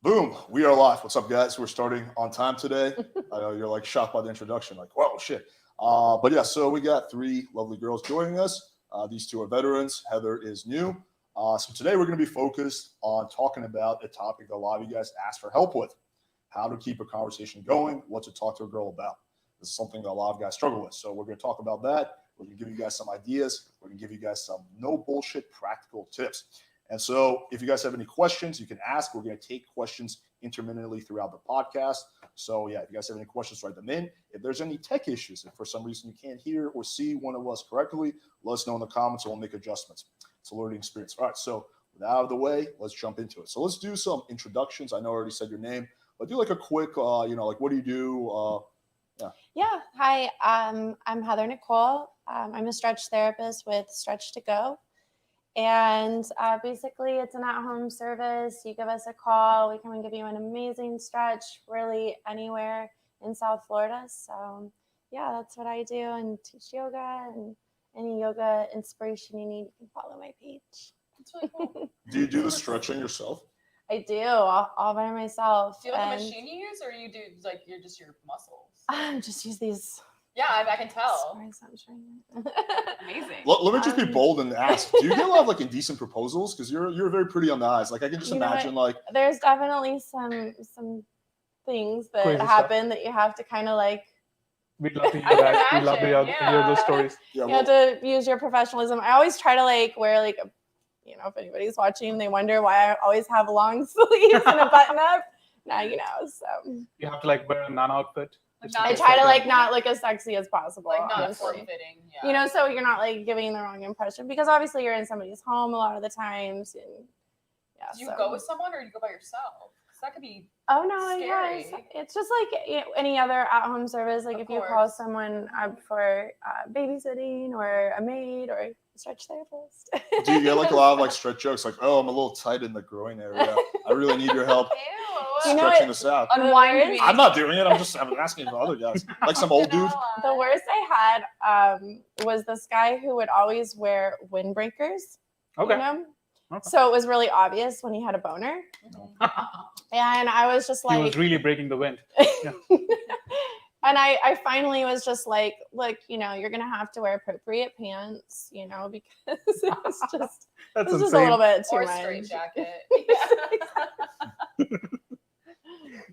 Boom, we are live. What's up, guys? We're starting on time today. I know you're like shocked by the introduction, like, whoa, shit. But yeah, so we got three lovely girls joining us. These two are veterans. Heather is new. So today we're going to be focused on talking about a topic that a lot of you guys asked for help with: how to keep a conversation going, what to talk to a girl about. This is something that a lot of guys struggle with. So we're going to talk about that. We're going to give you guys some ideas. We're going to give you guys some no bullshit practical tips. And so if you guys have any questions, you can ask. We're going to take questions intermittently throughout the podcast. So yeah, if you guys have any questions, write them in. If there's any tech issues, if for some reason you can't hear or see one of us correctly, let us know in the comments and we'll make adjustments. It's a learning experience. All right, so with that out of the way, let's jump into it. So let's do some introductions. I know I already said your name, but do like a quick, like what do you do? Yeah. Hi, I'm Heather Nicole. I'm a stretch therapist with Stretch to Go. And basically, it's an at-home service. You give us a call. We come and give you an amazing stretch really anywhere in South Florida. So, yeah, that's what I do, and teach yoga, and any yoga inspiration you need, you can follow my page. That's really cool. Do you do the stretching yourself? I do, all by myself. Do you have a machine you use, or you do like you're just your muscles? Just use these. Yeah, I can tell. Amazing. Let me just be bold and ask: do you get a lot of like indecent proposals? Because you're very pretty on the eyes. Like I can just imagine, like there's definitely some things that Crazy happen that you have to kind of like. We'd love to hear that. We'd love to hear those stories. Yeah, you have to use your professionalism. I always try to like wear like, if anybody's watching, they wonder why I always have long sleeves and a button up. Now you know. So you have to like wear a non-outfit. I try to like not look as sexy as possible. Like not form-fitting. Yeah. So you're not like giving the wrong impression, because obviously you're in somebody's home a lot of the times. And yeah. Do you go with someone or do you go by yourself? Because that could be. Oh no, scary. yeah, it's just like any other at-home service. Like if you call someone up for babysitting or a maid or a stretch therapist. Do you get like a lot of like stretch jokes, like, "Oh, I'm a little tight in the groin area. I really need your help stretching this out." Unwind me. I'm not doing it. I'm asking for other guys, like some old dude. The worst I had was this guy who would always wear windbreakers. Okay. Okay. So it was really obvious when he had a boner. And I was just like... He was really breaking the wind. Yeah. And I finally was just like, look, you're going to have to wear appropriate pants, because it was just, That's just a little bit too or much. straight jacket.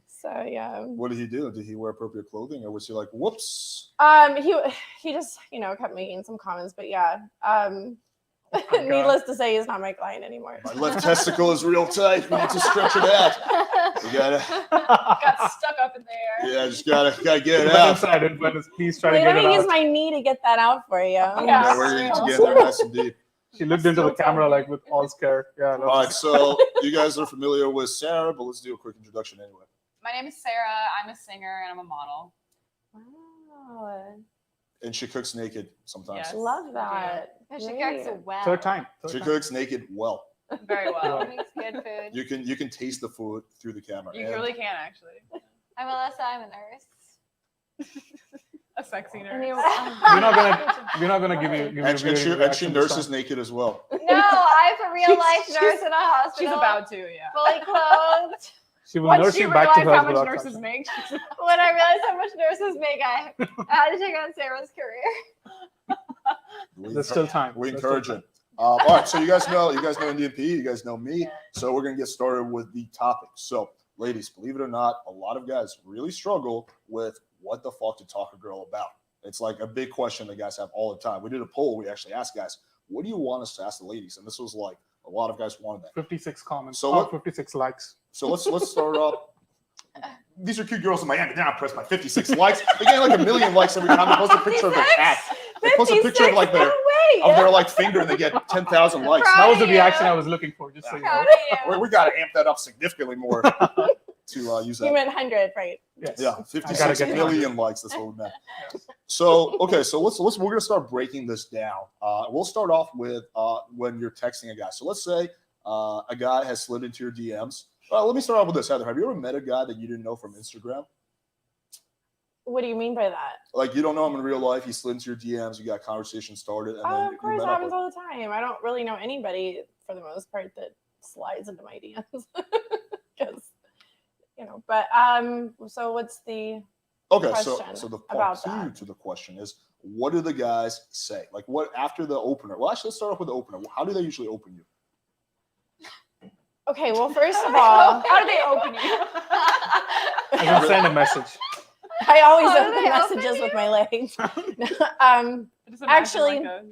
So, yeah. What did he do? Did he wear appropriate clothing, or was he like, whoops? He just, kept making some comments, but yeah. Oh Needless to say, he's not my client anymore. My left testicle is real tight. We need to stretch it out. We gotta. Got stuck up in there. Yeah, just gotta get it Went out. inside and please try to Wait, get let it me out. use my knee to get that out for you. Yeah. We're going to get there nice and deep. She looked into the camera like with all scare. Yeah. All right, so you guys are familiar with Sarah, but let's do a quick introduction anyway. My name is Sarah. I'm a singer and I'm a model. Wow. And she cooks naked sometimes. Yes. Love that. She cooks well. Third time. She cooks naked well. Very well. Makes good food. You can taste the food through the camera. You And really can actually. I'm Alyssa. I'm a nurse. A sexy nurse. Anyway. We're not gonna give you. and she nurses naked as well. No, I'm a real life nurse in a hospital. She's about to, yeah. Fully clothed. She will Once nurse she you back to realized her how much without nurses touching. make, she's When I realized how much nurses make, I had to take on Sarah's career. There's still time. We There's encourage still it. All right, so you guys know Indian P, you guys know me. So we're gonna get started with the topic. So, ladies, believe it or not, a lot of guys really struggle with what the fuck to talk a girl about. It's like a big question that guys have all the time. We did a poll. We actually asked guys, "What do you want us to ask the ladies?" And this was like a lot of guys wanted that. 56 comments. So 56 likes. So let's start off. These are cute girls in Miami. They're not impressed by 56 likes. They get like 1 million likes every time they post a picture of their cat. They post a picture of like their like finger, and they get 10,000 likes. That was the you. reaction I was looking for. Just so you know. Proud of We got to amp that up significantly more to use You that. meant 100, right? Yes. Yeah, Gotta 56 get million likes. That's what we meant. So okay, so let's we're gonna start breaking this down. We'll start off with when you're texting a guy. So let's say a guy has slid into your DMs. Let me start off with this, Heather. Have you ever met a guy that you didn't know from Instagram? What do you mean by that? Like you don't know him in real life. He slid into your DMs. You got conversation started, and then Oh, you of course, met it up happens with. all the time. I don't really know anybody for the most part that slides into my DMs. Because But so what's the Okay, question so the part about two that? to the question is, what do the guys say? Like, what after the opener? Well, actually, let's start off with the opener. How do they usually open you? Okay, well, first of all, How do they open you? I can send a message. I always How do open they open messages with you? my legs. Just imagine, Actually- like a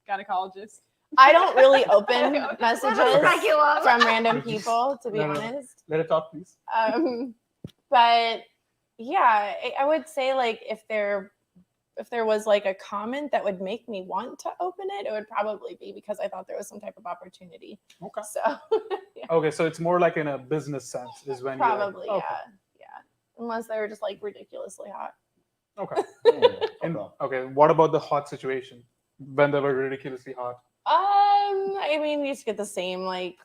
gynecologist. I don't really open Okay. messages Speculum. from random people, to be No. honest. Let it talk, please. But yeah, I would say like if there was like a comment that would make me want to open it, it would probably be because I thought there was some type of opportunity. Okay. So Okay, so it's more like in a business sense is when probably, you're like, yeah. Unless they were just like ridiculously hot. Okay. And, Okay. okay, what about the hot situation when they were ridiculously hot? I mean, you just get the same like,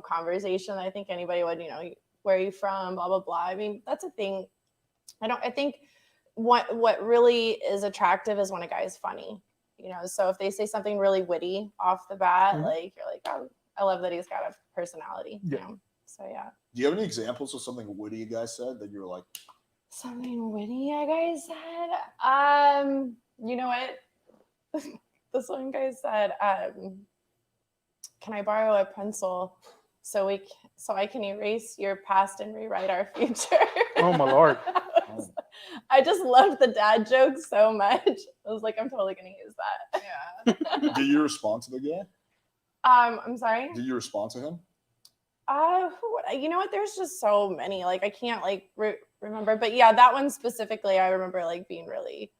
conversation. I think anybody would, where are you from? Blah blah blah. I mean, that's a thing. I think what really is attractive is when a guy is funny. So if they say something really witty off the bat, Mhm. like you're like, oh, I love that he's got a personality. Yeah. So yeah. Do you have any examples of something witty you guys said that you were like, Something witty, a guy said. You know what? This one guy said, "Can I borrow a pencil so I can erase your past and rewrite our future?" Oh my lord. I just loved the dad joke so much. I was like, I'm totally gonna use that. Yeah. did you respond to the guy? I'm sorry. Did you respond to him? You know what? There's just so many. Like I can't like remember, but yeah, that one specifically, I remember like being really.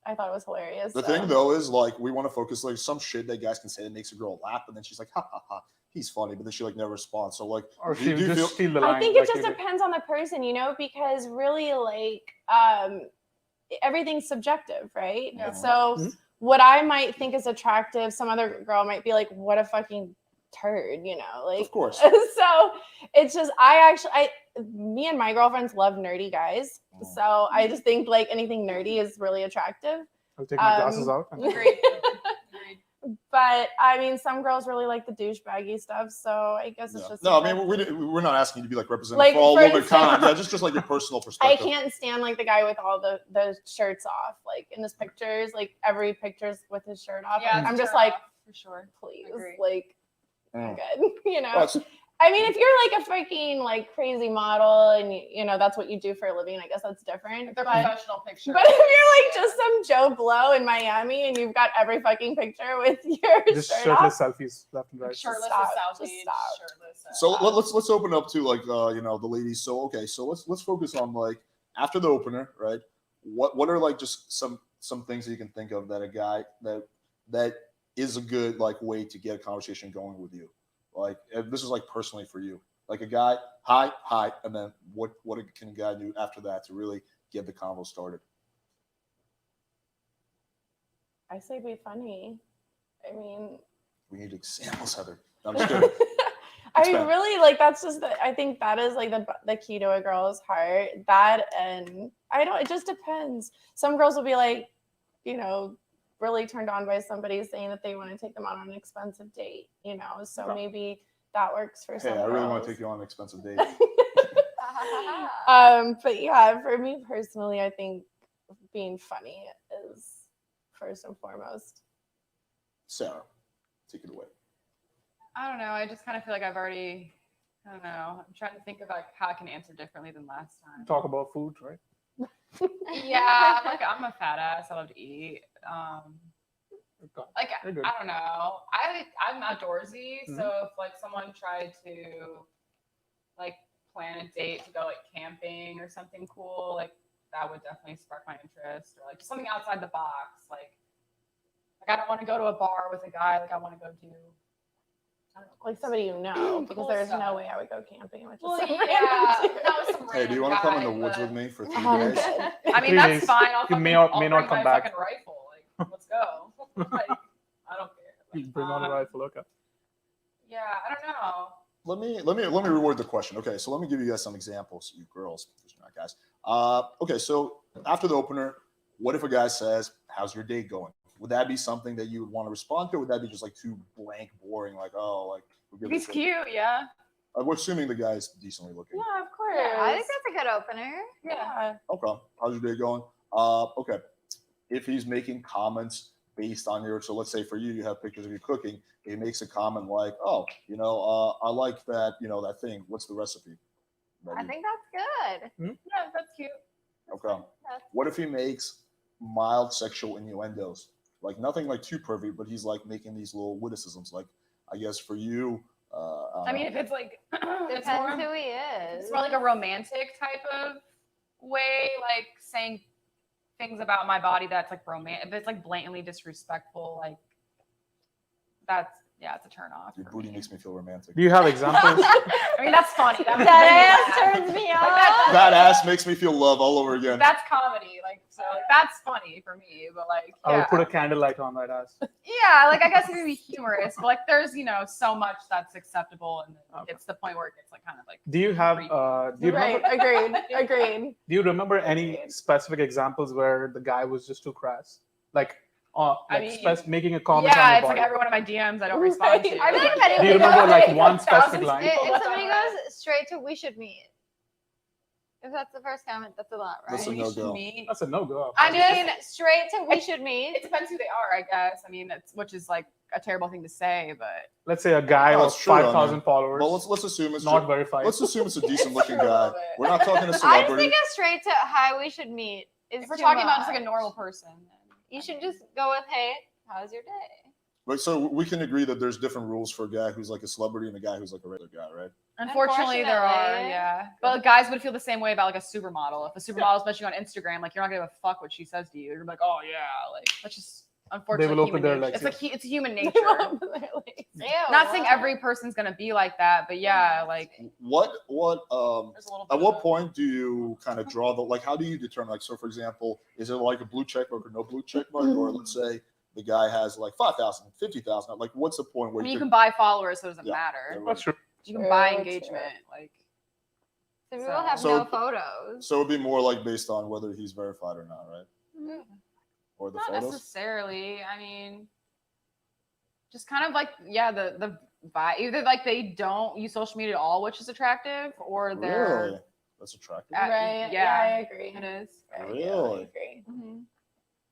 I thought it was hilarious. The so. thing though is like we want to focus like some shit that guys can say that makes a girl laugh, and then she's like, ha ha ha, he's funny, but then she like never responds. So like, Or do she you just feel- steal the line. I think it like just you did. depends on the person, because really like everything's subjective, right? Yeah. So Mhm. what I might think is attractive, some other girl might be like, what a fucking turd, like Of course. so it's just me and my girlfriends love nerdy guys. So I just think like anything nerdy is really attractive. I'll take my glasses out. and- Agreed. Agreed. But I mean, some girls really like the douchebaggy stuff. So I guess it's Yeah. just. No, I subjective. mean we're not asking you to be like representative Like, for all for womankind. instance- Yeah, just like your personal I perspective. can't stand like the guy with all the shirts off. Like in his pictures, like every picture's with his shirt off. Yeah, I'm it's just turn like, off, for sure. please, Agree. like, Mm. good, Oh, it's- I mean, if you're like a freaking like crazy model and that's what you do for a living, I guess that's different. If they're But professional pictures. if you're like yeah. just some Joe Blow in Miami and you've got every fucking picture with your Just shirt shirtless off, selfies left and right. Shirtless Stop, is South just Beach. stop. Shirtless. So let's open up to like the ladies. So okay, so let's focus on like after the opener, right? What are like just some things that you can think of that a guy that is a good like way to get a conversation going with you? Like if this is like personally for you, like a guy, hi, and then what can a guy do after that to really get the convo started? I say be funny. I mean, We need examples, Heather. No, I'm just kidding. I Expand. really like that's just I think that is like the key to a girl's heart. That and it just depends. Some girls will be like, really turned on by somebody saying that they want to take them out on an expensive date, so Okay. really that works for some Hey, I really want girls. to take you on an expensive date. But yeah, for me personally, I think being funny is first and foremost. Sarah, take it away. I don't know. I just kind of feel like I don't know. I'm trying to think of like how I can answer differently than last time. Talk about food, right? Yeah, I'm a fat ass. I love to eat. Like You're good. I don't know. I'm outdoorsy, Mhm. so if like someone tried to like plan a date to go like camping or something cool, like that would definitely spark my interest. Or like just something outside the box. Like I don't want to go to a bar with a guy. Like I want to go do. I don't know, Like somebody because Cool there's stuff. no way I would go camping. Which Well, is some yeah. random dude. That was some Hey, do you random want to come in guy, the woods but- with me for 3 I'm days? good. I mean, 3 that's days. fine. I'll You may I'll or may not bring come my back. fucking rifle. Like, let's go. Like, I don't care. You bring on a rifle, okay. Yeah, I don't know. Let me reword the question. Okay, so let me give you guys some examples, you girls, because you're not guys. Okay, so after the opener, what if a guy says, "How's your date going?" Would that be something that you would want to respond to, or would that be just like too blank, boring, like, oh, like we're If he's good? cute, yeah. We're assuming the guy's decently looking. Yeah, of course. Yeah, I think that's a good opener. Yeah. Okay. How's your day going? Okay. If he's making comments based on so let's say for you, you have pictures of you cooking. He makes a comment like, "Oh, I like that. That thing. What's the recipe?" I think that's good. Yeah, that's cute. Okay. That's- What if he makes mild sexual innuendos? Like nothing like too pervy, but he's like making these little witticisms. Like, I guess for you, I mean, if it's like, it's Depends more, who he is. it's more like a romantic type of way, like saying things about my body that's like romantic. If it's like blatantly disrespectful, like it's a turn off. your for booty me. makes me feel romantic. Do you have examples? I mean, that's funny. That That ass turns me on. That ass makes me feel love all over again. That's comedy, like so. Like, that's funny for me, but like, I yeah, would put a candlelight on that ass. yeah, like I guess it would be humorous, but like there's so much that's acceptable, and then Okay. it's the point where it gets like kind of like. Do you have? Do you Right. remember? Agreed. Do you remember any specific examples where the guy was just too crass? Like, making a comment on Yeah, your it's like body. every one of my DMs I don't respond to. I feel like Like, Penny Do you would remember go- like one specific Thousands line? of people. If somebody goes straight to "we should meet," if that's the first comment, that's a lot, right? That's a we no should go. meet. That's a no-go. I I mean, mean, straight to "we should meet." it depends who they are, I guess. I mean, which is like a terrible thing to say, but Let's say a guy No, with it's true, I mean, 5,000 followers, Well, let's assume it's not verified. let's assume it's a decent looking True, a guy. little bit. We're not talking a I just celebrity. think a straight to "hi, we should meet" is if we're too talking about just like a much. normal person, then You should just go with "hey, how's your day?" But so we can agree that there's different rules for a guy who's like a celebrity and a guy who's like a regular guy, right? unfortunately there are, Unfortunately. yeah. But guys would feel the same way about like a supermodel. If a supermodel, especially on Instagram, like you're not gonna give a fuck what she says to you. You're like, oh yeah, like that's just unfortunately will open human their nature. legs, It's like it's human They nature. won't put their legs. Ew. Not saying every person's gonna be like that, but yeah, like What there's a little bit at of what a- point do you kind of draw the how do you determine so for example, is it like a blue check mark or no blue check mark? Or let's say the guy has like 5,000, 50,000, like what's the point I where mean, you you can buy followers, so it doesn't Yeah. matter. That's true. You can buy True, engagement, like So people have So- no photos. so it'd be more like based on whether he's verified or not, right? Mhm. Or the not photos? necessarily. I mean, just kind of like the vibe. Either like they don't use social media at all, which is attractive, or they're Really? That's attractive. Right. Yeah, I agree. it is. Really? I agree. Mhm.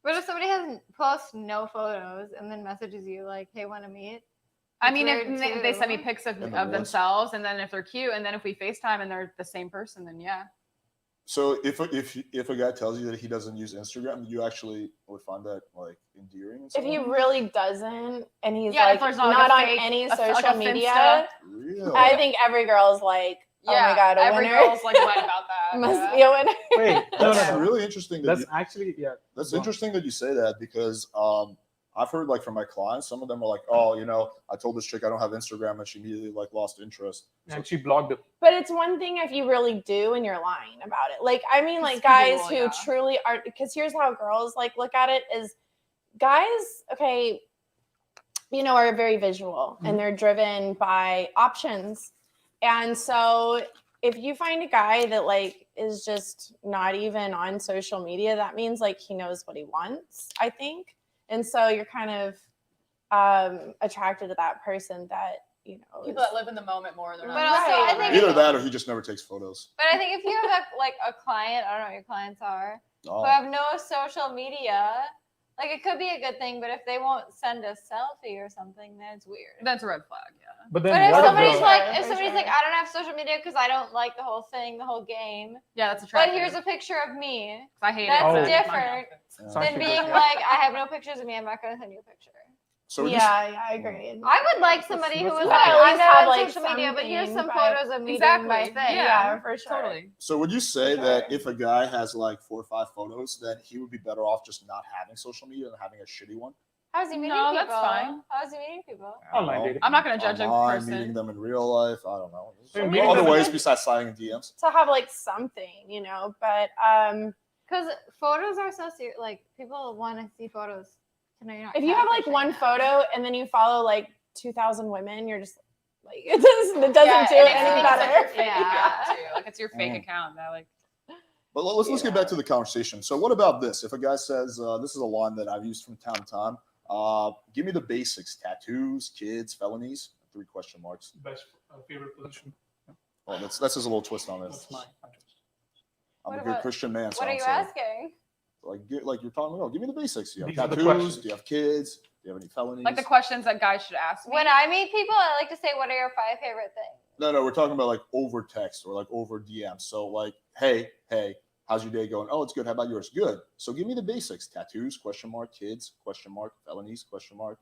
But if somebody has posts no photos and then messages you like, "Hey, want to meet?" I That's mean, if weird, they send me too. pics of, And the voice. themselves, and then if they're cute, and then if we FaceTime and they're the same person, then yeah. So if a guy tells you that he doesn't use Instagram, you actually would find that like endearing. In If some he way? really doesn't, and he's Yeah, if like there's not, not, like, a on fake- any like a social Finsta. media, Really? I think every girl's like, oh my god, a every winner girl's like wet about that. must yeah. be a winner. Wait, no, That's no, no. really interesting. That That's actually, yeah. That's Go on. interesting that you say that because I've heard like from my clients, some of them are like, oh, I told this chick I don't have Instagram, and she immediately like lost interest. So, And she blocked it. But it's one thing if you really do and you're lying about it. Like, I mean, like It's guys cool, who yeah. truly are, because here's how girls like look at it is guys, okay, are very visual and they're driven by options. And so if you find a guy that like is just not even on social media, that means like he knows what he wants, I think. And so you're kind of attracted to that person that, People that live in the moment more. They're not. But also, I think- either that or he just never takes photos. But I think if you have a client, I don't know what your clients are, Oh. who have no social media, like it could be a good thing, but if they won't send a selfie or something, then it's weird. That's a red flag. Yeah. But But then if what somebody's if like, For if somebody's sure. like, I don't have social media because I don't like the whole thing, the whole game, Yeah, that's but attractive. here's a picture of me, I hate that's it. different Yeah. Sorry. then Actually, being yeah. like, I have no pictures of me, I'm not going to send you a picture. So would you yeah, I agree. I would like somebody who was That's like, cool. At I'm least not have, on like, social media, but here's some something, but- photos of me Exactly. doing my thing. Yeah, for sure. Totally. So would you say For that sure. if a guy has like 4 or 5 photos, then he would be better off just not having social media than having a shitty one? How's he meeting No, people? that's fine. How's he meeting people? Online dating. I'm not gonna judge a Online, person. meeting them in real life. I don't know. Hey, Some meeting other them- ways besides sliding in DMs. To have like something, but Because photos are so serious. Like, people want to see photos to know you're not if you have like catfishing one them. photo and then you follow like 2,000 women, you're just like it doesn't do and it it's any like better. your fake Yeah. account, too. Like it's your fake Mm. account that like. But let's get back to the conversation. So what about this? If a guy says, this is a line that I've used from time to time, give me the basics: tattoos, kids, felonies. 3 question marks. Best favorite position. Well, that's just a little twist on That's this. mine. I'm a What good about- Christian man. So What are I'm you saying, asking? like you're talking about, give me the basics. Do you have These are the tattoos? questions. Do you have kids? Do you have any felonies? Like the questions that guys should ask me. When I meet people, I like to say, "What are your 5 favorite things?" No, we're talking about like over text or like over DM. So like, hey, how's your day going? Oh, it's good. How about yours? Good. So give me the basics. Tattoos, question mark, kids, question mark, felonies, question mark.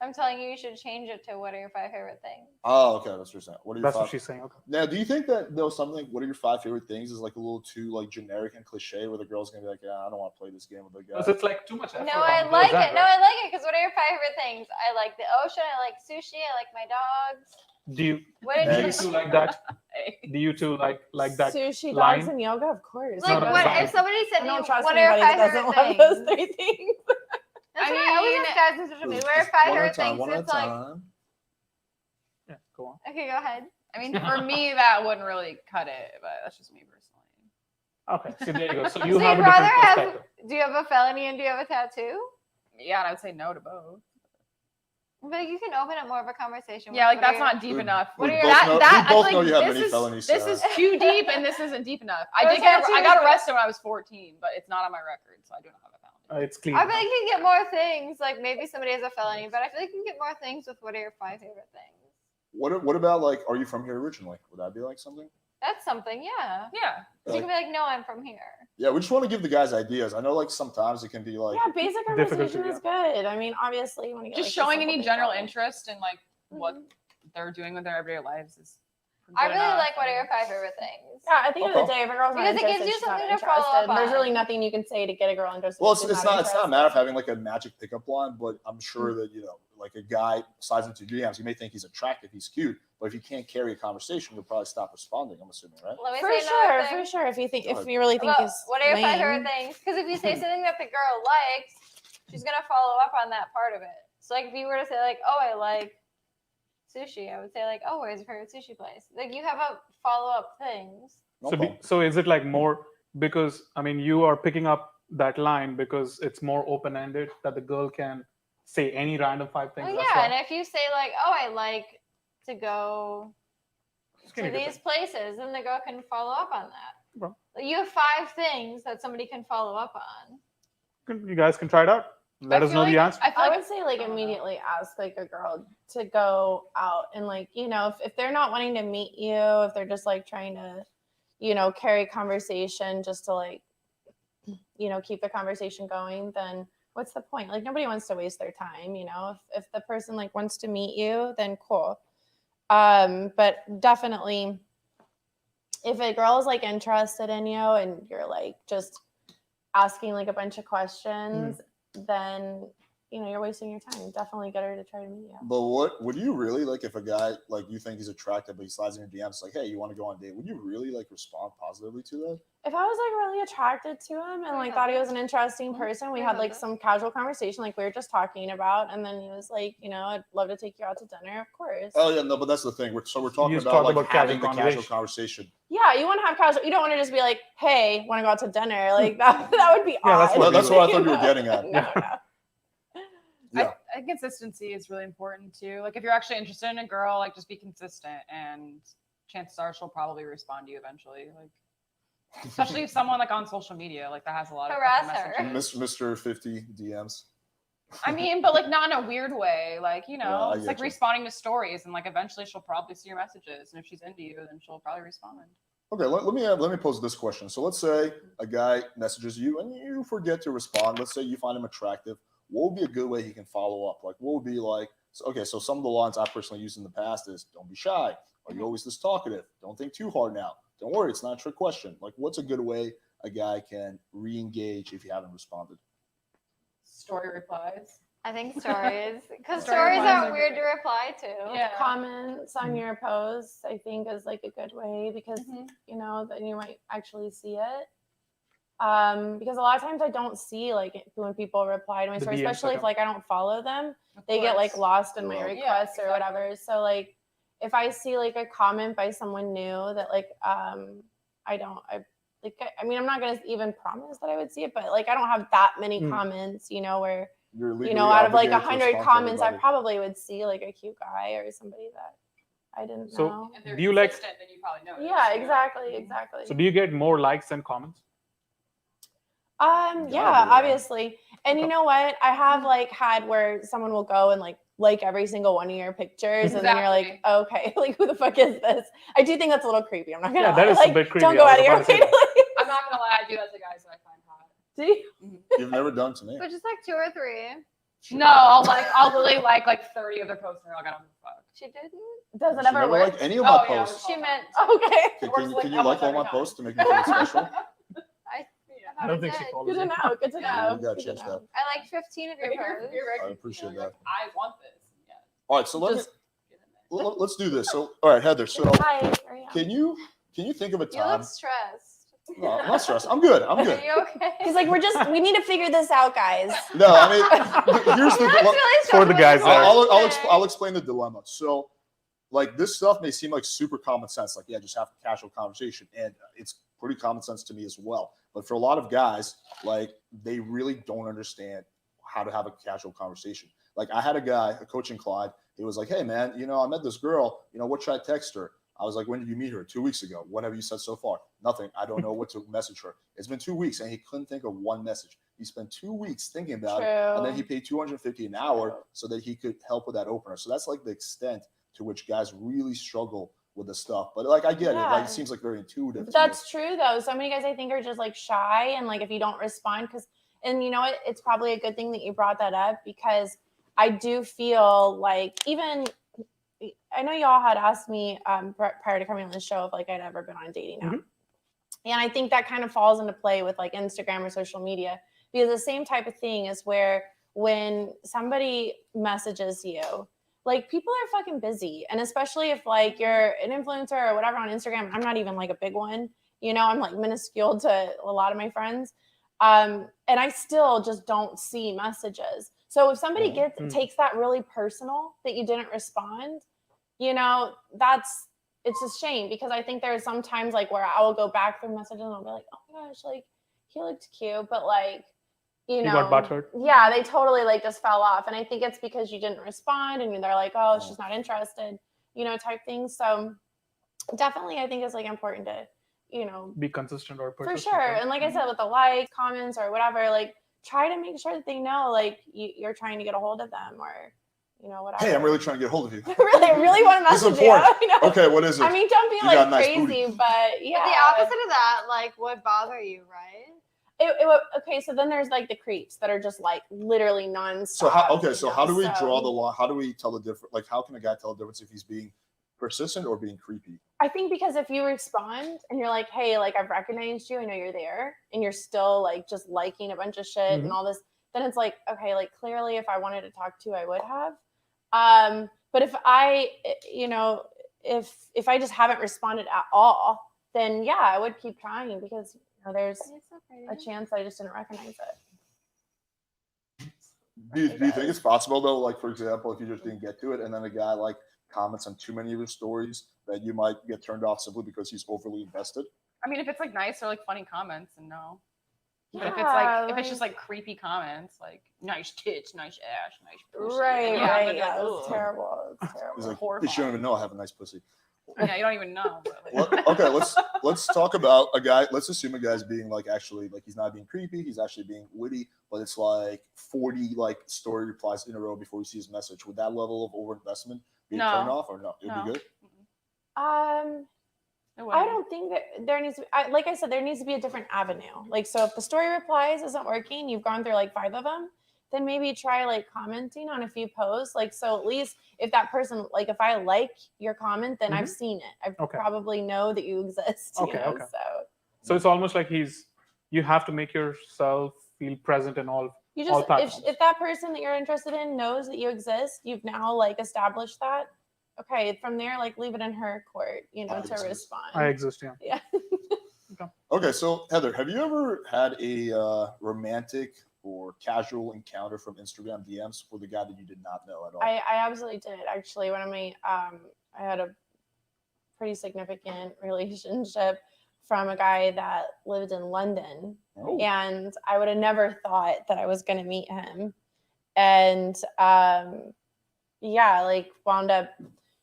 I'm telling you, you should change it to "What are your 5 favorite things?" Oh, okay. That's what you're saying. What are your That's five? what she's saying. Okay. Now, do you think that though something, what are your 5 favorite things is like a little too like generic and cliche where the girl's gonna be like, yeah, I don't want to play this game with the guy. Because it's like too much effort. No, on I the like girl's it. end, No, right? I like it because what are your 5 favorite things? I like the ocean. I like sushi. I like my dogs. Do you What did you? Eggs. two like that? Hey. Do you two like that? Sushi, line? dogs, and yoga, of course. Like, not a what sign. if somebody said I to you, don't trust "What are your anybody 5 that favorite doesn't love those things?" 3 things. That's I what I always mean, ask guys on social media. What are your Just 5 one at a favorite time, things? one at a It's like, time. Yeah, go on. okay, go ahead. I mean, for me, that wouldn't really cut it, but that's just me personally. Okay, so there you go. So So you you'd have a rather different have? perspective. Do you have a felony and do you have a tattoo? Yeah, and I would say no to both. But you can open up more of a conversation. Yeah, with like what that's are your- not deep We- enough. we What are your- both know, I we both feel know like you have this many is- felonies. This Sarah. is too deep, and this isn't deep enough. I Those did get tattoos I got are- arrested when I was 14, but it's not on my record, so I do not have a felony. It's clean. I feel like you can get more things. Like maybe somebody has a felony, but I feel like you can get more things with what are your 5 favorite things. What about like, are you from here originally? Would that be like something? That's something, yeah. Yeah. 'Cause you can be like, no, I'm from here. Yeah, we just want to give the guys ideas. I know like sometimes it can be like, Yeah, basic Difficult to conversation get. is good. I mean, obviously, you want to get Just like, showing the any simple general things out. interest in like what Mhm. they're doing with their everyday lives is. I good really enough. like what are your 5 favorite things. Yeah, at the end of the Okay. day, if a girl's not Because it gives interested, you she's not something to follow interested. up There's really on. nothing you can say to get a girl interested. well, if she's it's not a interested. matter of having like a magic pickup line, but I'm sure that like a guy slides into DMs, you may think he's attractive, he's cute, but if you can't carry a conversation, you'll probably stop responding. I'm assuming, right? Let me For say sure, another for thing. sure. If Go you really think About he's what are your 5 favorite lame. things? Because if you say something that the girl likes, she's gonna follow up on that part of it. So like if you were to say like, oh, I like sushi, I would say like, oh, where's your favorite sushi place? Like you have a follow up things. No So, problem. so is it like more because I mean you are picking up that line because it's more open ended that the girl can say any random 5 things. Well, that's yeah, why. and if you say like, oh, I like to go Skinny to these dipping. places, then the girl can follow up on that. Well. Like, you have 5 things that somebody can follow up on. You guys can try it out. Let I us feel know like- the answer. I feel I like would say like I don't know. immediately ask like a girl to go out and like, if they're not wanting to meet you, if they're just like trying to, carry conversation just to like, keep the conversation going, then what's the point? Like nobody wants to waste their time, if the person like wants to meet you, then cool. But definitely if a girl is like interested in you and you're like just asking like a bunch of questions, then you're wasting your time. Definitely get her to try to meet you. But what would you really like if a guy like you think he's attractive, but he slides in your DMs like, hey, you want to go on a date? Would you really like respond positively to that? If I was like really attracted to him and like thought he was an interesting person, we had like some casual conversation like we were just talking about, and then he was like, I'd love to take you out to dinner, of course. Oh yeah, no, but that's the thing. We're talking You about talk like about having casual the casual conversation. Yeah, you want to have casual. You don't want to just be like, hey, want to go out to dinner? Like that would be Yeah, odd. that's what That's we what I would- thought you were getting at. No. Yeah. I think consistency is really important too. Like if you're actually interested in a girl, like just be consistent, and chances are she'll probably respond to you eventually. Like especially if someone like on social media, like that has a lot of Harass fucking her. messages. Mr. 50 DMs. I mean, but like not in a weird way. Like, Yeah, I it's like get you. responding to stories, and like eventually she'll probably see your messages. And if she's into you, then she'll probably respond. Okay, let me pose this question. So let's say a guy messages you and you forget to respond. Let's say you find him attractive. What would be a good way he can follow up? Like, what would be like? So some of the lines I personally used in the past is, "Don't be shy. Are you always this talkative? Don't think too hard now. Don't worry, it's not a trick question." Like, what's a good way a guy can re-engage if you haven't responded? Story replies. I think stories, because Story stories replies aren't are weird to great. reply to. Yeah. Comments on your posts, I think, is like a good way because Mhm. then you might actually see it. Because a lot of times I don't see like when people reply to my The story, DMs especially if account. like I don't follow them. Of They get like course. lost in my Yeah, requests or exactly. whatever. So like if I see like a comment by someone new that like I mean I'm not gonna even promise that I would see it, but like I don't have that many comments, where You're legally out of like obligated to 100 respond to comments, I everybody. probably would see like a cute guy or somebody that I didn't So- know. If they're Do you like- consistent, then you probably noticed. Yeah, you know? exactly, exactly. So do you get more likes and comments? Yeah, be, right? obviously. And you Okay. know what? I have like had where someone will go and like every single one of your pictures, and then you're like, okay, like who the fuck is this? I do think that's a little creepy. I'm not gonna lie. that is like, a bit creepy. Don't go I out was of your about to way say to that. like. I'm not gonna lie, I do that to guys that I find hot. Do you? You've never done to me. But just like 2 or 3. No, I'll really like 30 of their posts and I'll get them fuck. She didn't. Does it She ever never work? liked any of my Oh, yeah, posts. She meant. Okay. Can you like all my posts to make me feel special? I don't think she follows Good to you. know. Good to know. We gotta Good to change know. that. I like 15 of your You're posts. very I confused, appreciate you know, you're that. like, I want this. Yeah. All right, so Just- let's do this. So, all right, Heather. So, Hi. Are you? can you think of a You time? look stressed. No, I'm not stressed. I'm good. I'm Are good. you okay? He's like, we need to figure this out, guys. No, I mean, here's the. That's really For the guys there. I'll explain the dilemma. So, like, this stuff may seem like super common sense, like, yeah, just have a casual conversation, and it's pretty common sense to me as well. But for a lot of guys, like, they really don't understand how to have a casual conversation. Like, I had a guy, a coaching Clyde. He was like, "Hey, man, I met this girl. What should I text her?" I was like, "When did you meet her?" 2 weeks ago. What have you said so far? Nothing. I don't know what to message her. It's been 2 weeks, and he couldn't think of one message. He spent 2 weeks thinking about it, and then he paid $250 an hour so that he could help with that opener. So that's like the extent to which guys really struggle with the stuff. But like, I get it. Like, it seems like very intuitive. That's true though. So many guys I think are just like shy, and like if you don't respond, and you know what, it's probably a good thing that you brought that up, because I do feel like, even I know y'all had asked me prior to coming on the show if like I'd ever been on a dating app. And I think that kind of falls into play with like Instagram or social media, because the same type of thing is where when somebody messages you, like, people are fucking busy. And especially if like you're an influencer or whatever on Instagram, I'm not even like a big one, I'm like minuscule to a lot of my friends. And I still just don't see messages. So if somebody takes that really personal that you didn't respond, it's a shame, because I think there's sometimes like where I will go back through messages and I'll be like, oh my gosh, like he looked cute, but like, You got butthurt. yeah, they totally like just fell off. And I think it's because you didn't respond, and they're like, oh, she's not interested, type thing. So definitely I think it's like important to, Be consistent or for persistent. sure. right? And like I said, with the likes, comments, or whatever, like try to make sure that they know like you're trying to get a hold of them, or whatever. Hey, I'm really trying to get a hold of you. I really want to This is message you. important. Okay, what is it? I mean, don't be You like got a nice crazy, booty. but yeah. But the opposite of that, like, would bother you, right? Okay, so then there's like the creeps that are just like literally nonstop. So how do we draw the line? How do we tell the difference? Like, how can a guy tell the difference if he's being persistent or being creepy? I think because if you respond and you're like, hey, like I've recognized you, I know you're there, and you're still like just liking a bunch of shit and all this, then it's like, okay, like clearly if I wanted to talk to you, I would have. But if I, if I just haven't responded at all, then yeah, I would keep trying, because there's a chance I just didn't recognize it. Do you think it's possible though? Like, for example, if you just didn't get to it, and then a guy like comments on too many of your stories, that you might get turned off simply because he's overly invested? I mean, if it's like nice or like funny comments, and no. But if Yeah, it's just like creepy comments, like nice tits, nice ass, nice pussy. Right, yeah, right. but Yeah, like, it's ugh. terrible. It's terrible. He's like, Horrifying. you don't even know I have a nice pussy. Yeah, you don't even know. But like, Okay, let's talk about a guy. Let's assume a guy's being like, actually, like, he's not being creepy, he's actually being witty, but it's like 40 like story replies in a row before you see his message. Would that level of overinvestment be a turn off, or no? It would be good. I don't think that there needs to be, like I said, there needs to be a different avenue. Like, so if the story replies isn't working, you've gone through like 5 of them, then maybe try like commenting on a few posts. Like, so at least if that person, like if I like your comment, then I've seen it. I probably know that you exist. Okay. So it's almost like you have to make yourself feel present in all platforms. if that person that you're interested in knows that you exist, you've now like established that. Okay, from there, like leave it in her court, to respond. I exist, yeah. Yeah. Okay, so Heather, have you ever had a romantic or casual encounter from Instagram DMs with a guy that you did not know at all? I absolutely did. Actually, one of my I had a pretty significant relationship from a guy that lived in London, and I would have never thought that I was going to meet him, and like wound up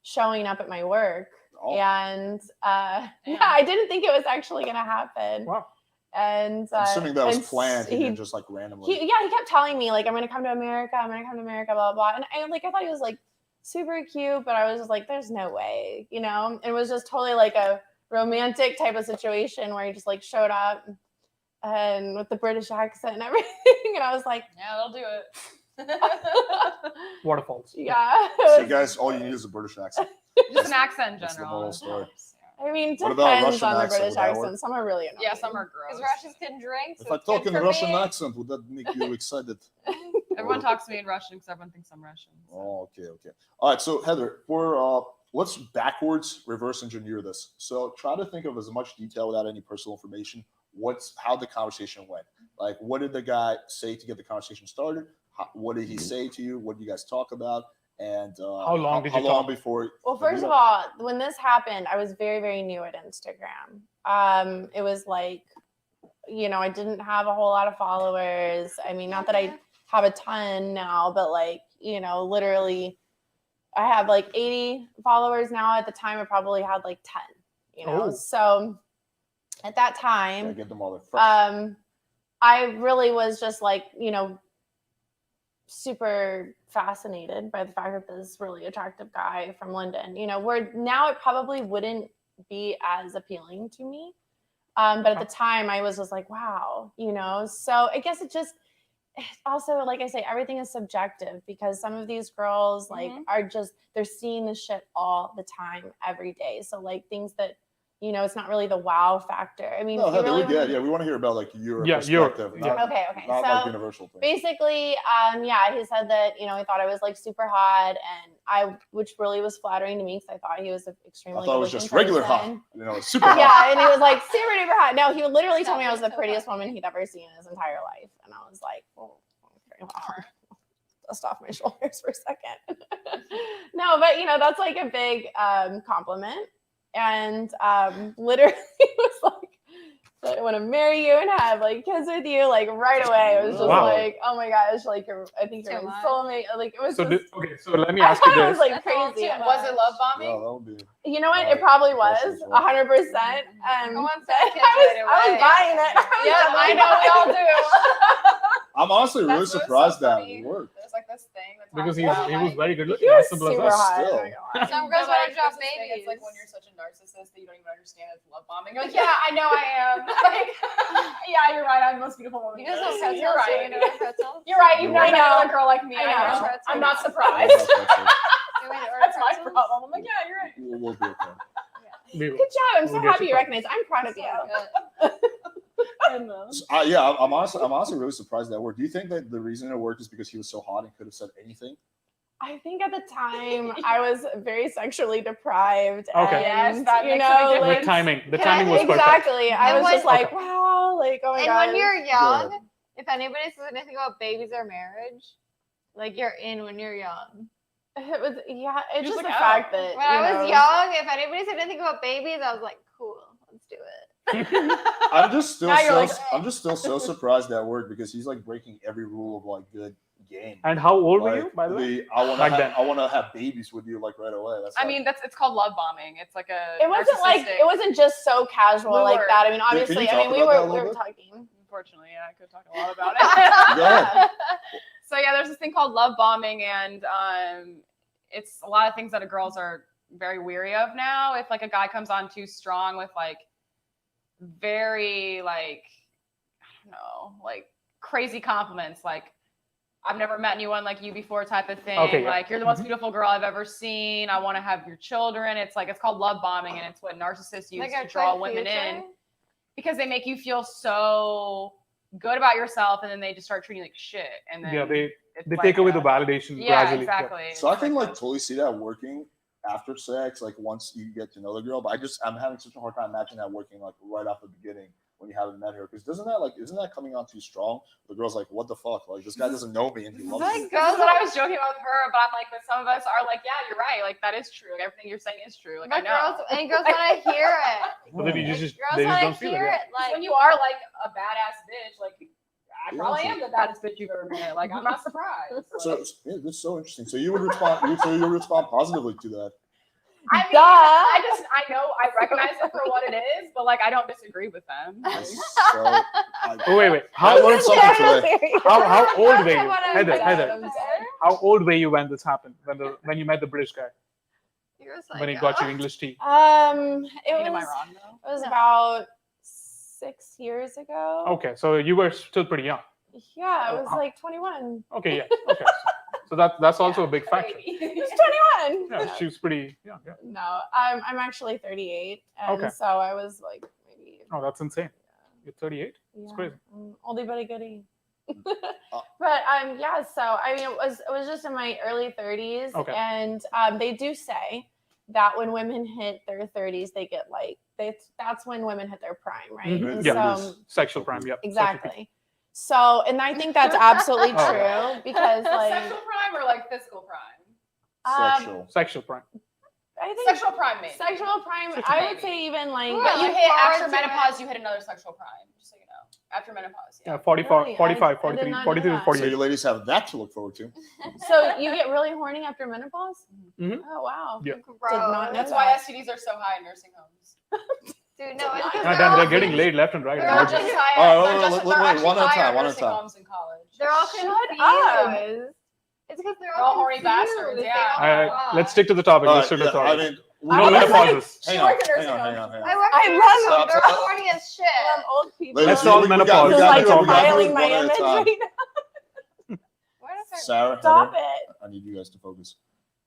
showing up at my work Oh. And yeah, I didn't think it was actually gonna happen. Wow. And I'm assuming that was and planned. He he- didn't just like randomly. He kept telling me like, I'm gonna come to America, blah blah. And I thought he was like super cute, but I was just like, there's no way, you know. It was just totally like a romantic type of situation where he just like showed up and with the British accent and everything, and I was like, Yeah, they'll do it. Waterfalls. yeah. So guys, all you need is a British accent. Just an accent in That's the general. moral story. helps, I mean, What about depends Russian on the accent? British Would that work? accent. Some are really annoying. Yeah, some are gross. Because Russians can drink. So If I it's talk good in a for Russian me. accent, would that make you excited? Everyone talks to me in Russian because everyone thinks I'm Russian. so. Oh, okay. All right, so Heather, for let's backwards reverse engineer this. So try to think of as much detail without any personal information. How the conversation went. Like, what did the guy say to get the conversation started? What did he say to you? What did you guys talk about? And How long did you how long talk? before? Well, first of all, when this happened, I was very, very new at Instagram. It was like, you know, I didn't have a whole lot of followers. I mean, not that I have a ton now, but like, you know, literally I have like 80 followers now. At the time, I probably had like 10, you know. Oh. So at that Yeah, time, get them all there fresh. I really was just like, you know, super fascinated by the fact that this really attractive guy from London, you know, where now it probably wouldn't be as appealing to me. But at the time I was just like, wow, you know, so I guess it just also, like I say, everything is subjective because some of these girls like are just, they're seeing this shit all the time, every day. So like things that, you know, it's not really the wow factor. I mean, No, if you Heather, really we get. wanna- Yeah, we want to hear about like your Yeah, perspective, yeah. not, Okay. not So like universal things. basically, yeah, he said that, you know, he thought I was like super hot, and which really was flattering to me because I thought he was an extremely I thought it was good-looking just regular hot. person. You know, super hot. Yeah, and he was like super duper hot. No, he literally told me I was the Sounds so prettiest funny. woman he'd ever seen in his entire life, and I was like, oh, okay, wow. Dust off my shoulders for a second. No, but you know, that's like a big compliment, and literally was like, I want to marry you and have like kids with you, like right away. It was just Wow. like, oh my gosh, like I think Too you're my much. soulmate. Like it was So just, okay, so let me I ask you thought it was this. like That's all crazy. too Was it love bombing? Yeah, that would be. You know what? Right. It probably Impressive was as well. 100%. I want some I kids was right away. buying it. Yeah, I know we all do. I'm honestly really That's what was surprised so that funny. it worked. There's like this thing that Because talks about, he was like, very good He looking. was As simple as super that. hot. Still. I'm not gonna lie. Some but, girls like, want to drop there's this thing, babies. It's like when you're such a narcissist that you don't even understand it's love bombing. You're like, yeah, I know I am. Like, yeah, you're right. I'm the most beautiful woman. You guys know pretzels? You're right. You know pretzels? You're right. You've I never met know. another girl like me. I I know. know. I'm not Yeah, surprised. that's it. You went to order That's my pretzels? problem. I'm like, yeah, you're right. We'll be okay. We will. Good job. I'm so We'll get happy you you covered. recognize. I'm proud of you. Yeah, I'm honestly really surprised that worked. Do you think that the reason it worked is because he was so hot and could have said anything? I think at the time I was very sexually deprived. Okay. And, Yes, that you makes a know, big The like, timing. The can timing I- was perfect. exactly. I And was when- just like, Okay. wow, like, oh my And god. when you're ahead. young, if anybody says anything about babies or marriage, like you're in when you're young. It was, yeah, it's Just just like, the oh. fact that When I was you know, young, if anybody said anything about babies, I was like, cool, let's do it. I'm just still Now you're so like, I'm just still so surprised that worked because he's like breaking every rule of like good game. And how old were Like, you, by the way? I Back then. want to have babies with you like right away. That's I like- mean, it's called love bombing. It's like a. it wasn't like narcissistic- it wasn't just so casual We like were- that. I mean, Can you obviously, I talk mean, we about that a were little bit? talking. Unfortunately, yeah, I could talk a lot about it. Go ahead. So yeah, there's this thing called love bombing, and it's a lot of things that girls are very weary of now. If like a guy comes on too strong with like very like I don't know, like crazy compliments, like I've never met anyone like you before type of thing. Okay, yeah. Like you're the most beautiful girl I've ever seen. I want to have your children. It's like it's called love bombing, and it's what narcissists use to draw women in because they make you feel so good about yourself, and then they just start treating you like shit. And then Yeah, they it's take like away a- the validation yeah, gradually. exactly. So I It's can like a- totally see that working after sex, like once you get to know the girl. But I'm having such a hard time imagining that working like right off the beginning when you haven't met her. Because isn't that coming on too strong? The girl's like, what the fuck? Like this guy doesn't know me and he loves me. This is what I was joking about with her, but I'm like, but some of us are like, yeah, you're right. Like that is true. Like, everything you're saying is true. Like I But know. girls want to hear it. But then you just Girls they just want don't to feel it. hear Yeah. it. Like when you are like a badass bitch, like I Yeah, probably so- am the baddest bitch you've ever met. Like I'm not surprised. So yeah, that's so interesting. So you would respond. So you would respond positively to that. I mean, Duh. I know, I recognize it for what it is, but like, I don't disagree with them. So, Oh wait. I learned something today. How old were you, What I'm Heather? saying. Heather, how old were you when this happened? When you met the British guy? You're a When he psycho. got you English tea? It I mean, am I was wrong though? it was No. about 6 years ago. Okay, so you were still pretty young. Yeah, I was Oh, like 21. Okay, yeah. Okay, so that's also a big factor. I was 21. Yeah, she was pretty young. Yeah. No, I'm actually 38, and Okay. so I was like maybe. Oh, that's insane. You're 38. Yeah, crazy. Oldie but a goodie. Uh, But yeah, so I mean, it was just in my early 30s, Okay. and they do say that when women hit their 30s, they get like that's when women hit their prime, right? Mhm. And Yeah. so Sexual prime. Yep. exactly. So, and I think that's absolutely Oh. true because like Sexual prime or like physical prime? Sexual. Sexual prime. I think Sexual prime, maybe. sexual prime. Sexual I would maybe. say even like Ooh, But you look hit forward after to menopause, it. you hit another sexual prime, just so you know. After menopause, Yeah, yeah. 44, Really? 45, I did 43, not know 43 to that. So 48. you ladies have that to look forward to. So you get really horny after menopause? Mhm. Oh wow. Yeah. Gross. not know That's that. why STDs are so high in nursing homes. Dude, no, it's because Ah, damn, they're getting laid left and right. They're They're all just just- high. All right, They're wait, just- wait, they're wait, actually one at a higher time, in one at a nursing time. homes in college. They're all Shut confused. up. It's because They're all horny confused. bastards, They yeah. don't know Let's stick to the topic. All Let's right, stick to the yeah, I topic. mean, No I was menopauses. She hang on, worked in hang nursing on, home. hang on, hang I on. work I in love nursing Stop, homes. They're stop. all horny as shit. I love old people. Ladies, Let's solve we gotta- menopause. we Just gotta like do it- we gotta do it compiling my one at a image time. right now. Where the fuck- Sarah, Stop Heather, it. I need you guys to focus.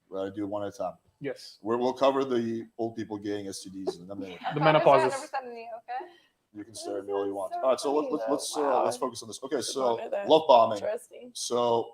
We gotta do it one at a time. Yes. We'll cover the old people getting STDs in a minute. The I promise I menopauses. never said any, okay? You can stare at me all you want. So All right, so funny, let's though. let's focus on this. Okay, Just so wanted that. love bombing. Interesting. So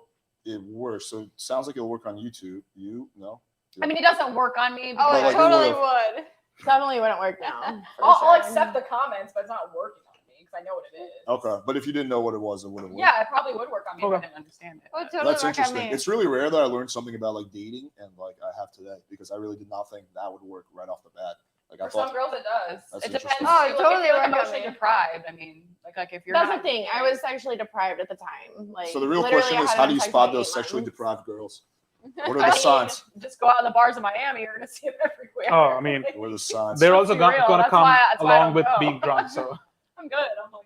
it works. So it sounds like it'll work on YouTube. You no? I mean, it doesn't work on me. Oh, No, it like, it totally would've- would. Definitely wouldn't work now. for I'll sure. accept the comments, but it's not working on me because I know what it is. Okay, but if you didn't know what it was, it wouldn't work. Yeah, it probably would work on me if I Okay. didn't understand it. It would but- totally That's work on interesting. me. It's really rare that I learned something about like dating and like I have today because I really did not think that would work right off the bat. Like I For some thought, girls, it does. That's It depends. interesting. Oh, too, it totally if you're, like, worked on emotionally me. deprived. I mean, like if you're That's not the thing. I was sexually deprived at the time. Like, so the real literally, question I is, hadn't how had do you sex spot in those 8 sexually months. deprived girls? What are I the mean, signs? Just go out in the bars of Miami. You're gonna see them everywhere. Oh, I mean, What are the signs? They're Let's also be going real, to that's come why I along don't with go. being drunk. So I'm good. I'm like,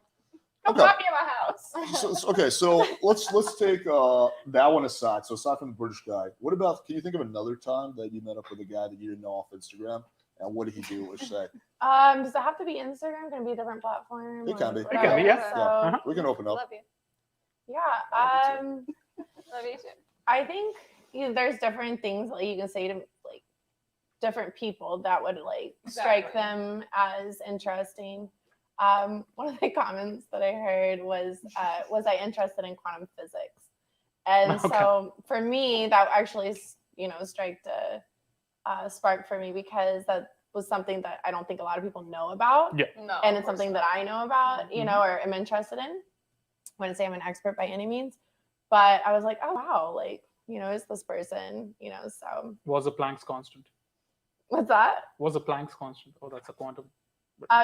come Okay. find me in my house. Okay, so let's take that one aside. So aside from the British guy, what about? Can you think of another time that you met up with a guy that you didn't know off Instagram? And what did he do or say? Does it have to be Instagram? Can it be a different platform? It can be. It can be, whatever? yeah. So, Yeah. Uh-huh. We can open up. Love you. yeah. Love Love you too. I think there's different things like you can say to like different people that would like strike Exactly. them as interesting. One of the comments that I heard was I interested in quantum physics? And Okay. so for me, that actually struck a spark for me because that was something that I don't think a lot of people know about. Yeah. No, And of it's course something not. that I know about, or am interested in. I wouldn't say I'm an expert by any means, but I was like, oh wow, like, is this person, so was the Planck's constant? what's that? Was the Planck's constant? Oh, that's a quantum.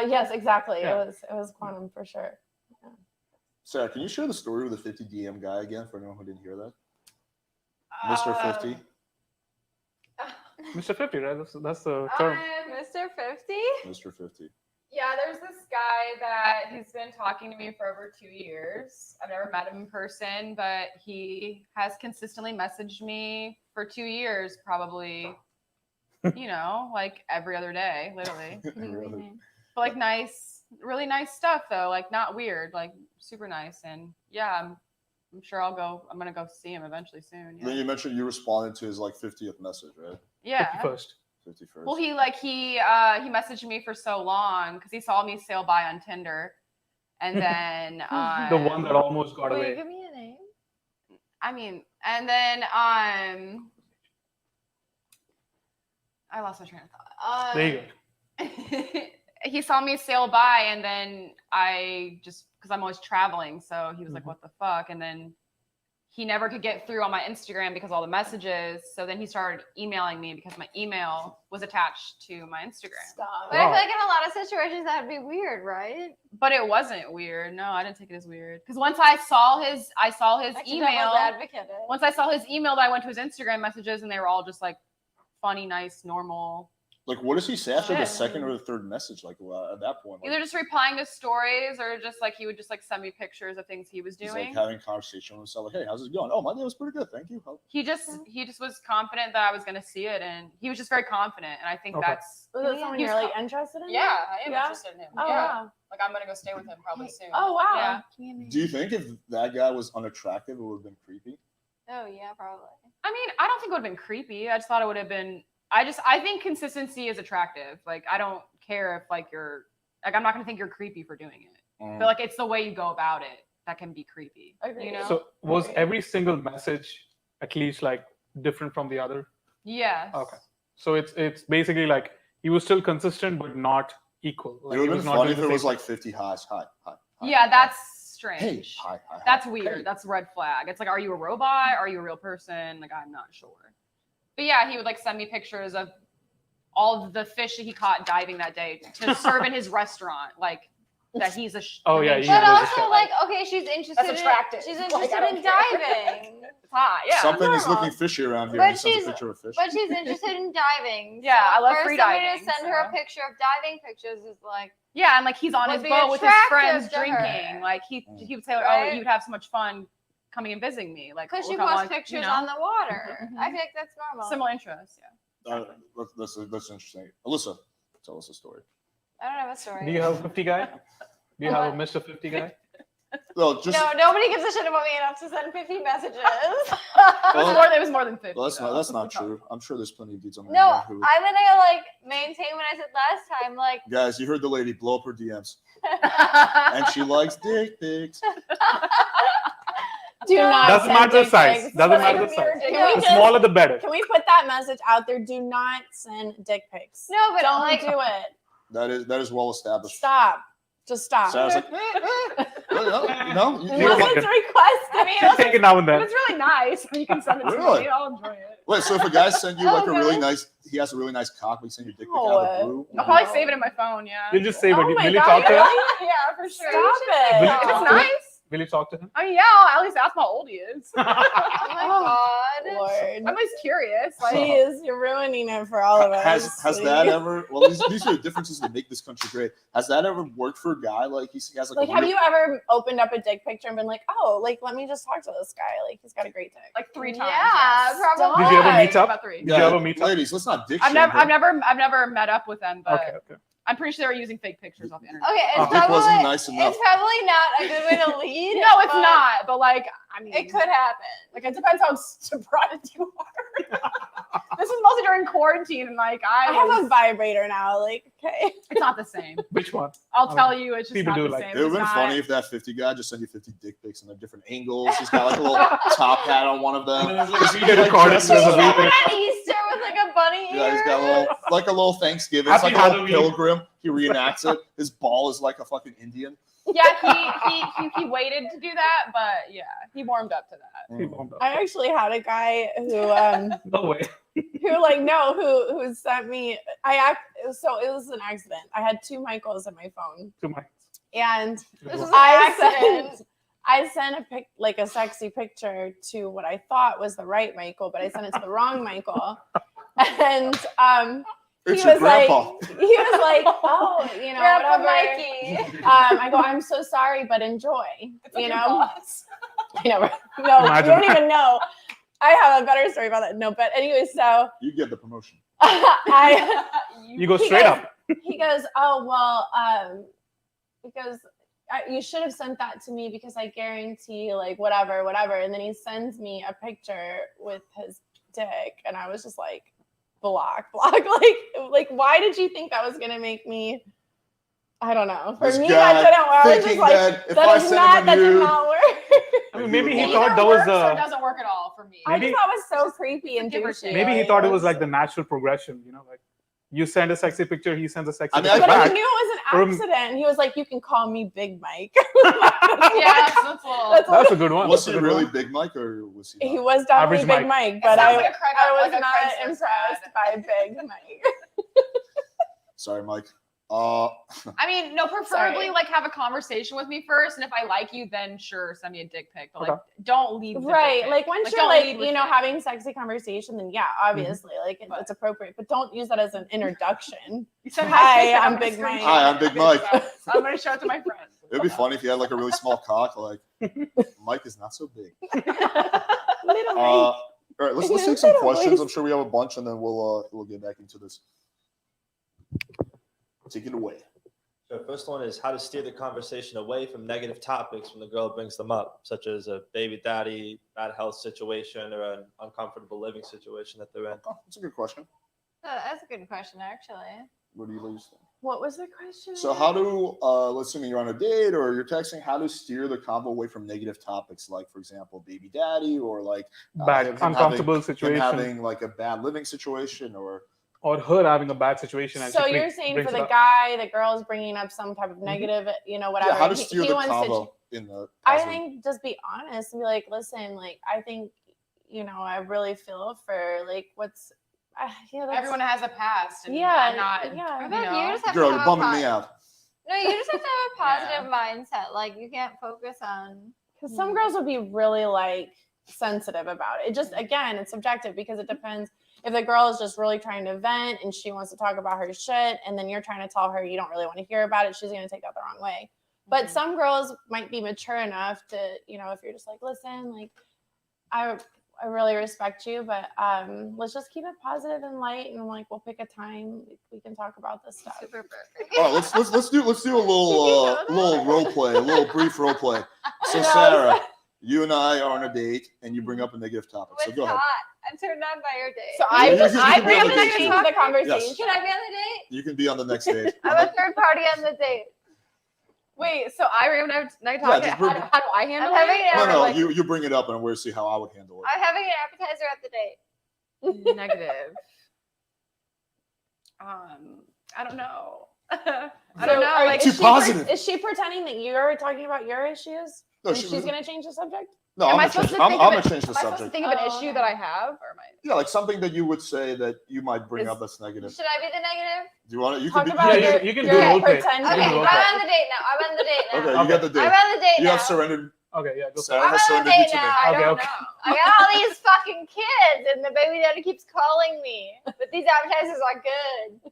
Yes, exactly. Yeah. It was quantum for sure. Sarah, can you share the story with the 50 DM guy again for anyone who didn't hear that? Mr. 50. Mr. 50, right? That's the term. Mr. 50? Mr. 50. Yeah, there's this guy that he's been talking to me for over 2 years. I've never met him in person, but he has consistently messaged me for 2 years, probably, like every other day, literally. Really? But like nice, really nice stuff though, like not weird, like super nice. And yeah, I'm sure I'm gonna go see him eventually soon. Then Yeah. you mentioned you responded to his like 50th message, right? Yeah. 51st. 51st. Well, he messaged me for so long because he saw me sail by on Tinder, and then The one that almost got Will you away. give me a name? I mean, and then I lost my train of thought. There you go. He saw me sail by, and then I just because I'm always traveling, so he was like, Mhm. "What the fuck?" And then he never could get through on my Instagram because of all the messages. So then he started emailing me because my email was attached to my Instagram. Stop. But I Wow. feel like in a lot of situations that would be weird, right? But it wasn't weird. No, I didn't take it as weird because once I saw his Like email. devil's advocate it. Once I saw his email, I went to his Instagram messages, and they were all just like funny, nice, normal. Like, what does he say after the Shit. second or the third message? Like, at that point, like, Either just replying to stories or just like he would just like send me pictures of things he was he's doing. like having a conversation with himself. Like, hey, how's it going? Oh, my day was pretty good. Thank you. He just was confident that I was gonna see it, and he was just very confident. And I think Okay. that's Was it someone He was you're like interested in? yeah, I am Yeah? interested in him. Oh yeah, wow. like I'm gonna go stay with him probably soon. Oh wow. Yeah. Do you think if that guy was unattractive, it would have been creepy? Oh yeah, probably. I mean, I don't think it would have been creepy. I just thought it would have been. I think consistency is attractive. Like I don't care if like you're like I'm not gonna think you're creepy for doing it. But like it's the way you go about it that can be creepy. Agreed. You know? So was Okay. every single message at least like different from the other? Yes. Okay. So it's basically like he was still consistent but not equal. Like It would he have was been not funny doing if the it same was thing. like 50 highs. Hi. Yeah, that's strange. Hey, hi. That's hi. weird. Hey. That's red flag. It's like, are you a robot? Are you a real person? Like, I'm not sure. But yeah, he would like send me pictures of all of the fish that he caught diving that day to serve in his restaurant. Like that he's a. Oh, yeah, main he chef. But was a also, chef. like, okay, she's interested. That's attractive. She's Like, interested I don't in care. diving. It's hot. Yeah. Something is normal. looking fishy around here. But And he sends she's- a picture of a fish. But she's interested in diving. Yeah, I love for free somebody diving, to send her a so. picture of diving pictures is like, Yeah, and like he's on his Would be boat with his friends attractive to her. drinking. Like he would say, like, Right? "Oh, you'd have so much fun coming and visiting me." Like because she look, I posts want- pictures you know, on the water. Mhm. I feel like that's normal. similar interests. Yeah. That's interesting. Alyssa, tell us a story. I don't have a story. Do you have a 50 guy? Do you have a Mr. 50 guy? Well, just No, nobody gives a shit about me enough to send 50 messages. It was more than 50. well, that's though. that's not true. I'm sure there's plenty of dudes on the No, internet who. I'm gonna like maintain what I said last time. Like, Guys, you heard the lady blow up her DMs, and she likes dick pics. Do not Doesn't send matter the dick size. pics. Doesn't Like, matter the can size. we The just- smaller the better. Can we put that message out there? Do not send dick pics. no, but Don't like, do it. That is well established. Stop. Just stop. Sarah's like, no, you You're Unless welcome. it's requested. I mean, Just take it now and if then. it's really nice, you can send it to Really? me. I'll enjoy it. wait. So if a guy sent you like a really Okay. nice, he has a really nice cock, but he sent you a dick pic out of the blue. I'll probably save it in my phone. Yeah. You just say, Oh will my you God, talk to him? really? Yeah, for sure. Stop Will it. you- If it's nice. Will you talk to him? I mean, yeah, I'll at least ask how old he is. oh my god. Lord. I'm just curious. Like, Jeez, you're ruining it for all of us. Has that ever? Well, these are the differences that make this country great. Has that ever worked for a guy? Like he has Like, a have real- you ever opened up a dick picture and been like, oh, like, let me just talk to this guy. Like, he's got a great dick. like 3 times. Yeah, yes. probably. Did you ever Why? meet up? About 3. Did you ever meet up? ladies? Let's not dick I've shame never, her. I've never met up with them, but Okay. I'm pretty sure they were using fake pictures off the internet. Okay, Oh, it's dick wasn't probably nice enough. it's probably not a good way to lead. No, it's but not. But like, I mean, It could happen. Like, it depends how surprised you are. This is mostly during quarantine, and like, I have a vibrator now. Like, okay. It's not the same. Which one? I'll tell you, it's just People not do the like same. It would have It's been not- funny if that 50 guy just sent you 50 dick pics and they're different angles. He's got like a little top hat on one of them. And then it's like a video recording, dresses there's a up. video At Easter with like a bunny ear. Yeah, he's got a little Thanksgiving. It's Happy like a little Halloween. pilgrim. He reenacts it. His ball is like a fucking Indian. Yeah, he waited to do that, but yeah, he warmed up to that. He warmed up. I actually had a guy who, No way. who sent me, so it was an accident. I had 2 Michaels in my phone. To my. And This is an I accident. sent a sexy picture to what I thought was the right Michael, but I sent it to the wrong Michael. And It's he your was like, grandpa. oh, you know, Grandpa whatever. Mikey. I go, I'm so sorry, but enjoy. It's like You your know, boss. you know, no, Imagine you don't that. even know. I have a better story about that. No, but anyway, so You get the promotion. You go He straight goes- up. he goes, oh well, because you should have sent that to me because I guarantee like whatever, and then he sends me a picture with his dick, and I was just like, block, like why did you think that was gonna make me? I don't know. For This me, guy that didn't work. I was just thinking like, that if I send him that a did nude, not work. I mean, maybe he Either thought that was works or the. doesn't work at all for me. I Maybe- just thought it was so creepy and Give or douchey. take. Maybe he like, thought it was like the natural progression. You know, like you send a sexy picture, he sends a sexy I mean, picture But back. he knew it was Or- an accident. He was like, "You can call me Big Mike." Yeah, that's a little. That's That's a good one. was That's he a good really one. Big Mike or was he? He Not? was definitely Average Big Mike. Mike, but Sounds I like a Craig- was like a not Craigslist impressed ad. by Big Mike. Sorry, Mike. I mean, no, preferably Sorry. like have a conversation with me first, and if I like you, then sure, send me a dick pic. But like, Okay. don't lead. With the Right. dick pic. Like once you're don't like, lead with you know, it. having sexy conversation, then yeah, obviously, like But- it's appropriate. But don't use that as an introduction. You send me Hi, a pic, I'm gonna Big Mike. screenshot Hi, I'm it. Big Okay, Mike. so I'm gonna show it to my friends. It'd be funny if you had like a really small cock. Like Mike is not so big. Little Mike. All right, let's take some Little questions. voice. I'm sure we have a bunch, and then we'll get back into this. Take it away. So first one is how to steer the conversation away from negative topics when the girl brings them up, such as a baby daddy, bad health situation, or an uncomfortable living situation that they're in. Oh, that's a good question. That's a good question, actually. What do you ladies think? What was the question? So how do let's say you're on a date or you're texting, how to steer the convo away from negative topics, like for example, baby daddy, or like Bad, him uncomfortable him situation, having like a bad living situation, or her having a bad situation. And So she you're saying brings for it the up. guy, the girl's bringing up some type of negative, you know, whatever. yeah, how to he- steer he the wants to convo in the I positive. think just be honest and be like, listen, like I think, you know, I really feel for like what's, yeah, that's, Everyone has a past. And Yeah, I'm not. yeah. I You feel like know. you just have Girl, to you're have bumming me a out. No, you just have to have a positive mindset. Like you can't focus on. because some girls would be really like sensitive about it. It just again, it's subjective because it depends. If the girl is just really trying to vent and she wants to talk about her shit, and then you're trying to tell her you don't really want to hear about it, she's going to take that the wrong way. But some girls might be mature enough to, you know, if you're just like, listen, like, I really respect you, but let's just keep it positive and light, and like we'll pick a time we can talk about this stuff. Super perfect. All right, let's do a little role play, a little brief role play. So No, Sarah, you and I are on a date, and you bring up a negative topic. So It's go ahead. hot. I'm turned on by your date. So You can be I on bring the up date the too. change the conversation. Can I be on the date? You can be on the next date. I'm a third party on the date. Wait, so I bring up night Yeah, talk. just How, bring- how do I handle I'm having it? an No, no, like- you bring it up, and we'll see how I would handle it. I'm having an appetizer at the date. Negative. I don't know. I So don't know. are- Like, Too is she positive. Is she pretending that you're talking about your issues? No, And she- she's gonna change the subject? No, am I'm I gonna supposed change. to I'm think gonna of it? change the am I supposed to subject. think of an Oh, issue okay. that I have, or am I? Yeah, like something that you would say that you might bring Is- up that's negative. Should I be the negative? Do you want to? You Talk can be. about you Yeah, can your, you can your do role play. pretend. You Okay, can I'm role on play. the date now. I'm on the date now. Okay, you got the I'm date. on the date You now. have surrendered. Okay, yeah, go for Sarah it. I'm has on the surrendered date you to me. now. I Okay, don't okay. know. I got all these fucking kids, and the baby daddy keeps calling me. But these appetizers are good.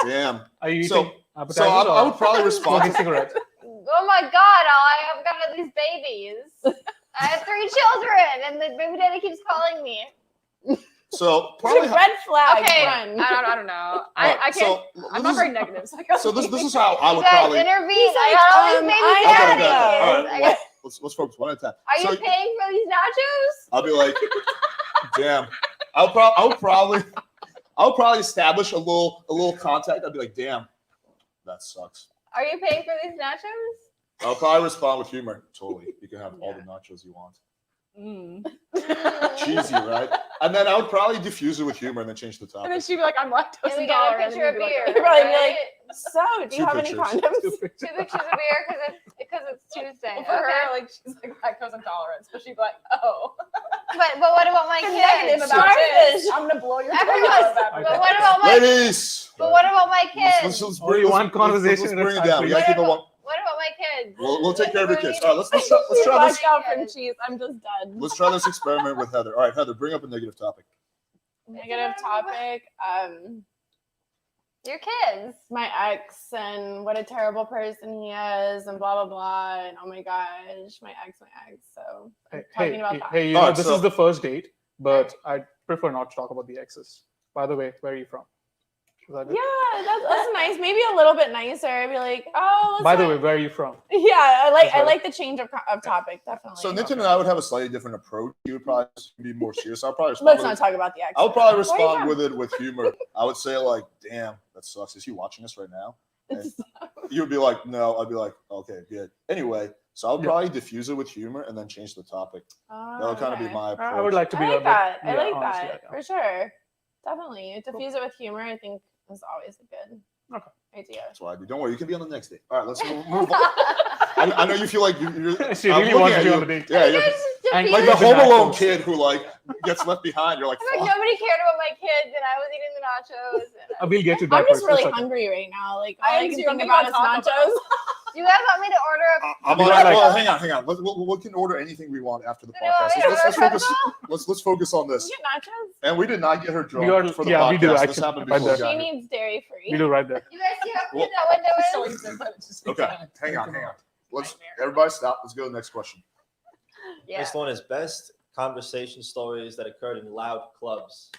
Damn. Are you So- eating appetizers So I or would probably respond. smoking cigarettes? Oh my god, I've got all these babies. I have 3 children, and the baby daddy keeps calling me. So probably. Red flag. Okay, Run. I don't know. All I right, can't. so I'm this not is- very negative. So this is how I You would guys probably. intervene. He's I like, got all these baby I Okay, daddies. gotta okay, all go. right. Well, let's focus one at a time. Are you So paying for these nachos? I'll be like, damn. I'll probably establish a little contact. I'll be like, damn, that sucks. Are you paying for these nachos? I'll probably respond with humor. Totally, you can have all the nachos you want. Cheesy, right? And then I would probably diffuse it with humor and then change the And then topic. she'd be like, I'm lactose And we got a intolerant. picture of beer. You'd probably be right? like, so, do you Two have any pictures. condoms? 2 pictures of beer because it's Tuesday. For her, Okay. like she's like lactose intolerant, so she'd be like, oh, But what about my negative kids? about Starfish. this. I'm gonna blow your Everyone- toilet up. But what about my? Ladies. But what about my kids? Let's Only bring, one conversation Let's at a bring it time, down. We please. gotta keep it one. What about my kids? We'll take care of your What do kids. we All right, let's try this. Watch out from cheese. I'm just done. Let's try this experiment with Heather. All right, Heather, bring up a negative topic. Negative topic. Your kids. My ex and what a terrible person he is, and blah blah blah, and oh my gosh, my ex. So I'm talking about that. Hey, you All know, right, this so- is the first date, but I prefer not to talk about the exes. By the way, where are you from? Is that good? Yeah, that's nice. Maybe a little bit nicer. I'd be like, oh. Let's By the not- way, where are you from? Yeah, I Okay. like the change of topic definitely. So Nitin and I would have a slightly different approach. You would probably be more serious. I'll probably respond Let's with not talk about the ex. I would probably Where are you respond from? with it with humor. I would say like, "Damn, that sucks. Is he watching us right now?" And you would be like, "No." I'd be like, "Okay, good." Anyway, so I would Yeah. probably diffuse it with humor and then change the topic. Oh, That would kind of be okay. my approach. I would like to be I a like bit- that. I yeah, like honestly, that yeah. for sure. Definitely, diffuse it with humor. I think is always a good idea. That's what I do. Don't worry, you can be on the next date. All right, let's move on. I know you feel like you're She I'm really looking wants at to be you. on the date. Yeah, You you're, guys And Like defeated. the Home Alone nachos. kid who like gets left behind. You're like, I'm like, fuck. nobody cared about my kids, and I was eating the nachos. And We'll get to that. I'm just first. really That's okay. hungry right now. Like I all I am can too. I'm think thinking about is about Taco nachos. you guys want me to order a? I'm We on, got like- well, hang on. We can order anything we want after the You know, podcast. you know, Let's focus. pretzel? Let's focus on this. You get nachos? And we did not get her drunk We are- for the yeah, podcast. we do, This actually. happened Right before we there. got She here. needs dairy free. We do right there. You guys see how Well- cute that window So is? easy, but it's just Okay, hang on. Let's everybody stop. Let's go to the next question. Yeah. Next one is best conversation stories that occurred in loud clubs.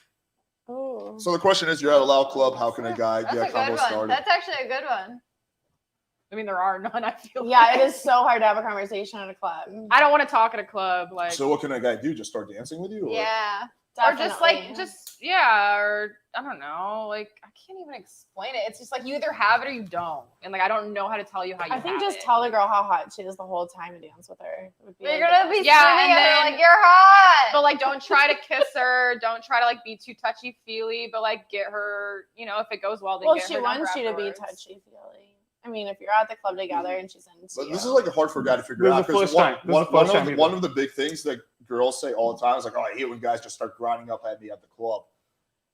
Oh. So the question is, you're at a loud club. How can a guy That's get a a good convo one. started? That's actually a good one. I mean, there are none. I feel. Yeah, like. it is so hard to have a conversation at a club. I don't want to talk at a club, like, So what can a guy do? Just start dancing with you? Or? Yeah. or just like, Definitely. yeah, or I don't know, like I can't even explain it. It's just like you either have it or you don't, and like I don't know how to tell you how you. I think have just it. tell the girl how hot she is the whole time and dance with her. It would be You're like, gonna be Yeah, screaming and at her then- like you're hot. But like, don't try to kiss her. Don't try to like be too touchy feely. But like, get her. You know, if it goes well, then well, get she her number wants you to be afterwards. touchy feely. I mean, if you're at the club together and she's into But you. this is like hard for a guy to figure This is out the because first time. This is the first time either. one of the big things that girls say all the time is like, "Oh, I hate when guys just start grinding up at me at the club."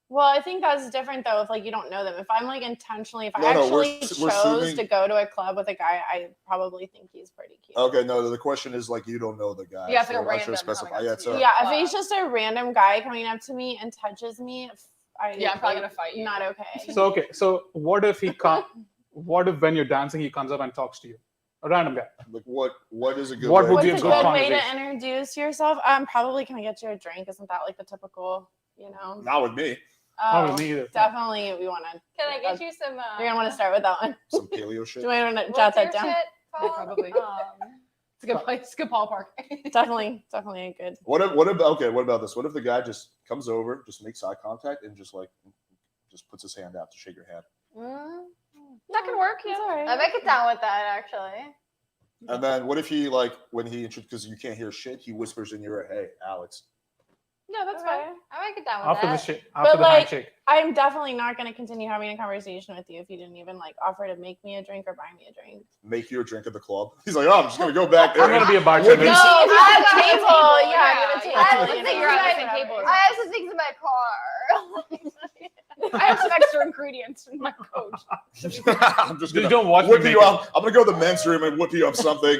Well, I think that's different though if like you don't know them. If I'm like intentionally, if I No, actually we're chose assuming- to go to a club with a guy, I probably think he's pretty cute. Okay, no. The question is like you don't know the guy. Yeah, it's like a so I should random specify. coming Yeah, up to so you. Yeah, if Club. he's just a random guy coming up to me and touches me, Yeah, I'm probably gonna fight you. Not okay. So okay. So what if he come? What if when you're dancing he comes up and talks to you? A random guy. like what is a good What way would What's be a a to good good talk? way to conversation? introduce yourself? Probably can I get you a drink? Isn't that like the typical, you know? Not with me. Not Oh, with me either. definitely we want to. Can I get you some? You're gonna want to start with that one. Some paleo shit. Do you want to what's jot that your down? shit called? Probably. It's a good place. It's a good ballpark. Definitely a good. What about this? What if the guy just comes over, just makes eye contact, and just puts his hand out to shake your hand, Mm, That could work. It's Yeah. all right. I make it down with that actually. and then what if he like when he because you can't hear shit, he whispers in your ear, "Hey, Alex." Yeah, that's Okay. fine. I make it down with After the that. shit. After the like- handshake. I'm definitely not going to continue having a conversation with you if you didn't even like offer to make me a drink or buy me a drink. Make you a drink at the club. He's like, "Oh, I'm just gonna go back there." I'm gonna be a Would bartender. you- No, I if you have got a a table, table, yeah, yeah, get a table. I have you some know, things you're at the in same my- table as I have some things in my car. I have some extra ingredients in my coach. I'm just Just gonna don't watch me whip make you it. up. I'm gonna go to the men's room and whip you up something.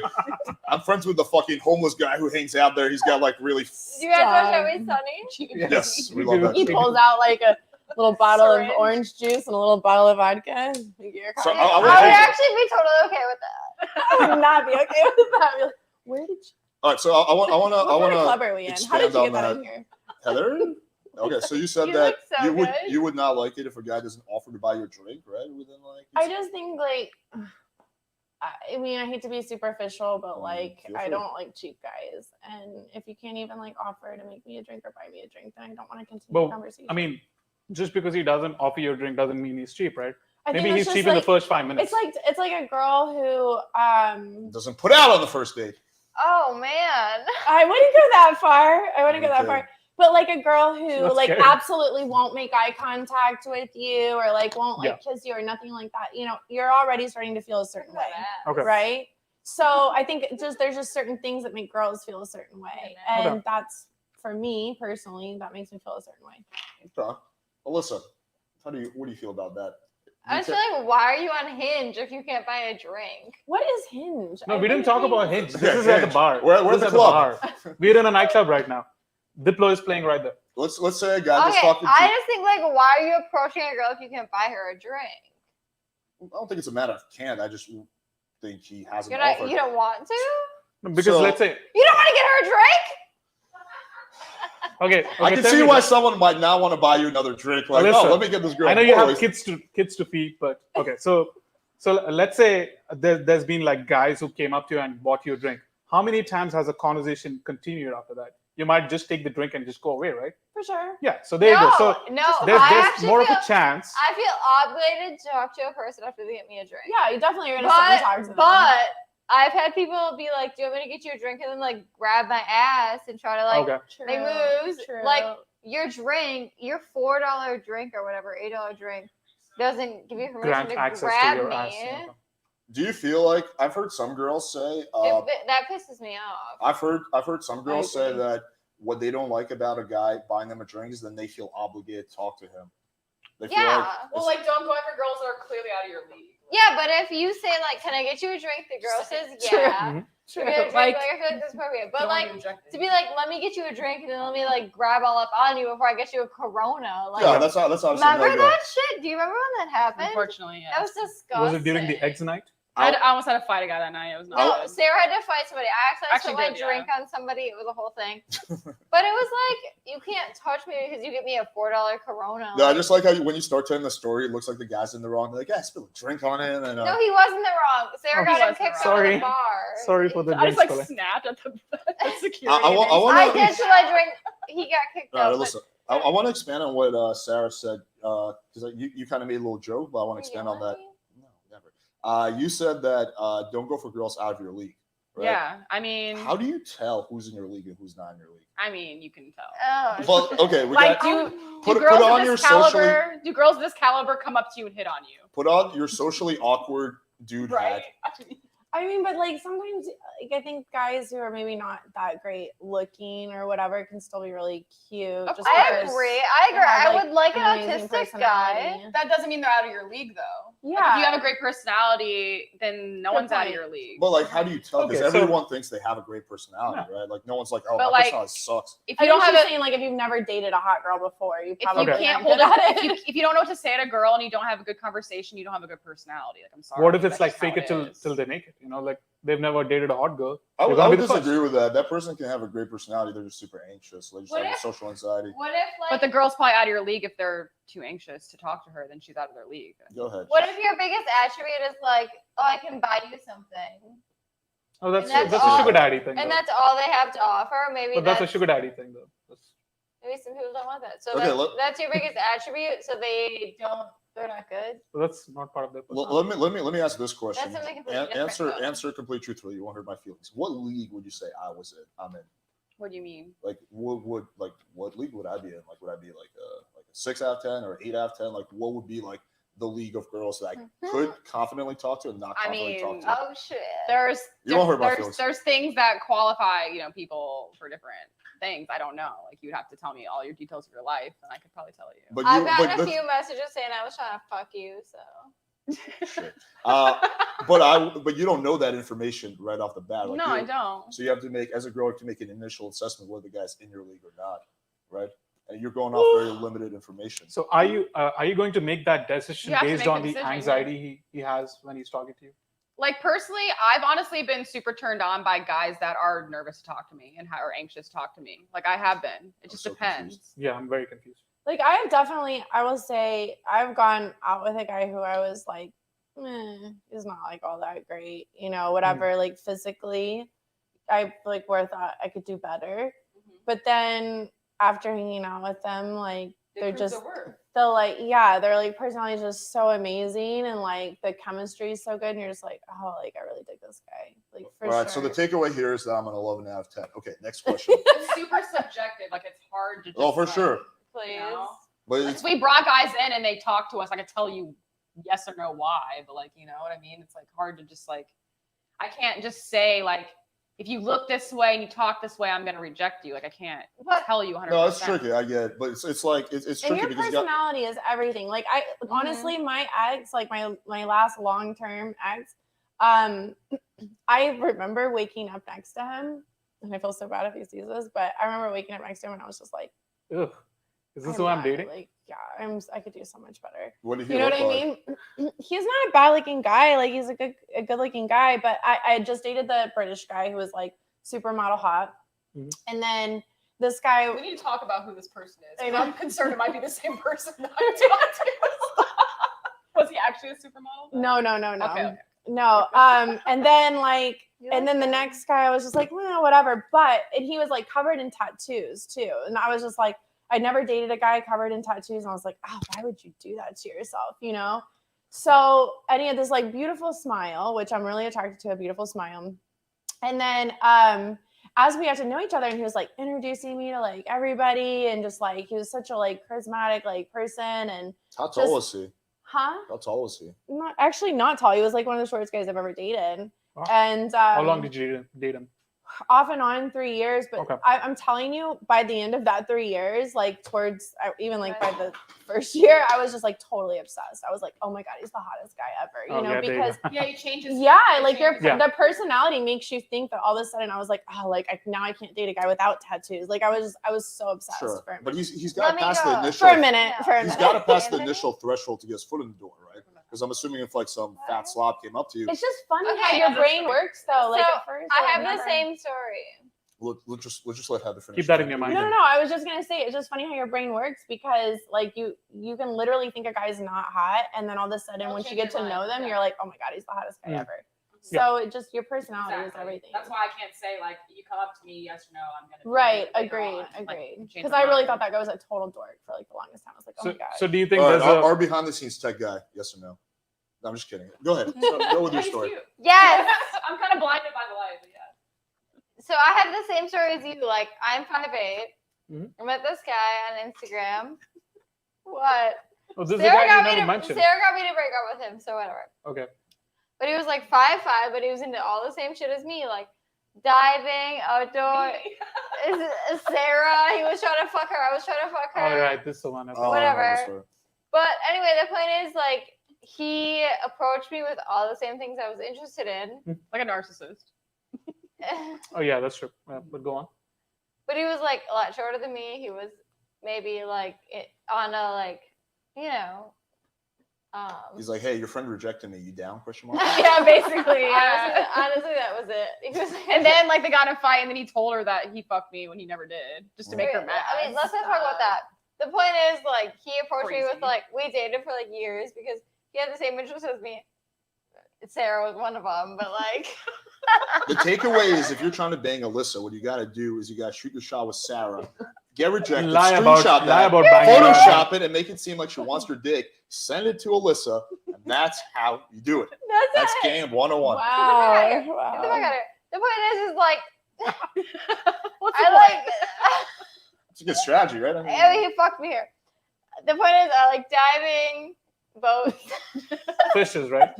I'm friends with the fucking homeless guy who hangs out there. He's got like really. You guys watch Stop. Always Sunny? Yes, we We love do. that He shit. pulls out like a little bottle Syringe. of orange juice and a little bottle of vodka. Your So, coffee. I I would would hope- actually be totally okay with that. I would not be okay with that. I'd be like, where did you? All right, so I What kind of want club to are we in? How did expand you on get that that. in here? Heather. Okay, so you said You that look so you good. would not like it if a guy doesn't offer to buy your drink, right? Within like. I just think like, I mean, I hate to be superficial, but like, feel I free. don't like cheap guys. And if you can't even like offer to make me a drink or buy me a drink, then I don't want to continue Well, the conversation. I mean, just because he doesn't offer you a drink doesn't mean he's cheap, right? I think Maybe it's he's just cheap in the like- first 5 minutes. It's like a girl who doesn't put out on the first date. Oh man. I wouldn't go that far. I wouldn't go that Okay. far. But like a girl who That's like scary. absolutely won't make eye contact with you or like won't like kiss you or nothing like that. You know, you're already starting to feel a certain way, Okay. right? So I think there's just certain things that make girls feel a certain way, and Okay. that's for me personally. That makes me feel a certain way. Okay. Alyssa, what do you feel about that? I was feeling, why are you on Hinge if you can't buy a drink? What is Hinge? No, I we didn't think talk about Hinge. This Yeah, is at the Hinge. bar. We're This at is the club. bar. We're in a nightclub right now. Diplo is playing right there. Let's say a guy just Okay, talking to I just think like, why are you approaching a girl if you can't buy her a drink? I don't think it's a matter of can't. I just think he hasn't You're not, offered. you don't want to? Because So- let's say, You don't want to get her a drink? okay, I can tell see me why this. someone might not want to buy you another drink. Like, Alyssa, oh, let me get this girl. I know you have Boys. kids to feed, but okay. So let's say there's been like guys who came up to you and bought you a drink. How many times has a conversation continued after that? You might just take the drink and just go away, right? for sure. Yeah. So there you go. So no, there's I actually more feel, of a chance. I feel obligated to talk to a person after they get me a drink. Yeah, you definitely are gonna sit and talk to them. But I've had people be like, "Do you want me to get you a drink?" and then like grab my ass and try to like Okay. make moves. True. Like your drink, your $4 drink or whatever, $8 drink doesn't give you permission Grant to access to grab your me. ass. Okay. Do you feel like I've heard some girls say That pisses me off. I've heard some girls say agree. that what they don't like about a guy buying them a drink is then they feel obligated to talk to him. They feel Yeah. like Well, like, don't go after girls that are clearly out of your league. Yeah, but if you say like, "Can I get you a drink?" The girl says, True. "Yeah." True. Give me a drink, Like, like I feel like that's appropriate. But Don't like wanna be rejected. to be like, "Let me get you a drink," and then let me like grab all up on you before I get you a Corona. Like, yeah, that's obviously remember no go. that shit? Do you remember when that happened? Unfortunately, yeah. That was disgusting. Was it during the eggs night? I almost had to fight a guy that night. It was not No, good. Sarah had to fight somebody. I accidentally Actually spilled my did, yeah. drink on somebody. It was a whole thing. But it was like, you can't touch me because you get me a $4 Corona. No, I Like, just like how when you start telling the story, it looks like the guy's in the wrong. They're like, yeah, I spilled a drink on him, and no, he wasn't the wrong. Sarah Oh, got he him wasn't kicked wrong. out of Sorry. the bar. Sorry for the I drink just like spilling. snapped at the security. I and wanna- I did till I drank. He got kicked all right, out. but- listen. I want to expand on what Sarah said because you kind of made a little joke, but I want to You expand on yelling that. at me? No, never. You said that don't go for girls out of your league. Right? Yeah, I mean, How do you tell who's in your league and who's not in your league? I mean, you can tell. Oh, Well, shit. okay, we Like, got do put girls on of your this caliber? socially Do girls of this caliber come up to you and hit on you? put on your socially awkward dude Right. hat. I mean, but like sometimes, like I think guys who are maybe not that great looking or whatever can still be really cute. Of just I because agree. they have, I would like an amazing autistic guy. personality. That doesn't mean they're out of your league, though. Like, Yeah. if you have a great personality, then no Good one's out of point. your league. But like, how do you tell? Because Okay, so- everyone thinks they have a great personality, right? Like, no one's like, oh, But, my like, personality sucks. If I you don't have she's a, saying like if you've never dated a hot girl before, you if you probably Okay. can't aren't hold good it, at if you don't know what to say to a girl and you don't have a good conversation, you don't have a good personality. Like, I'm sorry. What if it's that's like just how fake it till is. they make it? You know, like they've never dated a hot girl. I You're would, I gonna would be the first. disagree with that. That person can have a great personality. They're just super anxious. They just What have if- social anxiety. What if like? But the girl's probably out of your league if they're too anxious to talk to her. Then she's out of their league. Go ahead. What if your biggest attribute is like, oh, I can buy you something, Oh, that's And that's that's a all- sugar daddy thing. and though. that's all they have to offer? Maybe But that's a sugar daddy thing, though. Maybe some people don't want that. So Okay, that's your biggest attribute. So they're not good. That's not part of their Well, personality. let me ask this question. That's something completely different, though. Answer completely truthfully. You won't hurt my feelings. What league would you say I was in? I'm in. What do you mean? Like, what league would I be in? Like, would I be like a 6 out of 10 or 8 out of 10? Like, what would be like the league of girls that I could confidently talk to and not I confidently mean, talk to? Oh shit. There's You won't hurt my feelings. there's things that qualify, people for different things. I don't know. Like, you'd have to tell me all your details of your life, and I could probably tell you. But I've you, gotten but a that's- few messages saying I was trying to fuck you. So shit. But you don't know that information right off the bat. Like no, you- I don't. So you have to make, as a girl, you have to make an initial assessment whether the guy's in your league or not, right? And you're going off very limited information. So are you going to make that decision You have to based make on the the decision, yeah. anxiety he has when he's talking to you? Like, personally, I've honestly been super turned on by guys that are nervous to talk to me and are anxious to talk to me. Like, I have been. It just so depends. confused. Yeah, I'm very confused. Like I have definitely, I will say, I've gone out with a guy who I was like, is not like all that great, whatever. Like physically, I like where I thought I could do better, but then after hanging out with them, like they're just, they'll like, yeah, their like personality is just so amazing, and like the chemistry is so good, and you're just like, oh, like I really dig this guy, like for All right, sure. so the takeaway here is that I'm an 11 out of 10. Okay, next question. It's super subjective. Like, it's hard to just, Oh, for like, sure. please. But Like, it's, if we brought guys in and they talk to us, I could tell you yes or no why, but like, you know what I mean? It's like hard to just like, I can't just say like, if you look this way and you talk this way, I'm going to reject you. Like, I can't But tell you 100%. no, it's tricky. I get it. But it's like, it's And tricky your because you got, personality is everything. Like I honestly, my ex, like my last long term ex, I remember waking up next to him, and I feel so bad if he sees this, but I remember waking up next to him and I was just like, Ugh. Is this who I'm dating? Like, yeah, I could do so much better. what did he You know look what I like? mean? He's not a bad looking guy. Like he's a good looking guy, but I just dated the British guy who was like supermodel hot, Mhm. and then this guy. We need to talk about who this person is. I know. I'm concerned it might be the same person that I talked to. Was he actually a supermodel? No. Okay. No. And then like, and then the next guy, I was just like, well, whatever. And he was like covered in tattoos too. And I was just like, I never dated a guy covered in tattoos. And I was like, oh, why would you do that to yourself? So, and he had this like beautiful smile, which I'm really attracted to, a beautiful smile. And then, as we got to know each other, and he was like introducing me to like everybody, and just like, he was such a like charismatic like person. And How tall was he? Huh? How tall was he? Not tall. He was like one of the shortest guys I've ever dated. Wow. And How long did you date him? off and on 3 years, but Okay. I'm telling you, by the end of that 3 years, like towards even like by the first year, I was just like totally obsessed. I was like, oh my god, he's the hottest guy ever, you Oh, know, yeah, there you because go. Yeah, he changes. yeah, he like changes. Yeah. the personality makes you think that all of a sudden I was like, oh, like now I can't date a guy without tattoos. Like I was so obsessed Sure, for a but minute. he's Let got me past go. the initial. For a minute. He's got to pass the Anthony? initial threshold to get his foot in the door, right? Because I'm assuming if like some fat slob came up to you, It's just funny how Okay, your yeah, brain works though. Like So, at first, I like, have the never- same story. we'll just let Heather finish. Keep that in your mind. No, I was just gonna say it's just funny how your brain works because like you can literally think a guy's not hot, and then all of a sudden It'll once you change get to your know mind, them, yeah. you're like, oh my god, he's the hottest guy Mm. ever. Yeah. So it just your personality is Exactly. everything. That's why I can't say like you come up to me, yes or no, I'm gonna. do Right, it later agreed. on. Like, change Because my I really mind. thought that guy was a total dork for like the longest time. I was like, oh my god. So do you think All right, there's a our behind the scenes tech guy, yes or no? No, I'm just kidding. Go ahead. So, go with your He's story. cute. Yes. I'm kind of blinded by the light, but yeah. So I have the same story as you. Like I'm 5'8". Mhm. I met this guy on Instagram. What? oh, this is a guy you never Sarah mentioned. got me to break up with him, so whatever. Okay. But he was like 5'5", but he was into all the same shit as me, like diving, outdoor. Sarah, he was trying to fuck her. I was trying to fuck her. All right, this is the one. Okay. Oh, I know Whatever. this story. But anyway, the point is like he approached me with all the same things I was interested in. Like a narcissist. Oh yeah, that's true. Yeah, but go on. But he was like a lot shorter than me. He was maybe like on a like, you know. He's like, hey, your friend rejected me. You down? Question mark. Yeah, basically. Yeah. Honestly, that was it. He was like, And then like they got in a fight, and then he told her that he fucked me when he never did, just to make her mad. I mean, let's not talk about that. The point is, like, he approached me with Crazy. like we dated for like years because he had the same interests as me. Sarah was one of them, but like, The takeaway is if you're trying to bang Alyssa, what you got to do is you got to shoot your shot with Sarah, get rejected, screenshot that, banging her. Photoshop it, and make it seem like she wants your dick. Send it to Alyssa, and that's how you do it. That's it. game 101. Wow. Get the fuck wow. out of here. The point is like, What's the I like. It's a good strategy, right? I mean, I mean, he fucked me here. The point is, I like diving, boats. Fishes, right?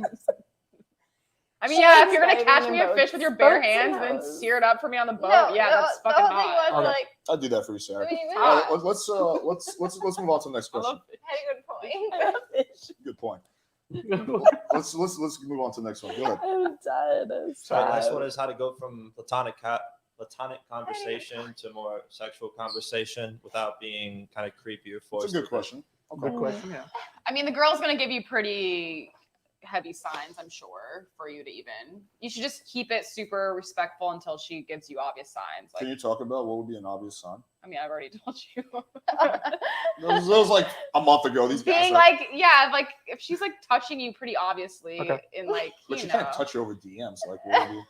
I mean, yeah, if Sharks you're gonna diving catch in me a boats. fish with your bare Boats and hands and then hose. sear it up for me on the boat, No, yeah, that's the fucking whole thing hot. was Okay. like, I'll do that for you, Sarah. I mean, we Hot. Let's move on to the next I question. love fish. had a good point. Good point. Let's move on to the next one. Go ahead. I'm dead. So the next one is how to go from platonic conversation to more sexual conversation without being kind of creepy or It's forced. a good with it. question. Good question. Yeah. I mean, the girl's gonna give you pretty heavy signs, I'm sure, for you to even. You should just keep it super respectful until she gives you obvious signs. Can Like, you talk about what would be an obvious sign? I mean, I've already told you. That was like a month ago. These guys Being are, like, yeah, like if she's like touching you pretty obviously Okay. in like, but you she know, can't touch you over DMs. Like, what would you,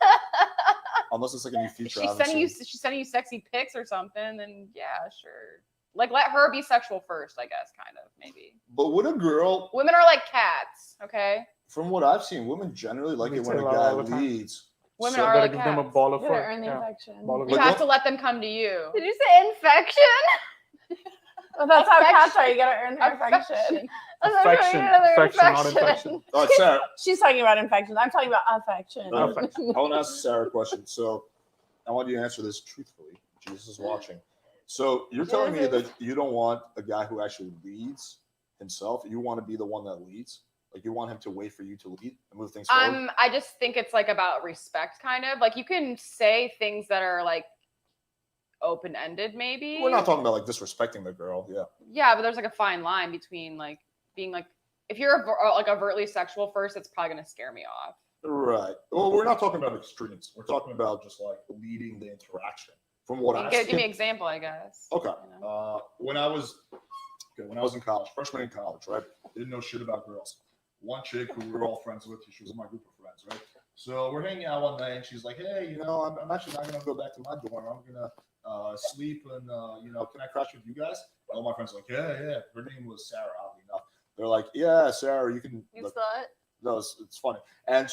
unless it's like a new if feature. I she's haven't sending you, seen. she's sending you sexy pics or something, then yeah, sure. Like let her be sexual first, I guess, kind of maybe. But would a girl, Women are like cats, okay? from what I've seen, women generally like Me it when a too, guy all the time. leads. Women So- are Gotta like give them a cats. ball of You gotta fur. earn the Yeah. infection. Ball of You Like, have what- to let them come to you. Did you say infection? Well, that's how Affection. cats are. You gotta earn their infection. Affection. I was like, Affection, another affection, not infection. All right, Sarah. She's talking about infections. I'm talking about affection. No, Affection. I want to ask Sarah a question. So I want you to answer this truthfully. Jesus is watching. So you're telling me that you don't want a guy who actually leads himself. You want to be the one that leads. Like you want him to wait for you to lead and move things forward. I just think it's like about respect, kind of. Like you can say things that are like open-ended, maybe. We're not talking about like disrespecting the girl. Yeah. Yeah, but there's like a fine line between like being like, if you're like overtly sexual first, it's probably gonna scare me off. Right. Well, we're not talking about extremes. We're talking about just like leading the interaction. From what I've Give me seen. an example, I guess. Okay. You know? When I was in college, freshman in college, right? Didn't know shit about girls. One chick who we were all friends with, she was in my group of friends, right? So we're hanging out one night, and she's like, "Hey, you know, I'm actually not gonna go back to my dorm. I'm gonna sleep, and you know, can I crash with you guys?" And all my friends were like, "Yeah." Her name was Sarah, oddly enough. They're like, "Yeah, Sarah, you can." You look, saw it? no, it's funny. And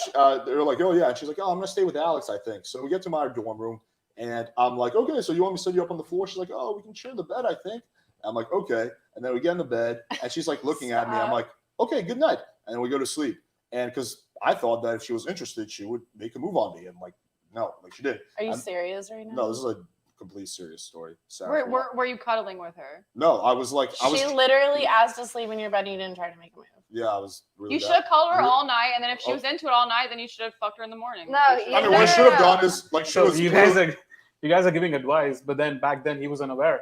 they're like, "Oh yeah," and she's like, "Oh, I'm gonna stay with Alex, I think." So we get to my dorm room, and I'm like, "Okay, so you want me to set you up on the floor?" She's like, "Oh, we can share the bed, I think." I'm like, "Okay," and then we get in the bed, and she's like looking at me. I'm like, okay, good night. And then we go to sleep. And because I thought that if she was interested, she would make a move on me. And like, no, like she did. Are you I'm- serious right now? No, this is a complete serious story. Sarah, Were you cuddling with her? no, I was like, She literally asked to sleep in your bed and you didn't try to make a move. yeah, I was really. You should have called her really- all night, and then if she Oh. was into it all night, then you should have fucked her in the morning. No, I mean, what I should have done is like, she So was you guys are giving advice, but then back then he was unaware.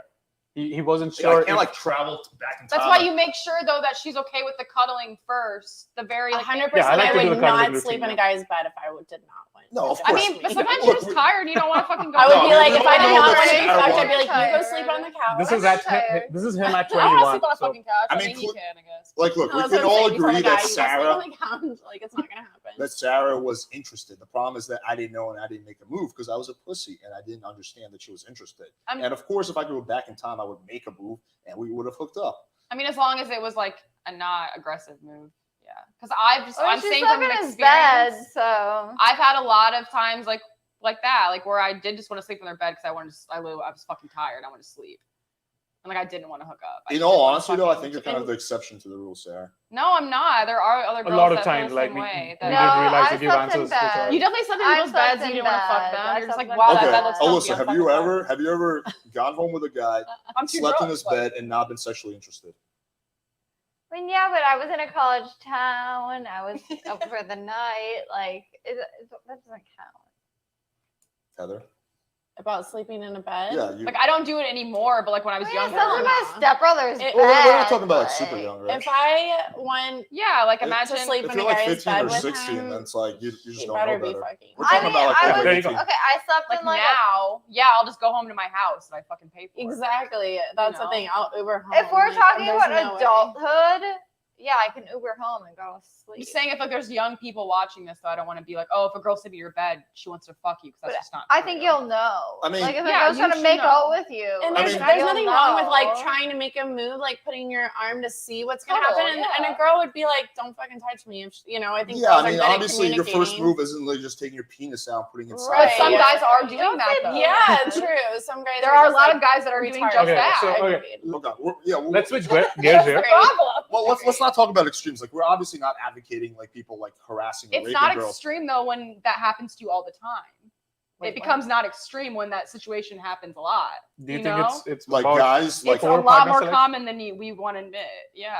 He wasn't Yeah, sure. I can't like travel back in time. That's why you make sure though that she's okay with the cuddling first. The very like 100%. Yeah, I like I to do would the cuddling not sleep routine, in a guy's bed if I did not want. No, of to I course. mean, but sleep. sometimes Look, you're just tired and you don't want to fucking go. I would No, be we- like, we if all I did know not that want to be Sarah fucked, I'd wanted- be like, you go Tired. sleep on the couch. this is him at I don't want to 21. sleep on a So fucking couch. I I mean, mean, he can, I guess. Like, look, No, we that's can what I'm all saying. You tell agree the guy, that you go sleep Sarah on the couch. Like, it's not gonna happen. that Sarah was interested. The problem is that I didn't know and I didn't make a move because I was a pussy and I didn't understand that she was interested. I'm- And of course, if I could go back in time, I would make a move and we would have hooked up. I mean, as long as it was like a not aggressive move. Yeah. Because I'm She saying slept from in his experience. bed, so I've had a lot of times like that, like where I did just want to sleep in their bed because I was fucking tired. I wanted to sleep, and like I didn't want to hook up. I In just all didn't wanna honesty, though, I fucking- think you're kind of the exception to the rule, Sarah. No, I'm not. There are other girls lot of that feel times, the like same we way. did No, That realize I to give slept in answers. bed. you definitely slept in I people's slept beds and in you didn't want to fuck bed. them. I You're just like, slept wow, in that Okay, bed looks Alyssa, comfy. have you ever gone home with a guy, I'm too slept in drunk. his bed, and not been sexually interested? I mean, yeah, but I was in a college town. I was up for the night. Like, that doesn't count. Heather? About sleeping in a bed. Yeah, you. Like I don't do it anymore, but like when I was I mean, younger. I slept in my Nah. stepbrother's It- bed. Well, we're not talking about like super like- young, right? If I went Yeah, like If- imagine to sleep If in you're a like guy's 15 bed or with 16, him, then it's like you just you don't better know be better. fucking. We're I talking mean, about like I you're was There you 18. go. okay. I slept like in like now. Yeah, I'll just go home to my house that I fucking pay for. Exactly. That's know? the thing. I'll Uber home. if we're like, talking there's about no way. adulthood, yeah, I can Uber home and go I'm sleep. just saying if like there's young people watching this, though, I don't want to be like, oh, if a girl's sleeping in your bed, she wants to fuck you because that's But just not. I true. think you'll know. I mean- like if Yeah, a girl's you trying to should make know. out with you, And I there's, mean- there's you'll nothing wrong with like know. trying to make a move, like putting your arm to see what's gonna Cuddle, happen, and yeah. a girl would be like, "Don't fucking touch me." If you know, I think Yeah, girls I mean, are good at obviously, your first communicating. move isn't like just taking your penis out and putting it inside. But Right. some Yeah. guys are doing Don't that say though. Yeah, true. Some guys. There are a just, lot like, of guys that are doing retarded. just Okay, that. so- okay. Okay, well, Let's switch gears here. Well, let's not talk about extremes. Like, we're obviously not advocating like people like harassing or It's raping not girls. extreme though when that happens to you all the time. Wait, It becomes not extreme when that situation happens a lot. Do you You think know? it's Like about guys, like It's a Four lot partner more selection? common than we want to admit. Yeah,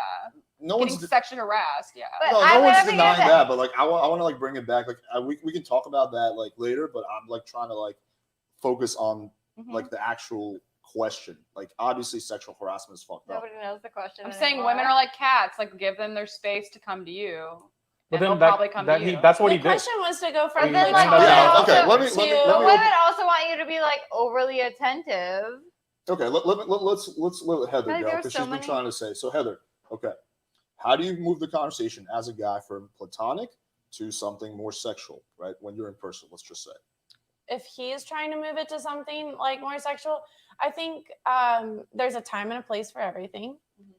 no getting one's sexually harassed. Yeah. But no I'm one's gonna be denying honest. that. But like, I want to like bring it back. Like, we can talk about that like later. But I'm like trying to like focus on Mhm. like the actual question. Like, obviously, sexual harassment is fucked up. Nobody knows the question. I'm saying anymore. women are like cats. Like give them their space to come to you. But and then they'll probably come that to he you. that's what The he did. question was to go from But then, like, platonic yeah, okay, to- let me- But open- women also want you to be like overly attentive. Okay, let's let Heather Like, go there's because so she's been many- trying to say. So Heather, okay, how do you move the conversation as a guy from platonic to something more sexual, right? When you're in person, let's just say. if he's trying to move it to something like more sexual, I think there's a time and a place for everything. Mhm.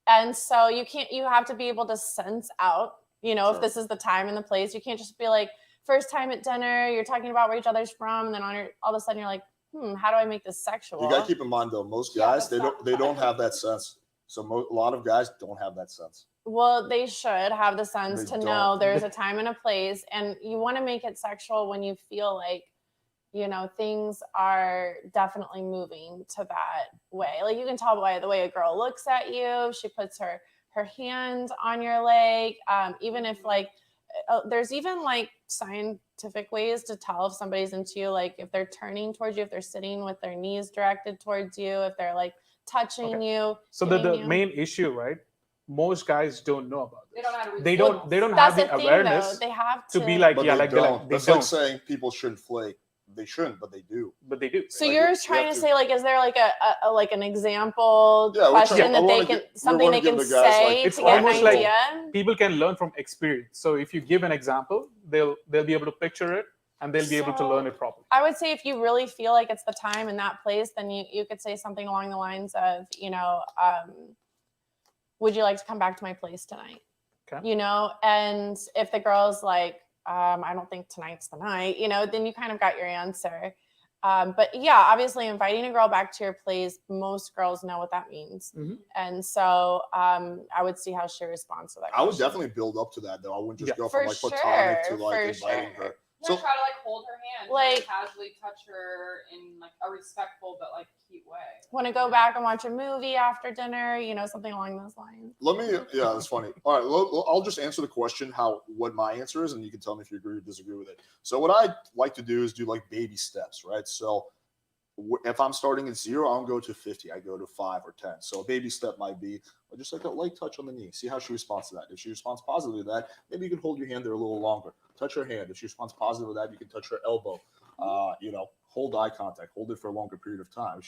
And so you have to be able to sense out, you know, Sure. if this is the time and the place. You can't just be like, first time at dinner, you're talking about where each other's from, and then all of a sudden you're like, how do I make this sexual? You got to keep in mind though, most Yeah, guys that's they not don't fun. have that sense. So a lot of guys don't have that sense. Well, they should have the sense They to don't. know there's a time and a place, and you want to make it sexual when you feel like, you know, things are definitely moving to that way. Like you can tell by the way a girl looks at you. She puts her hand on your leg. Even if like, there's even like scientific ways to tell if somebody's into you. Like if they're turning towards you, if they're sitting with their knees directed towards you, if they're like touching you. So giving the you- main issue, right? Most guys don't know about They this. don't know how to read They the don't. signals. They don't That's have the the thing, awareness though. They have to be like, But yeah, they like don't. they That's don't, like saying people shouldn't flay. They shouldn't, but they do. but they do. So Like, you're you trying have to to- say, like, is there like a like an example Yeah, we're question trying- I that they wanna can we something wanna they give can the guys, say like- to It's get an almost like- idea? People can learn from experience. So if you give an example, they'll be able to picture it and they'll be able to So- learn it properly. I would say if you really feel like it's the time and that place, then you could say something along the lines of, you know, would you like to come back to my place tonight? Okay. You know, and if the girl's like, I don't think tonight's the night, you know, then you kind of got your answer. But yeah, obviously inviting a girl back to your place, most girls know what that means. Mhm. And so I would see how she responds to that. I would question. definitely build up to that though. I wouldn't just Yeah. go from For like platonic to sure, like for inviting sure. her. So So try to like hold her hand, Like- like casually touch her in like a respectful but like cute way. Want to go back and watch a movie after dinner, something along those lines. let me, yeah, that's funny. All right, I'll just answer the question what my answer is, and you can tell me if you agree or disagree with it. So what I like to do is do like baby steps, right? So if I'm starting at 0, I don't go to 50. I go to 5 or 10. So a baby step might be just like a light touch on the knee. See how she responds to that. If she responds positively to that, maybe you can hold your hand there a little longer. Touch her hand. If she responds positively to that, you can touch her elbow. Hold eye contact. Hold it for a longer period of time.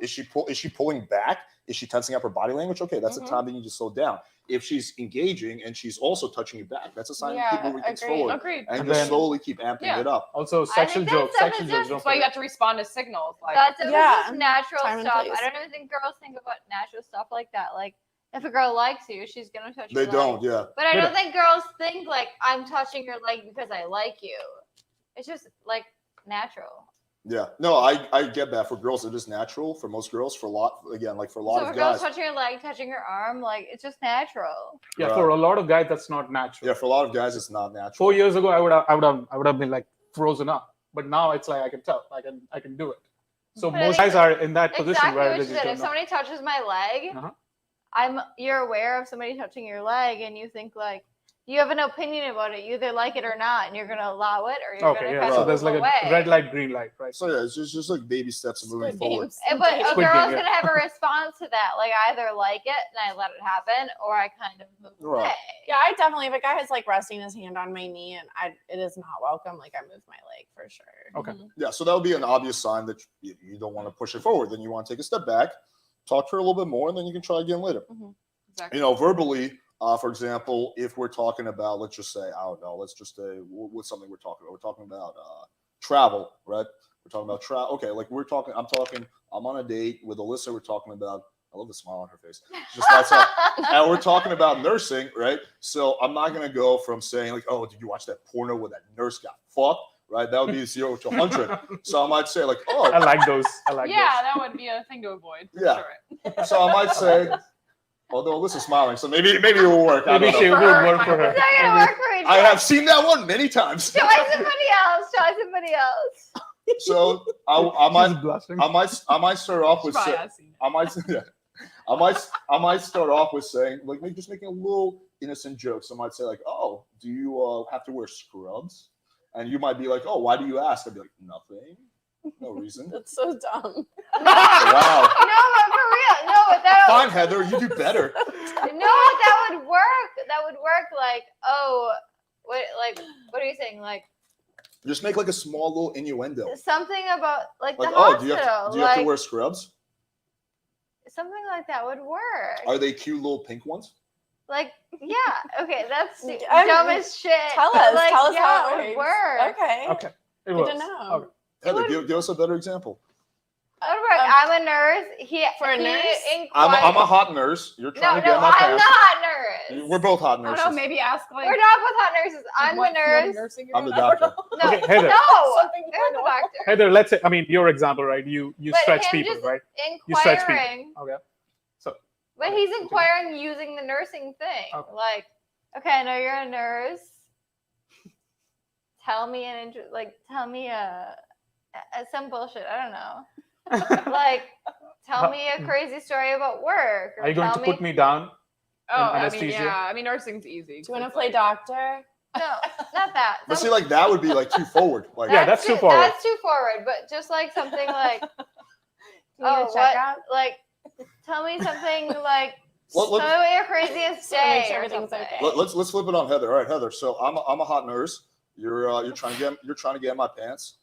Is she pulling back? Is she tensing up her body language? Okay, that's a time that you need to slow down. If she's engaging and she's also touching you back, that's a sign you keep moving things forward. Agreed. And And just then- slowly keep amping it up. Also, I think sexual that jokes. stuff Sexual is jokes. just- Don't That's why you forget. have to respond to signals. Like That's Yeah. just natural Time and stuff. place. I don't even think girls think about natural stuff like that. Like, if a girl likes you, she's gonna touch They your don't, leg. yeah. But I They don't don't. think girls think like I'm touching your leg because I like you. It's just like natural. Yeah, no, I get that. For girls, it is natural. For most girls, for a lot So of if a guys, girl's touching your leg, touching your arm, like it's just natural. Yeah, Right. for a lot of guys, that's not natural. yeah, for a lot of guys, it's not natural. 4 years ago, I would have been like frozen up, but now it's like I can tell, I can do it. So But I most think guys are in that position Exactly where what they you just said. don't If know. somebody touches my leg, Uh-huh. you're aware of somebody touching your leg, and you think like you have an opinion about it. You either like it or not, and you're gonna allow it, or you're Okay, gonna yeah. kind So of there's move like away. a red light, green light, right? So yeah, it's just like baby steps and moving Squid forward. Games. But a Squid girl's Game, yeah. gonna have a response to that. Like I either like it and I let it happen, or I kind of move Right. away. Yeah, I definitely, if a guy is like resting his hand on my knee and it is not welcome, like I move my leg for sure. Okay. Yeah, so that would be an obvious sign that you don't want to push it forward. Then you want to take a step back, talk to her a little bit more, and then you can try again later. Exactly. Verbally, for example, if we're talking about, let's just say, I don't know, let's just say, what's something we're talking about? We're talking about travel, right? We're talking about travel. Okay, like I'm on a date with Alyssa. We're talking about, I love the smile on her face. Just that's how, and we're talking about nursing, right? So I'm not going to go from saying like, oh, did you watch that porno where that nurse got fucked? Right? That would be 0 to 100. So I might say like, oh, I like those. I like Yeah, those. that would be a thing to avoid. For Yeah. Sure. so I might say, although Alyssa's smiling, so maybe it will work. I Maybe don't she know. would work for her. It's not gonna work for each I other. have seen that one many times. Try somebody else. Try somebody else. So I She's blushing. might start off with Probably say, has seen it. I might start off with saying like maybe just making a little innocent jokes. I might say like, oh, do you have to wear scrubs? And you might be like, oh, why do you ask? I'd be like, nothing, no reason. That's so dumb. Wow. No, but for real. No, but that Fine, Heather, you do better. No, that would work. That would work. Like, oh, what are you saying? Like Just make like a small little innuendo. something about like Like, the oh, hospital. do you have to wear scrubs? Something like that would work. Are they cute little pink ones? Like, yeah, okay, that's I'm- dumb as shit. Tell but, us. like, Tell us yeah, how it it would works. work. Okay. Okay. It Good works. to know. Okay. Heather, give us a better example. It would work. I'm a nurse. For a nurse? I'm a hot nurse. You're No, trying to get my I'm pants. not a nurse. We're both hot I nurses. don't know. Maybe ask like. We're not both hot nurses. I'm the what field of nurse. nursing you're I'm the in. I don't doctor. know. No, Okay, Heather. no, Something they're the doctor. Heather, let's say, I mean, your example, right? You But stretch him people, just right? You stretch people. Inquiring, Okay. So, but he's inquiring using the nursing thing. Okay. Like, okay, I know you're a nurse. Tell me some bullshit. I don't know. Like, tell me a crazy story about work. Or are you going tell to put me down? Oh, I mean, anesthesia? yeah. I mean, nursing's easy. Do you want to It's play like- doctor? No, not that. But see, Some- like that would be like too forward. Like Yeah, that's too forward. That's too forward. But just like something like, Do you need oh, a what? checkup? Like, tell me something like, Let- let- tell me what your craziest Just wanna make day sure or everything's something. okay. let's flip it on Heather. All right, Heather. So I'm a hot nurse. You're trying to get in my pants.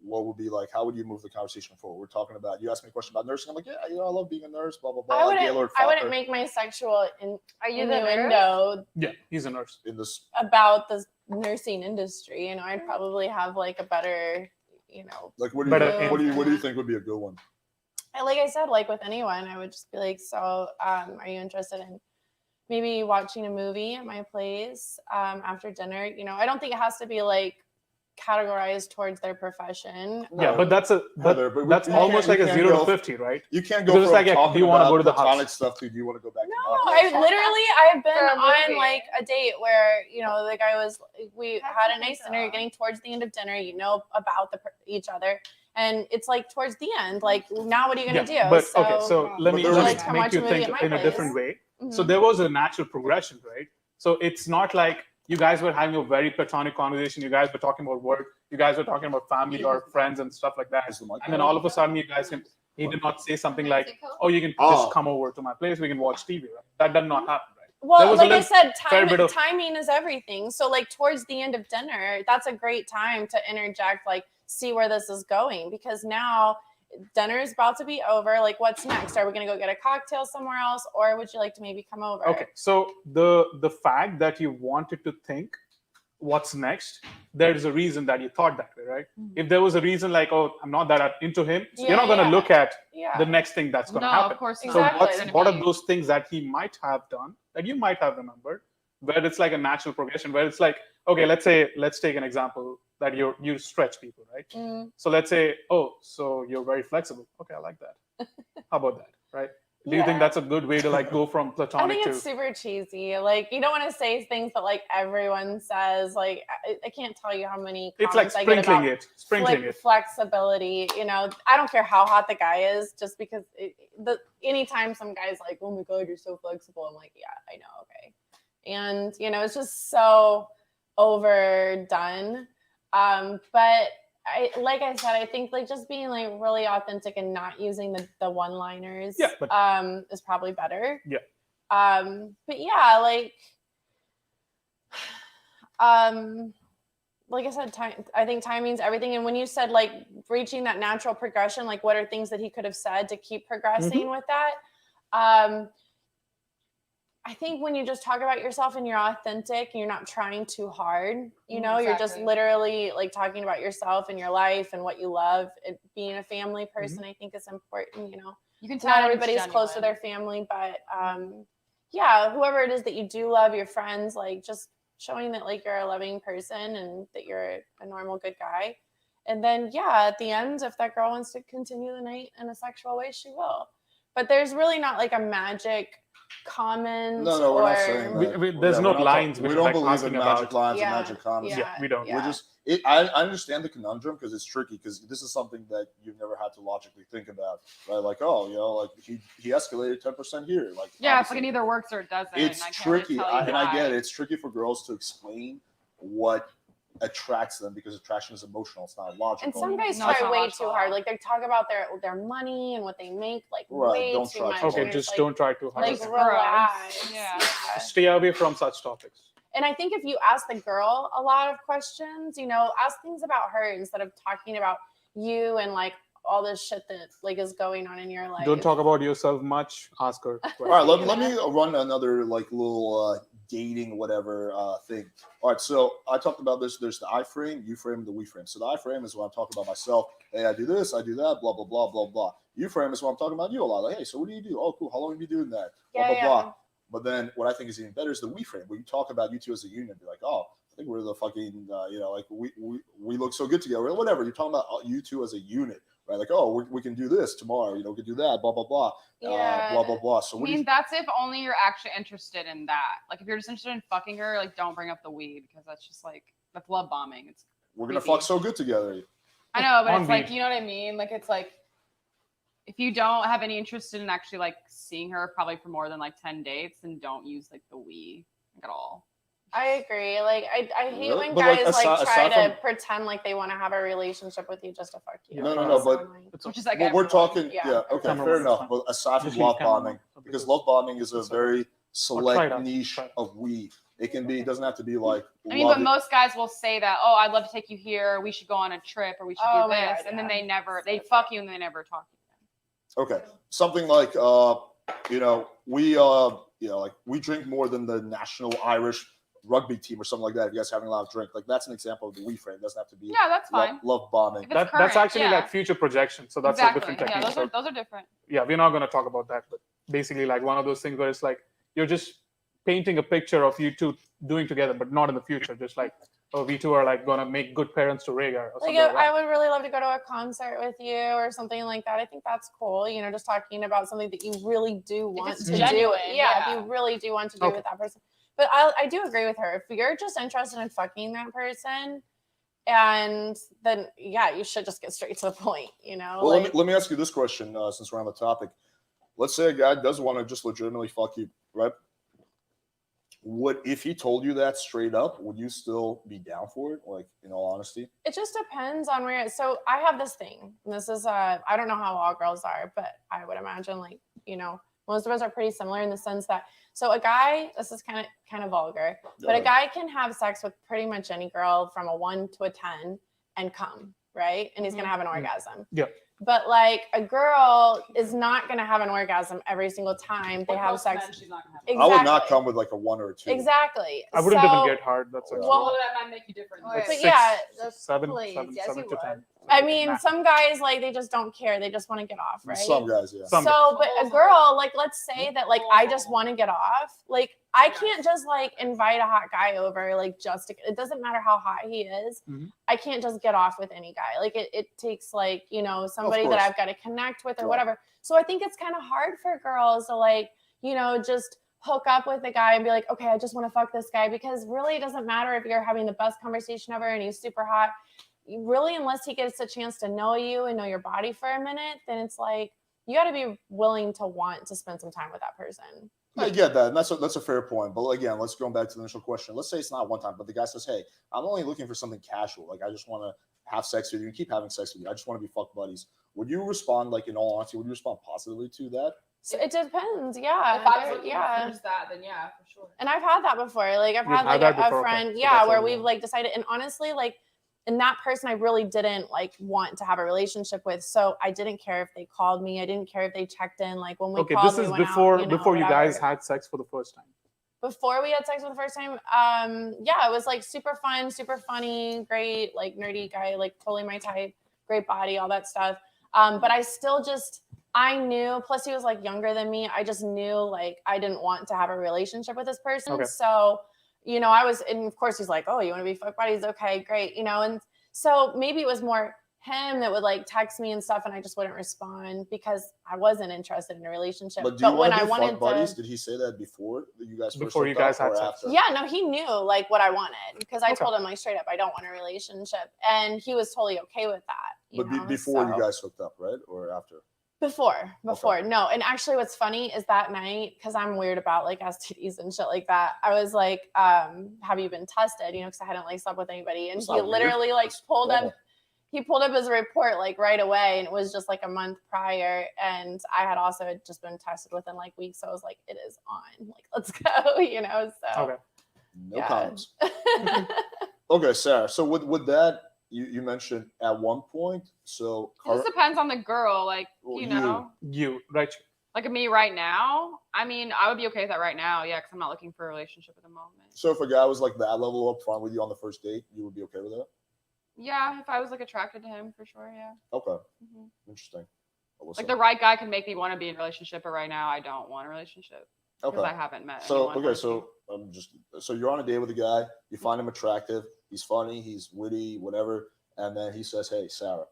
What would be like? How would you move the conversation forward? We're talking about. You asked me a question about nursing. I'm like, yeah, I love being a nurse. Blah blah blah. Gaylord I wouldn't Fokker make my sexual Are you the nurse? innuendo Yeah, he's a nurse. in this. about the nursing industry. I'd probably have like a better, Like, what do Better you what do you think would be a good one? and like I said, like with anyone, I would just be like, so are you interested in maybe watching a movie at my place after dinner? I don't think it has to be like categorized towards their profession. Yeah, but that's Heather, but that's you almost can't- like you a can't 0 go- to 50, right? You can't go Because from it's like, talking do you want to about go to the platonic house? stuff to do you want to go back to No, monogamous? I've been For a on movie. like a date where, you know, the guy was, we That's had a okay, nice dinner, though. you're getting towards the end of dinner, you know about each other. And it's like towards the end, like now what are you going to do? But okay, so let But me there let was- me Come make watch you a movie think at my in a place. different way. So Mhm. there was a natural progression, right? So it's not like you guys were having a very platonic conversation. You guys were talking about work. You guys were talking about family or friends and stuff like that. Is the mic And then on? all of a sudden, you guys he did not say something like, Mexico? "Oh, you can Oh. just come over to my place. We can watch TV." Right? That did not happen, right? There Well, was a like I little said, fair bit of- timing is everything. So like towards the end of dinner, that's a great time to interject, like see where this is going, because now dinner is about to be over. Like what's next? Are we going to go get a cocktail somewhere else, or would you like to maybe come over? Okay, so the fact that you wanted to think what's next, there's a reason that you thought that way, right? If there was a reason like, oh, I'm not that into him, Yeah, you're not going to yeah. look at Yeah. the next thing that's going to No, happen. of course not. So Exactly. It's gonna what are be- those things that he might have done that you might have remembered, where it's like a natural progression, where it's like, okay, let's take an example that you stretch people, right? Mm. So let's say, oh, so you're very flexible. Okay, I like that. How about that, right? Do you think Yeah. that's a good way to like go from I platonic think to it's super cheesy. Like you don't want to say things that like everyone says. Like I can't tell you how many it's like comments I get sprinkling about sprinkling it. flexibility. You know, I don't care how hot the guy is, just because anytime some guy's like, "Oh my god, you're so flexible," I'm like, "Yeah, I know, okay." And you know, it's just so overdone. But like I said, I think like just being like really authentic and not using the one-liners Yeah, but- is probably better. Yeah. But yeah, like I said, I think timing's everything. And when you said like reaching that natural progression, like what are things that he could have said to keep progressing with that? I think when you just talk about yourself and you're authentic and you're not trying too hard, you know, you're just Exactly. literally like talking about yourself and your life and what you love. Being a family person, I think is important, you know. You can tell Not when it's everybody's close to their genuine. family, but yeah, whoever it is that you do love, your friends, like just showing that like you're a loving person and that you're a normal good guy. And then yeah, at the end, if that girl wants to continue the night in a sexual way, she will. But there's really not like a magic comment. No, we're or, not saying that. There's no we're not lines We we're, don't like, believe in asking magic about. lines Yeah, and magic comments. Yeah, we don't. yeah. We're just. I understand the conundrum because it's tricky because this is something that you've never had to logically think about, right? Like, oh, you know, like he escalated 10% here. Like, Yeah, it's like obviously, it either works or it doesn't. it's and I can't really tricky, tell you and I get why. it. It's tricky for girls to explain what attracts them because attraction is emotional. It's not logical. And some guys No, it's try not way logical too at hard. all. Like they talk about their money and what they make, like Right, way don't too try much. too Okay, and hard. it's just like, don't try too hard. like It's relax. gross. Yeah. Stay away from such topics. And I think if you ask the girl a lot of questions, you know, ask things about her instead of talking about you and like all this shit that like is going on in your life. Don't talk about yourself much. Ask her. All right, let me run another like little dating whatever thing. All right, so I talked about this. There's the I frame, you frame, and the we frame. So the I frame is when I'm talking about myself. Hey, I do this, I do that, blah blah blah blah blah. You frame is when I'm talking about you a lot. Like, hey, so what do you do? Oh, cool. How long have you been doing that? Blah blah blah. But then what I think is even better is the we frame, where you talk about you two as a union. Be like, oh, I think we're the fucking, you know, like we look so good together. Whatever. You're talking about you two as a unit, right? Like, oh, we can do this tomorrow. You know, we can do that. Blah blah blah. Yeah. Blah blah blah. So I what do you mean, that's if only you're actually interested in that. Like, if you're just interested in fucking her, like, don't bring up the weed because that's just like that's love bombing. It's We're gonna creepy. fuck so good together. I know, but On it's like weed. you know what I mean. Like, it's like if you don't have any interest in actually like seeing her probably for more than like 10 dates, then don't use like the we at all. I agree. Like I hate Really? when But, like, guys like try aside to from- pretty like they want to have a relationship with you just to fuck you. No, That's but- annoying. Which is like Well, we're everyone. talking. Yeah. Yeah. Okay. Camera Fair one, enough. fine. But aside from Just leave love camera bombing, one. because love bombing is a It's okay. very try it select out. niche Try it. of we. It can be. It doesn't have to be like. I mean, but most guys will say that, oh, I'd love to take you here. We should go on a trip, or we should Oh do my this, God, and then yeah. they fuck you, and they never talk to you. Okay. Something like you know, we like we drink more than the national Irish rugby team or something like that. If you guys having a lot of drink, like that's an example of the we frame. It doesn't have to be Yeah, that's fine. love bombing. If it's That's current, actually yeah. like future projection. So that's exactly. a different Yeah, technique. those are different. Yeah, we're not going to talk about that, but basically like one of those things where it's like you're just painting a picture of you two doing together, but not in the future. Just like oh, we two are like gonna make good parents to Rhaegar or Like, something like I that. would really love to go to a concert with you or something like that. I think that's cool. You know, just talking about something that you really do want it's to do. genuine, Yeah, if yeah. you really do want to do Okay. with that person. But I do agree with her. If you're just interested in fucking that person, and then yeah, you should just get straight to the point. You know, Well, like, let me ask you this question since we're on the topic. Let's say a guy does want to just legitimately fuck you, right? If he told you that straight up, would you still be down for it? Like, in all honesty? it just depends on where. So I have this thing, and this is I don't know how all girls are, but I would imagine like, you know, most of us are pretty similar in the sense that, so a guy, this is kind of vulgar, but a guy can have sex with pretty much any girl from a 1 to a 10 and come, right? And he's gonna have an orgasm. Yeah. But like a girl is not gonna have an orgasm every single time they With have most sex. men, she's not gonna have Exactly. I would not come with like a 1 or a 2. Exactly. I wouldn't So- even get hard. That's Well, Well, that might make you different. Right. But six, yeah, that's- seven, please, seven, yes, seven you to would. 10. I mean, Max. some guys like they just don't care. They just want to get off, right? Some guys, yeah. Some- So, but a girl, like, let's say that, like, I just want to get off. Like, I can't just like invite a hot guy over, like, just to, it doesn't matter how hot he is. Mhm. I can't just get off with any guy. Like, it takes like, you know, somebody that course. I've got to connect with or Right. whatever. So I think it's kind of hard for girls to like, you know, just hook up with a guy and be like, okay, I just want to fuck this guy, because really it doesn't matter if you're having the best conversation ever and he's super hot. Really, unless he gets a chance to know you and know your body for a minute, then it's like you got to be willing to want to spend some time with that person. I get that, and that's a fair point. But again, let's go back to the initial question. Let's say it's not one time, but the guy says, "Hey, I'm only looking for something casual. Like, I just want to have sex with you and keep having sex with you. I just want to be fuck buddies." Would you respond, like, in all honesty, would you respond positively to that? So it depends. Yeah. If I was There- looking yeah. for just that, then yeah, for sure. And I've had that before. Like I've You've had had like that a before, okay. friend, So yeah, that's where all we've you like decided, and honestly, like, and that person I really didn't like want to have a relationship with. So I didn't care if they called me. I didn't care if they checked in. Like when we Okay, called, this we is went before out, you know, before you guys whatever. had sex for the first time. Before we had sex for the first time, yeah, it was like super fun, super funny, great, like nerdy guy, like totally my type, great body, all that stuff. But I still just, I knew, plus he was like younger than me. I just knew like I didn't want to have a relationship with this person. Okay. So, you know, I was, and of course he's like, oh, you want to be fuck buddies? Okay, great. You know, and so maybe it was more him that would like text me and stuff, and I just wouldn't respond because I wasn't interested in a relationship. But do you when want I to be wanted fuck buddies? to, Did he say that before you guys first Before you hooked up, guys had or sex. after? yeah, no, he knew like what I wanted because I Okay. told him like straight up, I don't want a relationship, and he was totally okay with that. But know? before you So- guys hooked up, right, or after? Before, no. And actually what's funny is that night, because I'm weird about like STDs and shit like that, I was like, have you been tested? You know, because I hadn't like slept with anybody. And That's he not weird. literally like That's pulled normal. up, he pulled up his report like right away, and it was just like a month prior. And I had also just been tested within like weeks. So I was like, it is on. Like, let's go, you know. So Okay. No Yeah. comments. Okay, Sarah. So with that, you mentioned at one point. So It just depends on the girl, like Well, you you. know, You right? like me right now. I mean, I would be okay with that right now, yeah, because I'm not looking for a relationship at the moment. So if a guy was like that level up front with you on the first date, you would be okay with that? Yeah, if I was like attracted to him, for sure, yeah. Okay, Mhm. interesting. Alyssa. Like the right guy can make me want to be in a relationship, but right now I don't want a relationship because Okay. I haven't met So anyone. okay, like so you. so you're on a date with a guy, you find him attractive, he's funny, he's witty, whatever, and then he says, "Hey, Sarah,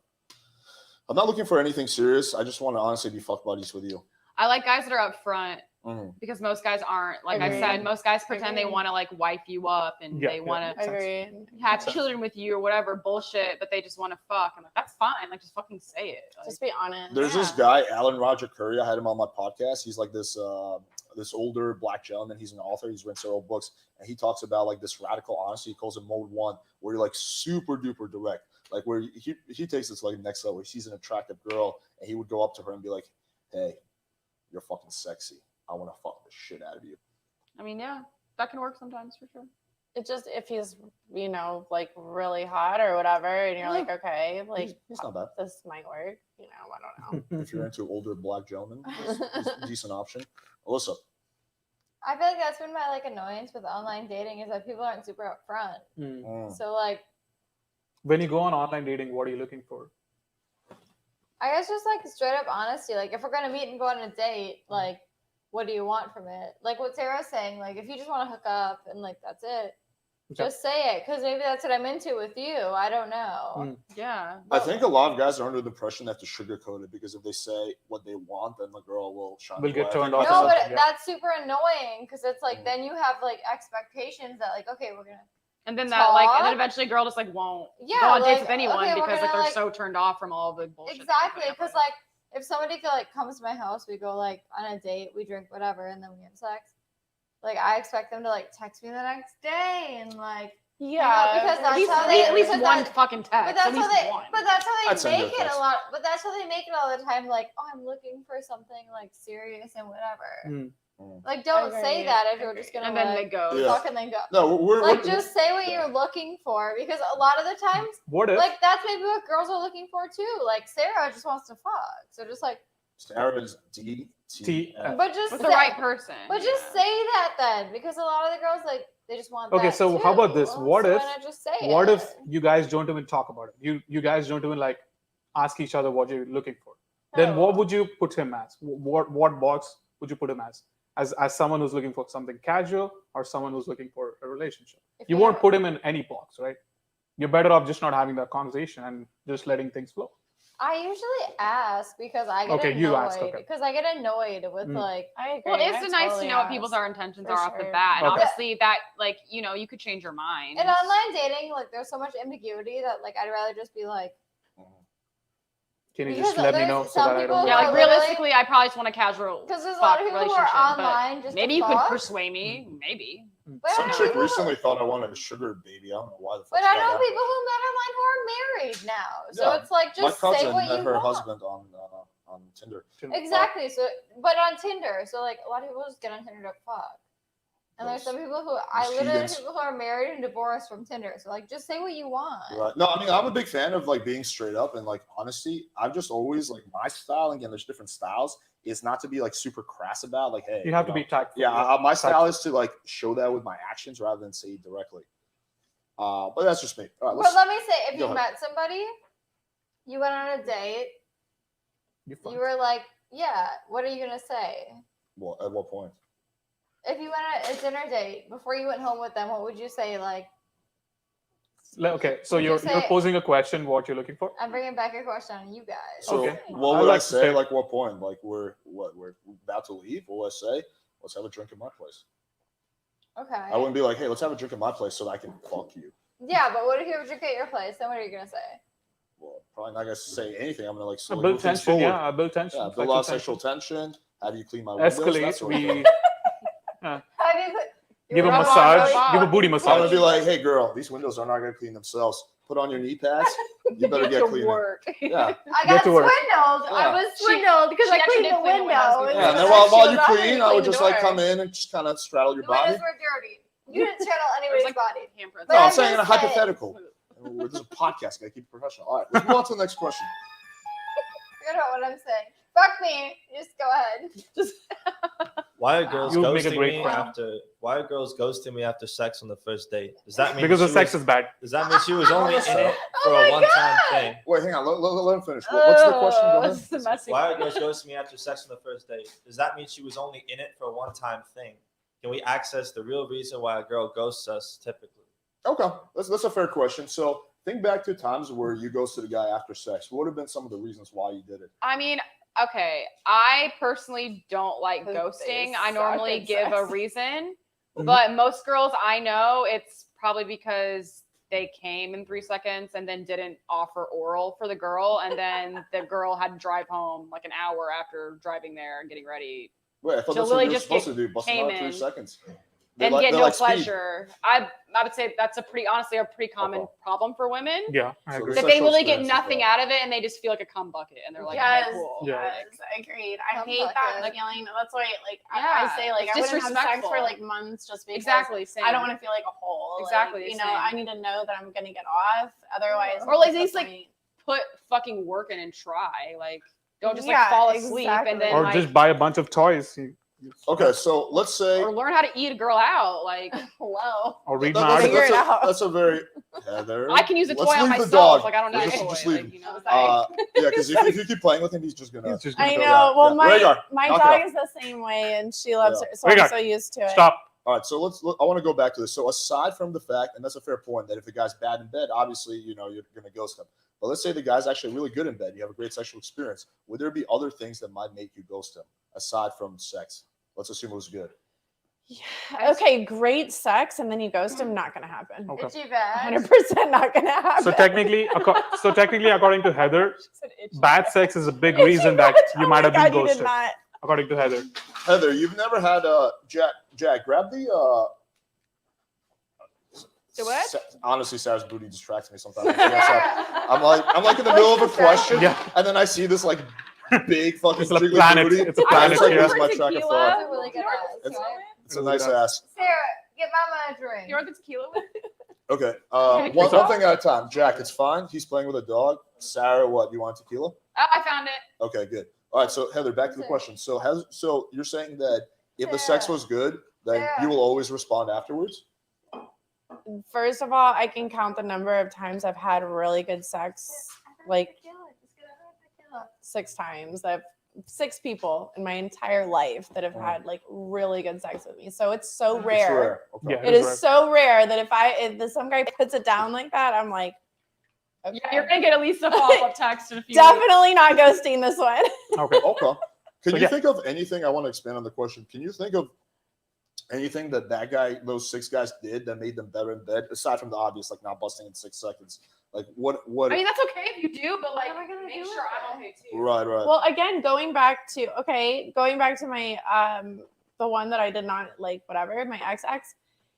I'm not looking for anything serious. I just want to honestly be fuck buddies with you." I like guys that are upfront Mhm. because most guys aren't. Like I Agreed. said, most guys pretend they Agreed. want to like wipe you up and Yeah, they yeah. want I to agree. have Makes sense. children with you or whatever bullshit, but they just want to fuck. I'm like, that's fine. Like, just fucking say it. Like, Just be honest. There's this Yeah. guy, Alan Roger Curry. I had him on my podcast. He's like this this older black gentleman. He's an author. He's written several books, and he talks about like this radical honesty. He calls it mode 1, where you're like super duper direct, like where he takes this like next level. He sees an attractive girl, and he would go up to her and be like, "Hey, you're fucking sexy. I want to fuck the shit out of you." I mean, yeah, that can work sometimes for sure. It just, if he's, you know, like really hot or whatever, and you're Yeah. like, okay, like He's not bad. this might work, you know, I don't know. If you're into older black gentlemen, he's a decent option. Alyssa, I feel like that's been my like annoyance with online dating is that people aren't super upfront. mm, So like When you go on online dating, what are you looking for? I guess just like straight up honesty. Like if we're gonna meet and go on a date, like what do you want from it? Like what Sarah's saying, like if you just want to hook up and like that's it, Just say it, because maybe that's what I'm into with you. I don't know. Yeah. I think a lot of guys are under the impression they have to sugarcoat it because if they say what they want, then the girl will shine. Will get away. turned I off. think No, but Yeah. that's super annoying because it's like Mm. then you have like expectations that like, okay, we're gonna And then that like, and Talk. then eventually a girl just like won't Yeah, go on dates like, with anyone okay, we're because like gonna, they're like- so turned off from all the bullshit. that they're exactly putting up because with. like if somebody like comes to my house, we go like on a date, we drink whatever, and then we have sex. Like I expect them to like text me the next day and like Yeah, because at that's least, how they- at least but one that's- fucking text. but that's at how least they one. but that's how I'd they send you a make it a text. lot. But that's how they make it all the time. Like, oh, I'm looking for something like serious and whatever. Mm. Like, don't agree, say that if I you're just agree. gonna and then like, they go. Yeah. fuck and then go. No, Like, we're just say what yeah. you're looking for because a lot of the times, What if? like, that's maybe what girls are looking for too. Like, Sarah just wants to fuck, so just like, Sarah is DTF. but just With say, the right person. but just yeah. say that then because a lot of the girls like they just want. Okay, that so too. how about this? What So if- why not just say What it? if you guys don't even talk about it? You guys don't even like ask each other what you're looking for. Then what would you put him as? What box would you put him as? As someone who's looking for something casual or someone who's looking for a relationship? If You won't put him in any box, right? You're better off just not having that conversation and just letting things flow. I usually ask because I get Okay, annoyed. you ask, okay. Because I get annoyed with Mm. like. I agree. Well, it's I nice totally to know what ask. people's intentions For are off the sure. bat, and Okay. obviously that, like, you know, you could change your mind. In online dating, like there's so much ambiguity that like I'd rather just be like. Can you Because just let me there's know so some that I people don't? who Yeah, are like literally- realistically, I probably just want a casual. Because there's a lot fuck of people who are relationship, but online just. maybe to you could fuck. persuade me. Maybe. But I Some know chick people who- recently thought I wanted a sugar baby. I don't know why the fuck. But she I got know that people much. who met online who are married now. So Yeah, it's like My just say cousin what met you her want. husband on Tinder. Exactly. So, but on Tinder, so like a lot of people just get on Tinder to fuck. And there's Those- some people who I those literally have heathens. people who are married and divorced from Tinder. So like, just say what you want. Right. No, I mean I'm a big fan of like being straight up and like honesty. I've just always like my style. Again, there's different styles. Is not to be like super crass about like, hey, You have to know, be tactful. Yeah, my style is to like show that with my actions rather than say it directly. But that's just me. All right, But let me say, if go you ahead. met somebody, you went on a date, You're fine. you were like, yeah, what are you gonna say? well, at what point? If you went on a dinner date before you went home with them, what would you say? Like, Okay, so Would you you're say- posing a question. What you're looking for? I'm bringing back your question on you guys. So Okay. what I would I like to say? say- Like what point? Like we're about to leave. What would I say? Let's have a drink at my place. Okay. I wouldn't be like, hey, let's have a drink at my place so that I can fuck you. Yeah, but what if you have a drink at your place? Then what are you gonna say? Well, probably not gonna say anything. I'm gonna like I slowly build move things tension. forward. Yeah, I build tension. Yeah, build a sexual lot of tension. sexual tension. Have you clean my windows? that Escalate. sort of We thing. How do you give a were Really? massage. Really? Give a booty I'm gonna massage. be like, hey, girl, these windows are not gonna clean themselves. Put on your knee pads. You better get cleaning. work. Yeah. I Get got to work. swindled. Yeah. I was swindled because she I actually cleaned did the clean the windows window. before. Yeah, and then She while was you after me clean, I would cleaned the just like door. come in and just kind of straddle your The windows body. were dirty. You didn't straddle anybody's like- body. Handprints. But No, I'm I'm saying in a just saying- hypothetical. This is a podcast. Gotta keep it professional. All right, let's move on to the next question. Forget about what I'm saying. Fuck me. Just go ahead. Why are girls You would make a ghosting great me friend. after? Why are girls ghosting me after sex on the first date? Does that mean Because the she sex was, is bad. Does that mean she was only in it for Oh my a one-time God. thing? Wait, hang on. Let him finish. What's the question? Go ahead. This is a messy Why are one. girls ghosting me after sex on the first date? Does that mean she was only in it for a one-time thing? Can we access the real reason why a girl ghosts us typically? Okay, that's a fair question. So think back to times where you ghosted a guy after sex. What would have been some of the reasons why you did it? I mean, okay, I personally don't like They ghosting. suck I normally at give a sex. reason, Mhm. but most girls I know, it's probably because they came in 3 seconds and then didn't offer oral for the girl, and then the girl had to drive home like an hour after driving there and getting ready Wait, I thought She'll that's what really you're just supposed get- to do. Bust them came out in 3 in seconds. and like- get they no like speed. pleasure. I would say that's honestly a pretty common Okay. problem for women. Yeah, I So agree. the That they sexual really get experience is nothing bad. out of it and they just feel like a cum bucket and they're like, Yes, okay, cool. Yeah. yes, agreed. I Cum hate that bucket. feeling. That's why, like, Yeah, I say, like, it's I wouldn't have sex disrespectful. for like months just because Exactly. Same. I don't want to feel like a hole. Exactly, Like, you same. know, I need to know that I'm gonna get off. Otherwise, Or, like, what's these, the like, point? put fucking work in and try. Like, don't just Yeah, like fall asleep exactly. and then Or like, just buy a bunch of toys. Okay, so let's say or learn how to eat a girl out. Like, Hello. Or read that- my that's, Figure article. it out. that's a very Heather. I can use a let's toy on leave the myself. dog. Like, I don't need Just- a toy. just leave Like, him. you know. Yeah, because if you keep playing with him, he's just gonna. He's just I gonna know. go. Well, Yeah. my Rhaegar, my knock it dog off. is the same way, and she loves Yeah. her, so I'm Rhaegar, so used to it. Stop. All right, so I want to go back to this. So aside from the fact, and that's a fair point, that if the guy's bad in bed, obviously, you're going to ghost him. But let's say the guy's actually really good in bed. You have a great sexual experience. Would there be other things that might make you ghost him aside from sex? Let's assume it was good. Yeah. Okay, great sex, and then you ghost him. Not gonna happen. Okay. Itchy bad. 100% not gonna happen. So technically, according to Heather, bad sex is a big reason that you might have been You did ghosted. not. According to Heather. Heather, you've never had Jack, grab the The what? Honestly, Sarah's booty distracts me sometimes. I'm like in the middle of a question, and then I see this like big fucking It's like a jiggly planet. booty. It's a planet. like, Yeah. lose my track of It's thought. a really good ass, It's- right? It's a nice ass. Sarah, get Mama a drink. You want the tequila with? Okay, one thing at a time. Jack, it's fine. He's playing with a dog. Sarah, what? You want tequila? Oh, I found it. Okay, good. All right, so Heather, back to the question. So you're saying that if the sex was good, then you will always respond afterwards? First of all, I can count the number of times I've had really good sex, like 6 times. I have 6 people in my entire life that have had like really good sex with me. So it's so It's rare. rare. Okay. It is so rare that if some guy puts it down like that, I'm like, okay. Yeah, you're gonna get at least a follow-up text in a few. Definitely not ghosting this one. Okay. Okay. Can So, you yeah. think of anything? I want to expand on the question. Can you think of anything that guy, those 6 guys did that made them better in bed, aside from the obvious, like not busting in 6 seconds? Like what? I mean, that's okay if you do, but like, What am I gonna make do sure with I'm it? okay too. Right. Well, again, going back to my the one that I did not like, whatever, my ex,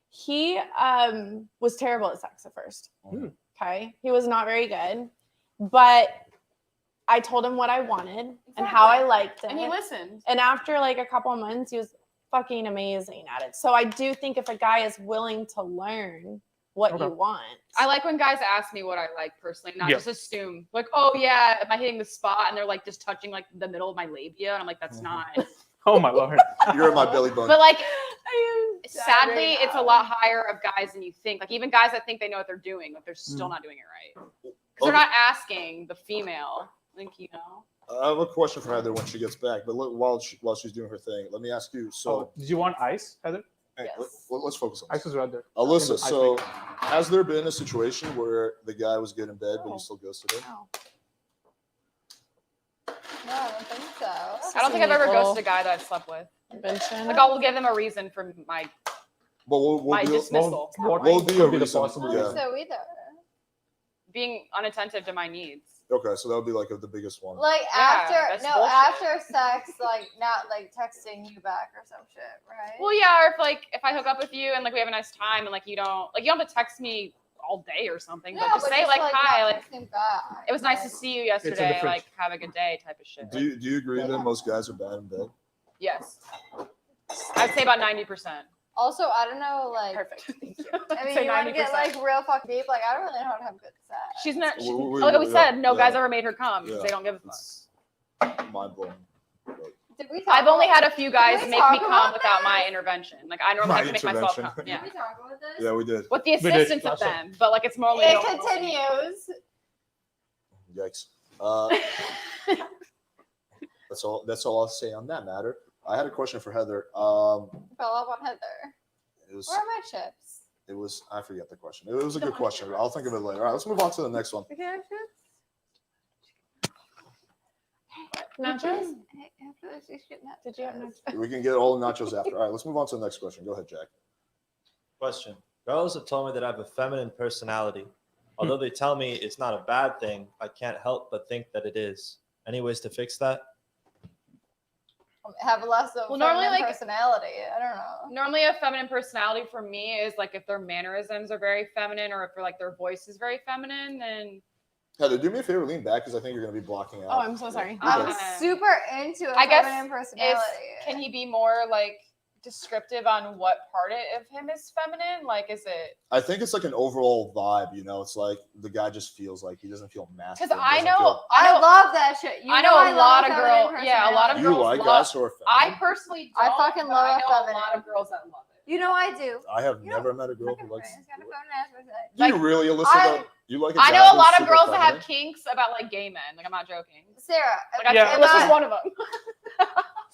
he was terrible at sex at first. Mhm. Okay. He was not very good. But I told him what I wanted and how I liked it. And he listened. And after like a couple of months, he was fucking amazing at it. So I do think if a guy is willing to learn what you want. I like when guys ask me what I like personally, not Yeah. just assume like, oh yeah, am I hitting the spot? And they're like just touching like the middle of my labia, and I'm like, that's not. Oh my lord. You're in my belly button. But like, I am sadly, right it's a now. lot higher of guys than you think. Like even guys that think they know what they're doing, but they're still not doing it right. Because they're not asking the female. Like I have a question for Heather when she gets back. But look, while she's doing her thing, let me ask you. So Did you want ice, Heather? hey, Yes. let's focus on this. Ice is right there. Alyssa, Ice so maker. has there been a situation where the guy was good in bed, but you still ghosted him? No. No, I don't think so. I don't think I've ever ghosted a guy that I've slept with. Invention. Like I will give them a reason for my But what my would be, dismissal. what would be a the reason? I possible don't Yeah. think so either. being unattentive to my needs. Okay, so that would be like the biggest one. Like Yeah, that's bullshit. after sex, like not like texting you back or some shit, right? Well, yeah, or if I hook up with you and like we have a nice time and like you don't have to text me all day or something, No, but just say like hi, not like texting back, it was nice to like- see you yesterday, difference. like have a good day type of shit. Do you agree that most guys are bad in bed? Yes, I'd say about 90%. Also, I don't know, like Perfect. Thank you. I mean, Say you want to get 90%. like real fucking deep. Like, I don't really know how to have good sex. She's not. We- Like we said, no yeah, guys ever made her come. yeah. They don't give a fuck. It's mind blowing. Did we talk I've only about- had a few guys we make talk me about come without this? my intervention. Like I normally My have to make myself come. intervention. Yeah, Did we talk about this? Yeah, we did. with the We did assistance of last time. them, but like it's normally It continues. Yikes. That's all I'll say on that matter. I had a question for Heather. Follow up on Heather. It was Where are my chips? I forget the question. It was a good question. I'll think of it later. All right, let's move on to the next one. Okay, chips. Nachos? Did you have nachos? We can get all the nachos after. All right, let's move on to the next question. Go ahead, Jack. Question. Girls have told me that I have a feminine personality. Although they tell me it's not a bad thing, I can't help but think that it is. Any ways to fix that? Have less of Well, normally, feminine like- personality. I don't know. Normally, a feminine personality for me is like if their mannerisms are very feminine, or if like their voice is very feminine, then Heather, do me a favor, lean back because I think you're going to be blocking out. Oh, I'm so sorry. You're I'm good. super into a I guess feminine personality. can he be more like descriptive on what part of him is feminine? Like, is it? I think it's like an overall vibe. It's like the guy just feels like he doesn't feel masculine. Because I doesn't know, feel- I love that shit. You I know a love lot of feminine girls. Yeah, a lot of You girls like love. guys who are I feminine? personally I don't. fucking but love I a know a lot feminine. of girls that love it. You know I do. I have You never met a girl Fucking who likes. friends, got a phone ass with that. Do you Like, really, Alyssa? I- though? You like? A I guy know a who's lot of super girls that have feminine? kinks about like gay men. Like I'm not joking. Sarah. Like Yeah. this is one of them.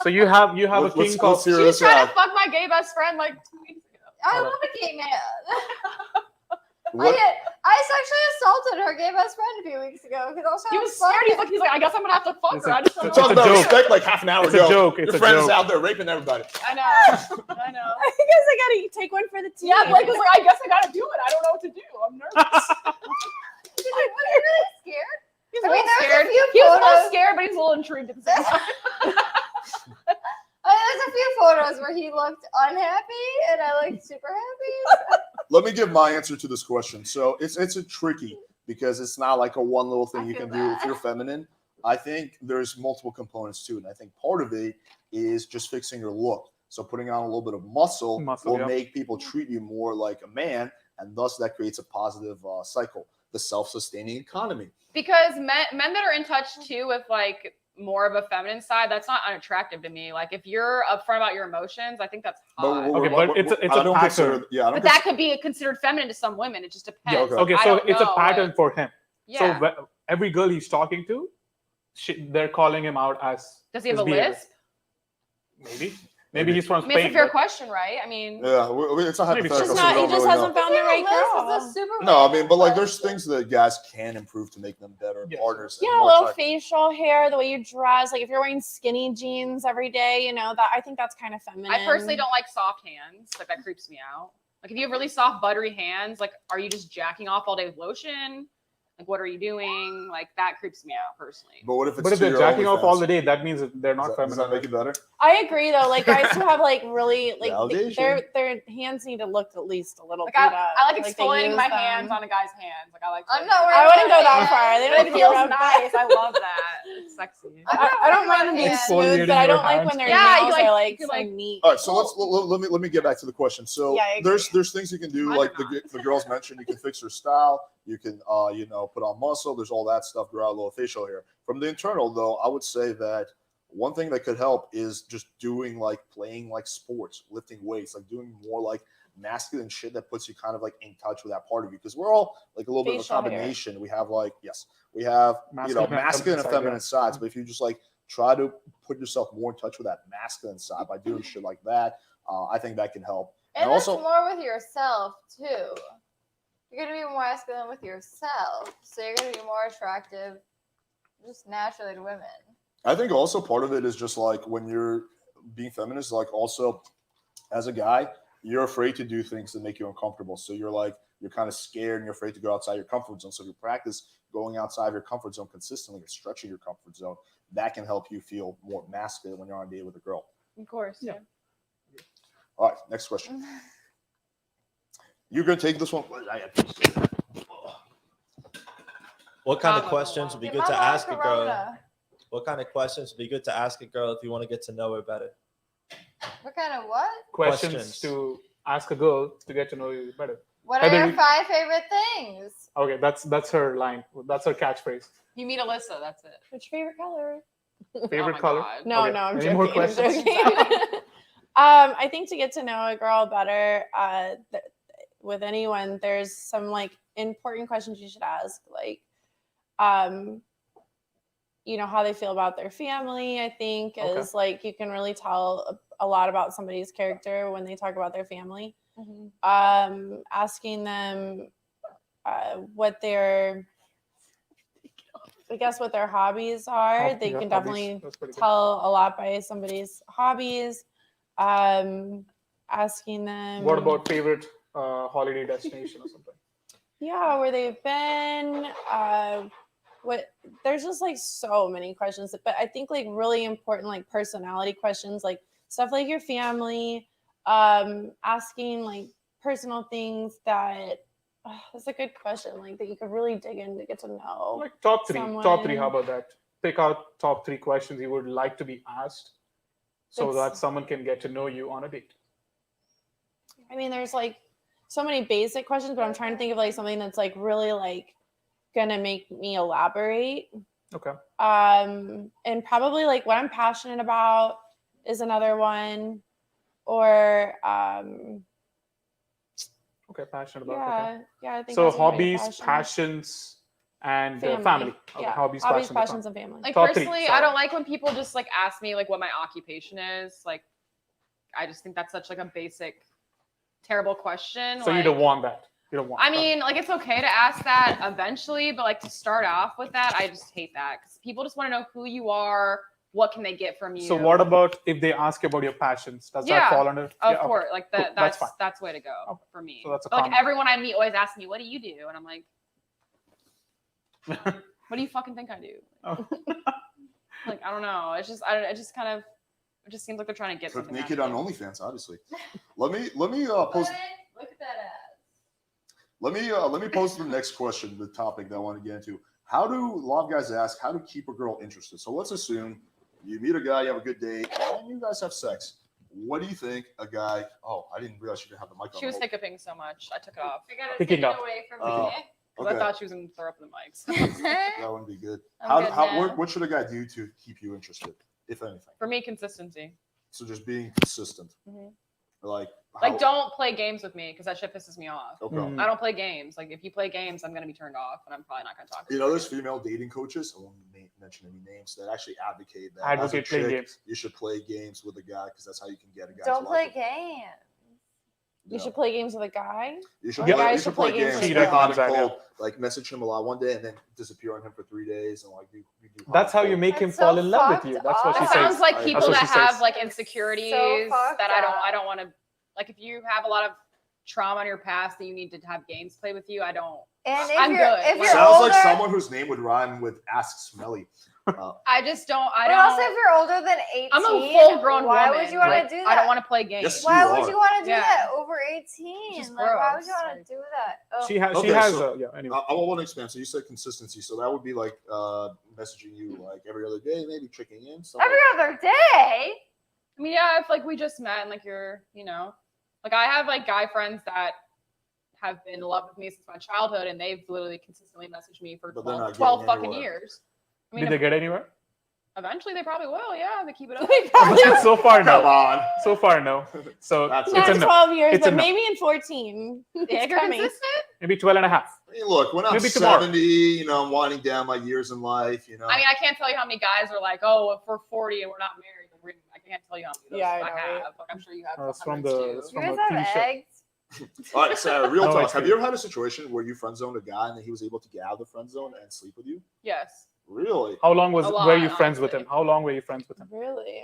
So you have a Let's kink hear of She was this trying out. to fuck my gay best friend like 2 weeks ago. I Alright. love a gay man. What? I sexually assaulted her gay best friend a few weeks ago because I was He trying was to fuck scared. him. He's like, I guess I'm gonna have to fuck It's her. a- I just don't We're it's know. talking a about joke. respect like half an hour It's a ago. joke. It's Your a friend's joke. out there raping everybody. I know. I know. I guess I gotta take one for the team. Yeah, Blake was like, I guess I gotta do it. I don't know what to do. I'm nervous. She's like, was he really scared? He's I a mean, little there's scared. a few He was a little photos. scared, but he's a little intrigued at the same time. There's a few photos where he looked unhappy and I looked super happy. Let me give my answer to this question. So it's a tricky because it's not like a one little thing I you feel can do if bad. you're feminine. I think there's multiple components to it. And I think part of it is just fixing your look. So putting on a little bit of muscle will yeah. make people treat you more like a man, and thus that creates a positive cycle. The self-sustaining economy. Because men that are in touch too with like more of a feminine side, that's not unattractive to me. Like if you're upfront about your emotions, I think that's hot. Okay, but it's a I don't pattern. consider- yeah, I don't But that could be considered feminine to some women. It just depends. okay. Okay, I so don't it's a know, pattern like- for him. Yeah. So every girl he's talking to, they're calling him out as Does he have his a behavior. lisp? Maybe Maybe. he's from I mean, it's Spain. a fair but- question, right? I mean, Yeah, it's a Maybe hypothetical. it's so we He don't just really hasn't know. found the right This girl. is a super No, I mean, but like, there's question. things that guys can improve to make them better Yes. partners. and Yeah, a more little attractive. facial hair, the way you dress. Like if you're wearing skinny jeans every day, you know, that I think that's kind of feminine. I personally don't like soft hands. Like that creeps me out. Like if you have really soft, buttery hands, like are you just jacking off all day with lotion? Like what are you doing? Like that creeps me out personally. But what if it's But if to they're your jacking off all OnlyFans? the day, that means that they're not Does feminine. that make it better? I agree though. Like guys who have like really like Validation. their hands need to look at least a little Like beat I up. like they exfoliating use my them. hands on a guy's hands. Like I like. I'm not worried I wouldn't about go that hands. far. They But don't it be feels rubbed nice. I love that. It's sexy. I'm not I don't worried mind them about being hands. smooth, but I don't like when their Yeah, you nails like- are like you so like- neat. All right, so let me get back to the question. So Yeah, I agree. there's things you can do, Mine like are not. the girls mentioned. You can fix your style. You can put on muscle. There's all that stuff. Grow out a little facial hair. From the internal, though, I would say that one thing that could help is just playing like sports, lifting weights, like doing more like masculine shit that puts you kind of like in touch with that part of you. Because we're all like a little bit of a Facial hair. combination. We have Masculine and masculine and feminine feminine side, yeah. sides. But if you just like try to put yourself more in touch with that masculine side by doing shit like that, I think that can help. And And that's also- more with yourself too. You're gonna be more masculine with yourself, so you're gonna be more attractive, just naturally to women. I think also part of it is just like when you're being feminist, like also as a guy, you're afraid to do things that make you uncomfortable. So you're kind of scared and you're afraid to go outside your comfort zone. So if you practice going outside of your comfort zone consistently or stretching your comfort zone, that can help you feel more masculine when you're on a date with a girl. Of course. Yeah. All right, next question. You're gonna take this one. What kind of Convo. questions would be Get good my to mom ask a girl? Corona. What kind of questions would be good to ask a girl if you want to get to know her better? What kind of what? Questions to ask a girl to get to know you better. What are Heather, your 5 favorite things? Okay, that's her line. That's her catchphrase. You meet Alyssa. That's it. Which favorite color? Favorite my color? God. No, Okay, no, I'm any joking. more I'm questions? joking. I think to get to know a girl better, with anyone, there's some like important questions you should ask, like, how they feel about their family. I think is like you can really tell a lot about somebody's character when they talk about their family. Asking them what their hobbies are. They can definitely That's pretty good. tell a lot by somebody's hobbies. Asking them What about favorite holiday destination or something? where they've been, there's just like so many questions, but I think like really important like personality questions, like stuff like your family, asking like personal things that that's a good question, like that you could really dig in to get to know. Like top three. someone. How about that? Pick out top 3 questions you would like to be asked, so It's- that someone can get to know you on a date. I mean, there's like so many basic questions, but I'm trying to think of like something that's like really like gonna make me elaborate. Okay. And probably like what I'm passionate about is another one. or Okay, passionate about. yeah, Okay. yeah. I think So that's what I'm hobbies, passionate. passions, and Family. family. Okay, Yeah, hobbies, hobbies, passions, passions, and family. Like Top three, personally, sorry. I don't like when people just like ask me like what my occupation is. Like, I just think that's such like a basic, terrible question. So you like, don't want that. You don't want. I mean, like it's okay to ask that eventually, but like to start off with that, I just hate that because people just want to know who you are, what can they get from you. So what about if they ask you about your passions? Does that Yeah, fall under? Of Yeah, okay. course, like Cool, that's fine. that's the way to go Okay. for me. So that's a But, like common- everyone I meet always asks me, "What do you do?" And I'm like, "What do you fucking think I do?" Oh. Like I don't know. It just seems like they're trying to get Click something. naked out on of me. OnlyFans, obviously. Let me post. Look at that ass. Let me pose the next question, the topic that I want to get into. How do a lot of guys ask how to keep a girl interested? So let's assume you meet a guy, you have a good date, and you guys have sex. What do you think a guy? Oh, I didn't realize you didn't have the mic on. She was hiccuping so much, I took it off I gotta Picking take it up. away from Oh. me. because Okay, I thought she was gonna throw up the mics. that wouldn't be good. I'm good now. What should a guy do to keep you interested, if anything? For me, consistency. So just being consistent. Mhm. Like Like, don't play games with me because that shit pisses me off. Okay. Mm. I don't play games. Like, if you play games, I'm gonna be turned off, and I'm probably not gonna talk to You you. know, there's female dating coaches. I won't mention any names that actually advocate that. Advocate as a playing chick, games. you should play games with a guy because that's how you can get a guy. Don't to play like you. games. You should play games with a guy. You should Or play, guys you should should play play games. games with Be guys. hot and Yeah. cold. Like message him a lot one day and then disappear on him for 3 days and like you do. hot That's and how you cold. make him That's fall so in love with fucked you. That's what up. she It says. sounds like I- people That's what that she have says. like So insecurities fucked that up. I don't want to. Like, if you have a lot of trauma in your past that you need to have games play with you, I don't. And if I'm you're good. if you're Sounds older, like someone whose name would rhyme with Ask Smelly. I just don't. I but don't. also if you're older than 18, I'm a full-grown why woman. would you want like, to do that? I don't want to play games. Yes, Why you would are. you want to do Yeah. that over 18? Just Like, why would gross. you want to Like- do that? Oh. She has. Okay, She has. so- Yeah. Anyway. I want to expand. So you said consistency. So that would be like messaging you like every other day, maybe checking in. something. Every other day. I mean, yeah, if like we just met and like you're, like I have like guy friends that have been in love with me since my childhood, and they've literally consistently messaged me for But they're 12, not 12 getting fucking anywhere. years. I mean, Did they get anywhere? eventually they probably will. Yeah, they keep it up. So far, Come no. on. So far, no. So That's it's Not a in no. 12 years, It's a but no. maybe in 14. Yeah, It's you're coming. consistent. Maybe 12 and a half. Hey, look, when I'm Maybe tomorrow. 70, I'm winding down my years in life. I mean, I can't tell you how many guys are like, oh, if we're 40 and we're not married, I can't tell you how many of those Yeah, I I know, have. right? Like, I'm sure you have. It's from hundreds, the- too. it's You from guys a have TV show. eggs? All right, Sarah, real No, talk. it's Have good. you ever had a situation where you friend zoned a guy and then he was able to get out of the friend zone and sleep with you? Yes. Really? How long A lot, were you friends with honestly. him? How long were you friends with him? Really?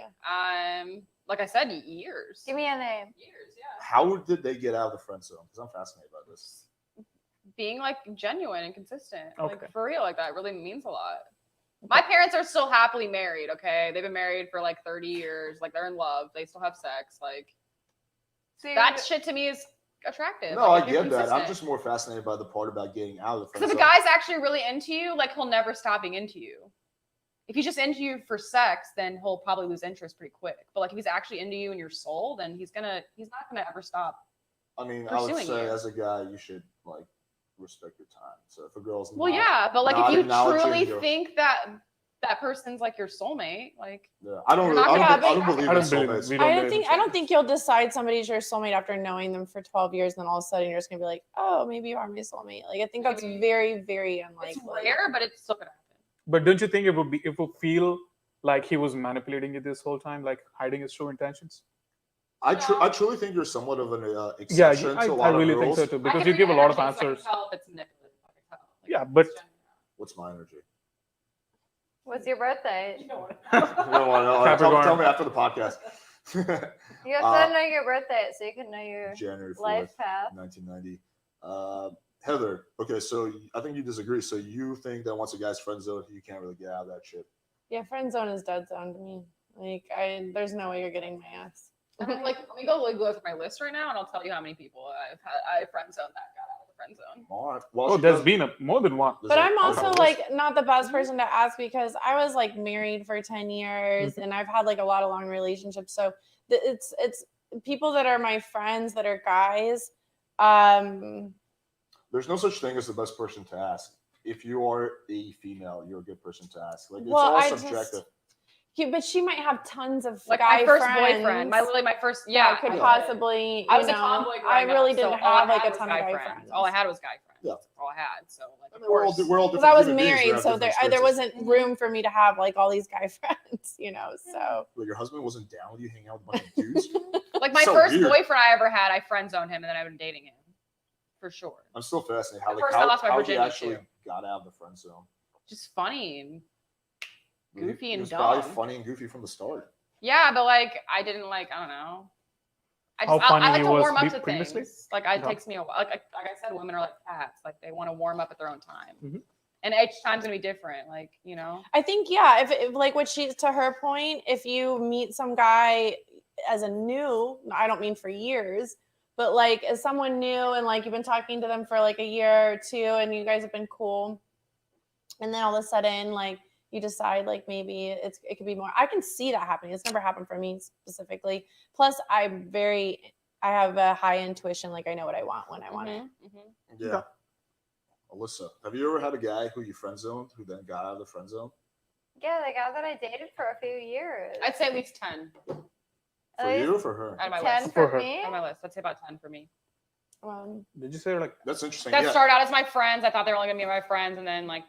Like I said, years. Give me a name. Years. Yeah. How did they get out of the friend zone? Because I'm fascinated by this. Being like genuine and consistent. Okay. Like for real, like that really means a lot. My parents are still happily married, okay? They've been married for like 30 years. Like they're in love. They still have sex. Like See, that shit to me is attractive. No, like, I if you're get that. I'm consistent. just more fascinated by the part about getting out of the friend Because if zone. a guy's actually really into you, like he'll never stop being into you. If he's just into you for sex, then he'll probably lose interest pretty quick. But like if he's actually into you and your soul, then he's not gonna ever stop. I mean, I would pursuing say you. as a guy, you should like respect your time. So if a girl's Well, not, yeah, but like not if you acknowledging truly your- think that person's like your soulmate, like yeah. I don't You're really, not I gonna- don't Yeah, believe I in don't believe soulmates. it. We I don't don't believe think in I don't think you'll decide somebody's your soulmate after knowing them for 12 years, and then all of a sudden you're just gonna be like, oh, maybe you are my soulmate. Like I think that's very, very unlikely. it's rare, but it's still gonna happen. But don't you think it would feel like he was manipulating you this whole time, like hiding his true intentions? I truly think you're somewhat of an Yeah, exception to a I lot really of think girls. so too, I because can you read give a lot of energy, so I can answers. tell if it's manipulative. I can tell. Like, Yeah, it's but- genuine. What's my energy? what's your birthday? You know what? I don't want to know. Capricorn. Tell me after the podcast. You have to know your birthday so you can know your January 4th, life path. 1990. Heather, okay, so I think you disagree. So you think that once a guy's friend zone, you can't really get out of that shit. Yeah, friend zone is dead zone to me. Like there's no way you're getting my ass. And then, like, let me go through my list right now, and I'll tell you how many people I friend zoned that got out of the friend zone. All right. Well, Oh, she there's does- been more than one. there's But a- I'm okay, also let's- like not the best person to ask because I was like married for 10 years and I've had like a lot of long relationships. So it's people that are my friends that are guys. There's no such thing as the best person to ask. If you are a female, you're a good person to ask. Like it's Well, all I subjective. But she might have tons of Like guy my first friends. boyfriend, my first, that yeah, could I possibly. I was you a know, tomboy I growing really up, didn't so all I have like had a was ton of guy friends. All I had was guy friends. Yeah. That's all I had. So like, I of mean, we're all course. we're all Because different I was human beings. We married, have so different there experiences. wasn't room for me to have like all these guy friends, you know. So Like, your husband wasn't down with you hanging out with a bunch of dudes. Like my So first weird. boyfriend I ever had, I friend zoned him, and then I've been dating him, for sure. I'm still fascinated how At like first I lost my how he virginity, actually too. got out of the friend zone. Just funny and goofy He and was probably dumb. funny and goofy from the start. Yeah, but like I didn't like, I don't know. How I funny like he to was warm up to previously? things. Like it Yeah. takes me a while. Like I said, women are like cats. Like they want to warm up at their own time, Mhm. and each time's gonna be different. Like I think yeah, if like what she to her point, if you meet some guy as a new, I don't mean for years, but like as someone new and like you've been talking to them for like a year or two and you guys have been cool, and then all of a sudden like you decide like maybe it could be more. I can see that happening. It's never happened for me specifically. Plus, I have a high intuition. Like I know what I want when I want it. Yeah. Alyssa, have you ever had a guy who you friend zoned who then got out of the friend zone? Yeah, the guy that I dated for a few years. I'd say at least 10 For you or for her? on my 10 list. For for her. me. On my list, I'd say about 10 for me. Did you say like That's interesting. That Yeah. started out as my friends. I thought they were only gonna be my friends, and then like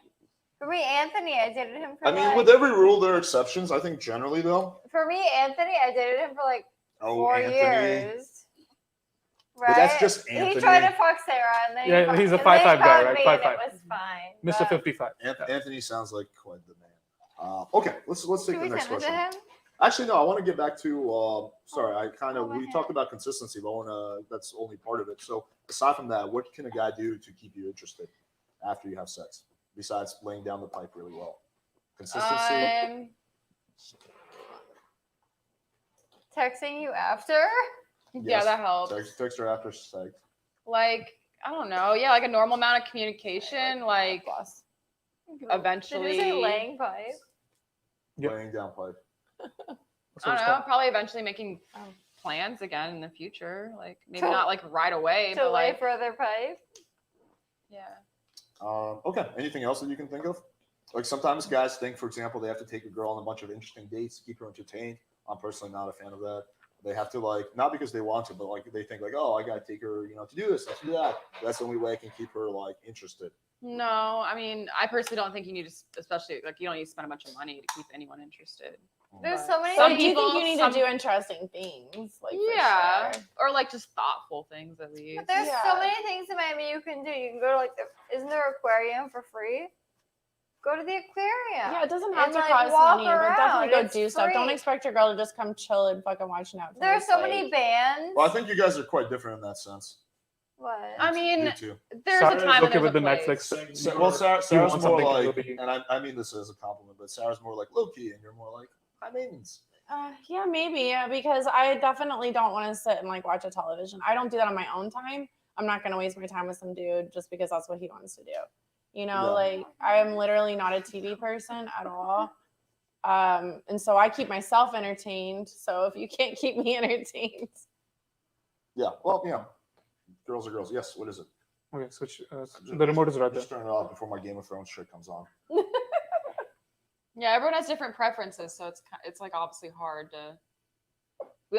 For me, Anthony, I dated him for I mean, like, with every rule, there are exceptions. I think generally, though. for me, Anthony, I dated him for like Oh, 4 Anthony. years. Right? But that's just Anthony. He tried to fuck Sarah, and then Yeah, he fucked, he's a and then he 5'5" guy, fucked right? me, 5'5". and it was fine. Mr. but- 55? Anthony sounds like quite the man. Okay, let's take Should the we next send it to question. him? Actually, no. I want to get back to. Sorry, I kind Oh, of my we hand. talked about consistency, but I wanna, that's only part of it. So aside from that, what can a guy do to keep you interested after you have sex, besides laying down the pipe really well? Consistency. Texting you after? Yeah, Yes. that helps. Text her after sex. Like I don't know. Yeah, like a normal amount of communication. Like Did eventually, you say laying pipe? Yep. Laying down pipe. I don't know. Probably eventually making plans again in the future. Like maybe To- not like right away, To but lay like further pipe? yeah. Okay. Anything else that you can think of? Like sometimes guys think, for example, they have to take a girl on a bunch of interesting dates to keep her entertained. I'm personally not a fan of that. They have to like, not because they want to, but like they think like, oh, I gotta take her, to do this, to do that. That's the only way I can keep her like interested. No, I mean, I personally don't think you need to, especially like you don't need to spend a bunch of money to keep anyone interested. There's But so many some So do you think people- you need some- to do interesting things? Like for Yeah, sure? or like just thoughtful things at least. But there's Yeah. so many things in Miami you can do. You can go to like isn't there aquarium for free? Go to the aquarium. Yeah, it doesn't have And, to like, cost walk money, but definitely around. go It's do stuff. Don't free. expect your girl to just come chill and fucking watch Netflix. There's so many like- bands. Well, I think you guys are quite different in that sense. What? I mean, You two. there's Sarah's a time okay and with the there's a place. Netflix. Well, Sarah's want more something like, to be- and I mean this as a compliment, but Sarah's more like low key, and you're more like high maintenance. Yeah, maybe. Yeah, because I definitely don't want to sit and like watch a television. I don't do that on my own time. I'm not going to waste my time with some dude just because that's what he wants to do. Yeah. Like I'm literally not a TV person at all. And so I keep myself entertained. So if you can't keep me entertained, Yeah. Well, girls are girls. Yes. What is it? Okay, switch. The remote is right there. Just turn it off before my Game of Thrones shit comes on. Yeah, everyone has different preferences, so it's like obviously hard to.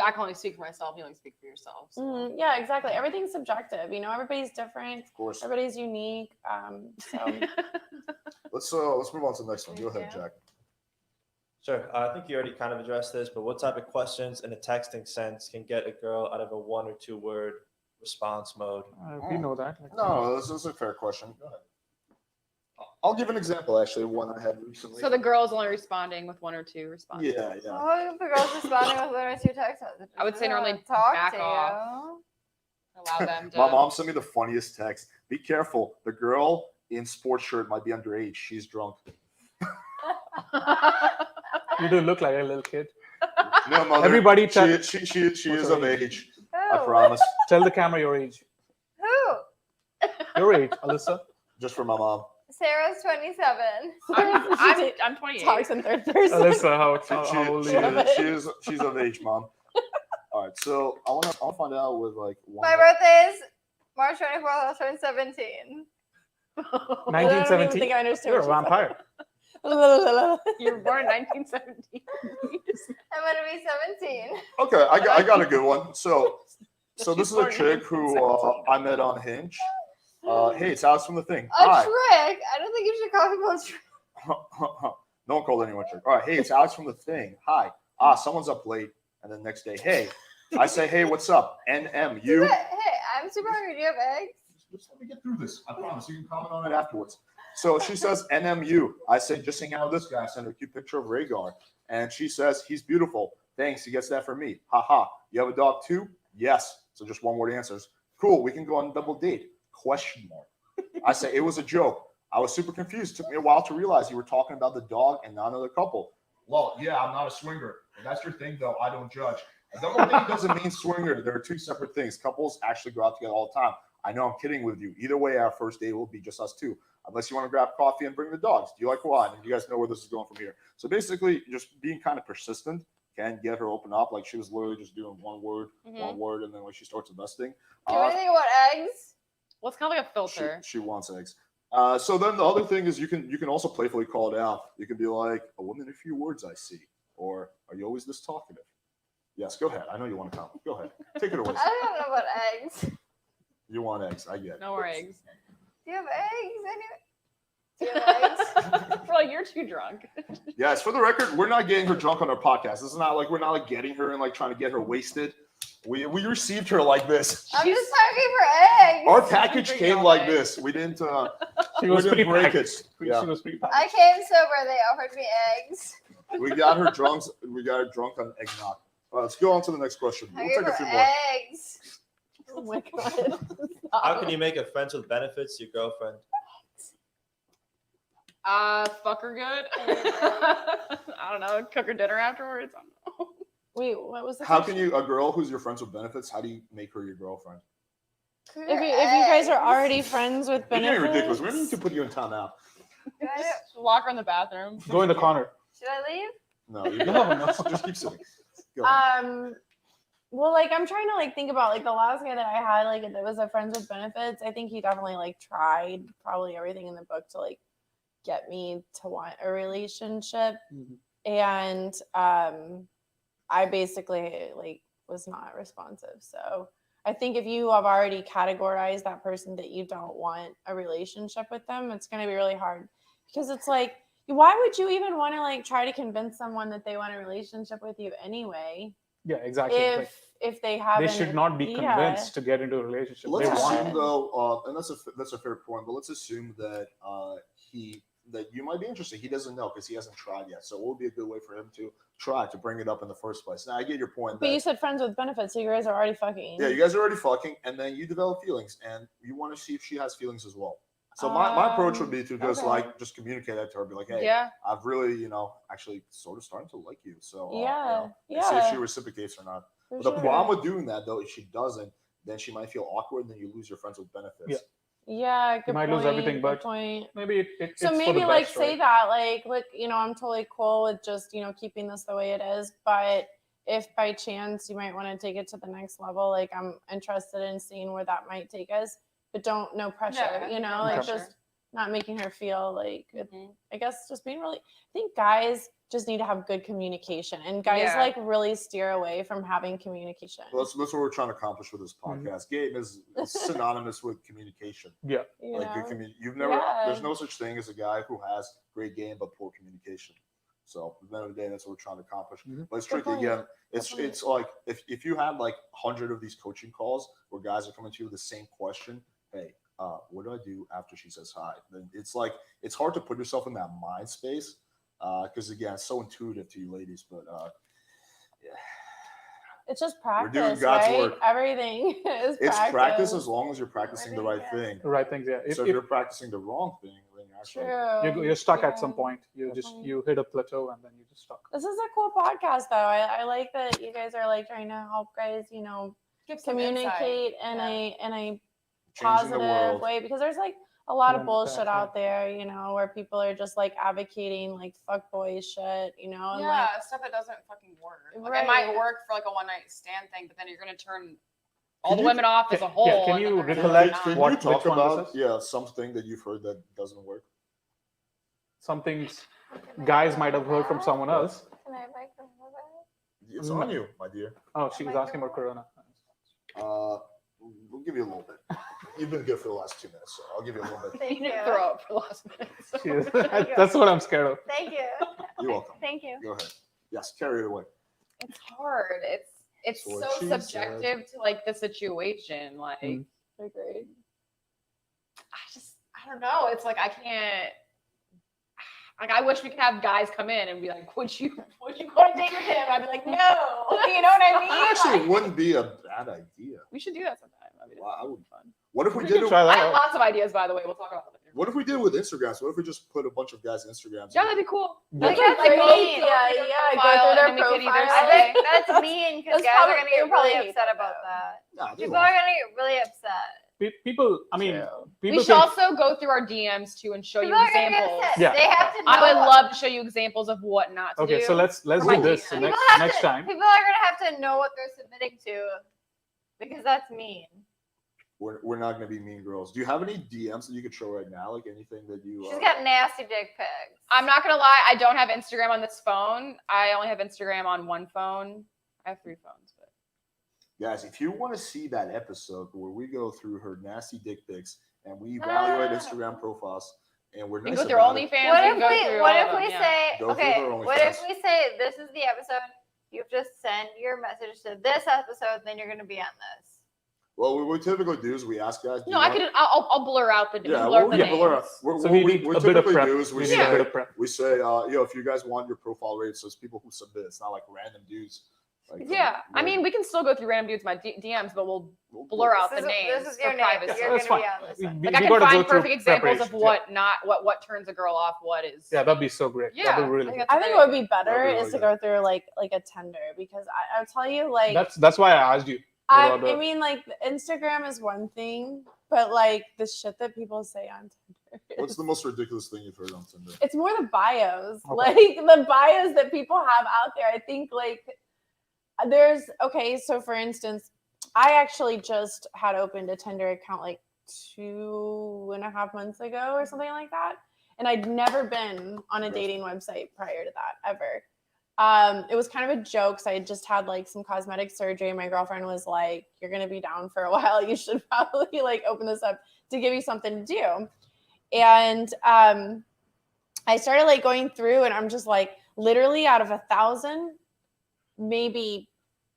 I can only speak for myself. You only speak for yourself. So. yeah, exactly. Everything's subjective. Everybody's different. Of course. Everybody's unique. So Let's move on to the next one. Go ahead, Jack. Sure. I think you already kind of addressed this, but what type of questions in a texting sense can get a girl out of a 1 or 2 word response mode? We know that. No, this is a fair question. Go ahead. I'll give an example, actually, of one I had recently. So the girl's only responding with 1 or 2 responses. Yeah. Oh, the girl's responding with 1 or 2 text messages. I would say They don't normally wanna talk back to off. you. Allow them to. My mom sent me the funniest text. Be careful. The girl in sports shirt might be underage. She's drunk. You do look like a little kid. No, mother. Everybody she is of age. I Who? promise. Tell the camera your age. Who? Your age, Alyssa. Just for my mom. Sarah's 27. I'm 28. talks in third person. Alyssa, how old are you? She's of age, mom. All right, so I want to find out with like one. My birthday is March 24th. I was 17. I don't even 1917. think I understand. You're a what she said. vampire. You were born in 1917. I'm gonna be 17. Okay, I got a good one. So this She's is a born in chick who 1917. I met on Hinge. Hey, it's Alex from the Thing. A Hi. trick? I don't think you should call people a trick. No one called anyone trick. All right, hey, it's Alex from the Thing. Hi. Someone's up late, and then next day, hey. I say, hey, what's up? NMU. Hey, I'm super hungry. Do you have eggs? Just let me get through this. I promise. You can comment on it afterwards. So she says NMU. I say, just hang out with this guy. I send her a cute picture of Rhaegar. And she says, he's beautiful. Thanks. He gets that from me. Haha. You have a dog too? Yes. So just one word answers. Cool. We can go on a double date. Question mark. I say, it was a joke. I was super confused. It took me a while to realize you were talking about the dog and not another couple. Well, yeah, I'm not a swinger. If that's your thing, though, I don't judge. A double date doesn't mean swinger. There are two separate things. Couples actually go out together all the time. I know I'm kidding with you. Either way, our first date will be just us two. Unless you want to grab coffee and bring the dogs. Do you like wine? And you guys know where this is going from here. So basically, just being kind of persistent can get her open up. Like she was literally just doing one word, and then when she starts investing. Do you think about eggs? Well, it's kind of like a filter. She wants eggs. So then the other thing is you can also playfully call it out. You can be like, a woman in a few words I see. Or are you always this talkative? Yes, go ahead. I know you want to comment. Go ahead. Take it away. I don't know about eggs. You want eggs. I get it. No more eggs. Do you have eggs? Do you have eggs? We're like, you're too drunk. Yes, for the record, we're not getting her drunk on our podcast. This is not like we're not like getting her and like trying to get her wasted. We received her like this. I'm just talking for eggs. Our package Bring came all like eggs. this. We didn't She was we didn't pretty break packed. it. Yeah. She was pretty I packed. came sober. They offered me eggs. We got her drunk. We got her drunk on eggnog. All right, let's go on to the next question. We'll Hungry take a for few more. eggs. Oh my god. How can you make a friends with benefits your girlfriend? Fuck her good. I don't know. Cook her dinner afterwards. I don't know. Wait, what was the How question? can you, a girl who's your friends with benefits, how do you make her your girlfriend? If you guys are already friends with You're getting benefits, ridiculous. We need to put you in timeout. Just lock her in the bathroom. Go in the corner. Should I leave? No, you No. just keep sitting. Go ahead. well, like I'm trying to like think about like the last guy that I had, like that was a friends with benefits. I think he definitely like tried probably everything in the book to like get me to want a relationship. And I basically like was not responsive. So I think if you have already categorized that person that you don't want a relationship with them, it's going to be really hard because it's like, why would you even want to like try to convince someone that they want a relationship with you anyway? Yeah, exactly. Like, If they haven't, they should not be convinced to get into a relationship. Let's They want assume it. though, and that's a fair point, but let's assume that that you might be interested. He doesn't know because he hasn't tried yet. So what would be a good way for him to try to bring it up in the first place? Now I get your point. But you said friends with benefits, so you guys are already fucking. Yeah, you guys are already fucking, and then you develop feelings, and you want to see if she has feelings as well. So my approach would be to just okay. just communicate that to her, be like, hey, Yeah. I've really, actually sort of starting to like you. So Yeah, and see if she yeah. reciprocates or not. For But the sure. problem with doing that though, if she doesn't, then she might feel awkward, and then you lose your friends with benefits. Yeah. Yeah, good might point. lose everything, good but point. Maybe it's So for maybe the like best, say right? that like look, I'm totally cool with just keeping this the way it is, but if by chance you might want to take it to the next level, like I'm interested in seeing where that might take us, but no pressure, Yeah, like pressure. just not making her feel like Mhm. I guess just being really. I think guys just need to have good communication, and guys Yeah. like really steer away from having communication. Well, that's what we're trying to accomplish with this Mhm. podcast. Game is synonymous with communication. Yeah. You Like know? you've never. Yeah. There's no such thing as a guy who has great game but poor communication. So at the end of the day, that's what we're trying to accomplish. Mhm. But it's Good tricky point. again. It's point. it's like if you had like 100 of these coaching calls where guys are coming to you with the same question, hey, what do I do after she says hi? Then it's like it's hard to put yourself in that mind space because again, it's so intuitive to you ladies. But yeah, It's just We're practice, doing God's right? work. Everything is it's practice. practice as long as you're practicing the right Everything, thing. The right things, yeah. So if you're practicing the wrong thing, then you're actually True. you're stuck at Yeah. some point. Definitely. You hit a plateau and then you just stuck. This is a cool podcast, though. I like that you guys are like trying to help guys, Give some communicate insight. in Yeah. a changing the positive world. way, because there's like a lot of Yeah, bullshit exactly. out there, where people are just like advocating like fuckboy shit, and Yeah, stuff that doesn't fucking work. Like, Right. it might work for like a one night stand thing, but then you're gonna turn all Can the you- women off as a whole. yeah, can and you then they're gonna recollect not. Can what- you talk which one this about is? something that you've heard that doesn't work? Some things guys might have heard from someone else. Can I buy Corona back? It's on you, my dear. Oh, she was asking about Corona. We'll give you a little bit. You've been good for the last 2 minutes, so I'll give you a little bit. Thank you. Throw up for the last minute. She is, that's what I'm scared of. Thank you. You're welcome. Thank you. Go ahead. Yes, carry it away. It's hard. It's So so what she said. subjective to like the situation. Like Mm. Agreed. I don't know. It's like I can't. Like I wish we could have guys come in and be like, "Would you go on a date with him?" I'd be like, "No." You know what I mean? Actually, Like, wouldn't be a bad idea. we should do that sometime. I mean, Wow, I it'd would- be fun. What if we We did can it? try I that have out. lots of ideas, by the way. We'll talk about them later. What if we did it with Instagrams? What if we just put a bunch of guys' Instagrams? Yeah, that'd be cool. Yeah. Like, That's like, mean. go through Yeah, their yeah, go profile, through their and then we could either profile. I say- think that's mean because That's guys probably- are gonna they'll get really probably hate upset that, about though. that. Nah, they People won't. are gonna get really upset. People, I mean, We people should think, also go through our DMs too and show you People are gonna get examples. upset. Yeah. They have to know. I would love to show you examples of what not to do. okay, so let's for do my this DM. next time. People are gonna have to know what they're submitting to because that's mean. We're not gonna be mean girls. Do you have any DMs that you could show right now? Like anything that you? She's got nasty dick pics. I'm not gonna lie, I don't have Instagram on this phone. I only have Instagram on one phone. I have 3 phones, but Guys, if you want to see that episode where we go through her nasty dick pics and we evaluate Instagram profiles and we're you nice can go through about it, OnlyFans. What you if can go we? through What all if of them, we yeah. say? Go through Okay. her What if OnlyFans. we say this is the episode? You just send your message to this episode, then you're gonna be on this. well, what we typically do is we ask guys. do No, you I want- could. I'll blur out the. Yeah, blur well, the yeah, names. blur out. So What we we need a bit of typically prep. do is We we need say, a bit of prep. we say, if you guys want your profile rated, so it's people who submit. It's not like random dudes. Like, Yeah, I mean, we can still go through random dudes my DMs, but we'll blur out the This names is your for name. privacy. You're That's gonna be fine. on this. We- one. we- Like I we can gotta go find through perfect examples of preparation, what not what turns a girl off, what is. Yeah, that'd be so great. Yeah, That'd be really I good. think I that's think great. what would be better That'd be is to really go through like a Tinder because I'll tell you like That's why I asked you. I about the- mean like Instagram is one thing, but like the shit that people say on Tinder. What's the most ridiculous thing you've heard on Tinder? It's more the bios. Okay. Like the bios that people have out there. I think like there's so for instance, I actually just had opened a Tinder account like 2.5 months ago or something like that. And I'd never been on a dating website prior to that ever. It was kind of a joke. So I had just had like some cosmetic surgery. My girlfriend was like, "You're gonna be down for a while. You should probably like open this up to give you something to do." And I started like going through, and I'm just like, literally out of 1,000, maybe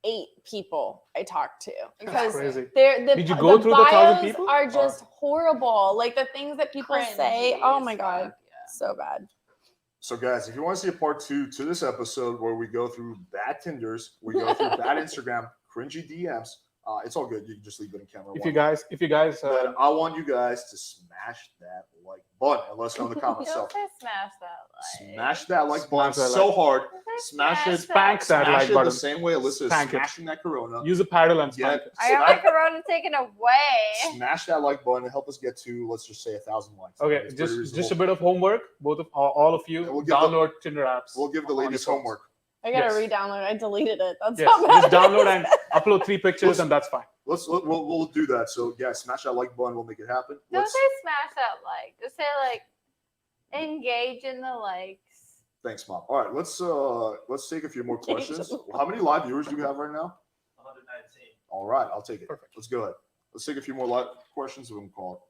8 people I talked to because crazy. Did you go through the 1,000 bios people? are just horrible. Like the things that people say. Cringy Oh as my god, fuck, yeah. so bad. So, guys, if you want to see a part 2 to this episode where we go through bad Tinders, we go through bad Instagram, cringy DMs, it's all good. You can just leave it in camera. If you guys, But I want you guys to smash that like button and let us know in the comments. Don't So, say smash that like. smash that like button Smash that so like. hard. Don't say Smash it. Spank that Smash like it the button. same way Alyssa is Spank it. smashing that Corona. Use a paddle and Yeah. spank it. I got my corona taken away. Smash that like button and help us get to, let's just say, 1,000 likes. Okay, It's pretty just a reasonable. bit of homework. Both of all of you Yeah, we'll give download Tinder apps. We'll give the on your ladies phones. homework. I gotta Yes. re-download. I deleted it. That's Yes, how bad just it download is. and upload 3 pictures, and that's fine. We'll do that. So yeah, smash that like button. We'll make it happen. Don't Let's, say smash that like. Just say like engage in the likes. thanks, Mom. All right, let's take a few more questions. How many live viewers do we have right now? 119. All right, I'll take it. Perfect. Let's go ahead. Let's take a few more live questions and we'll call it.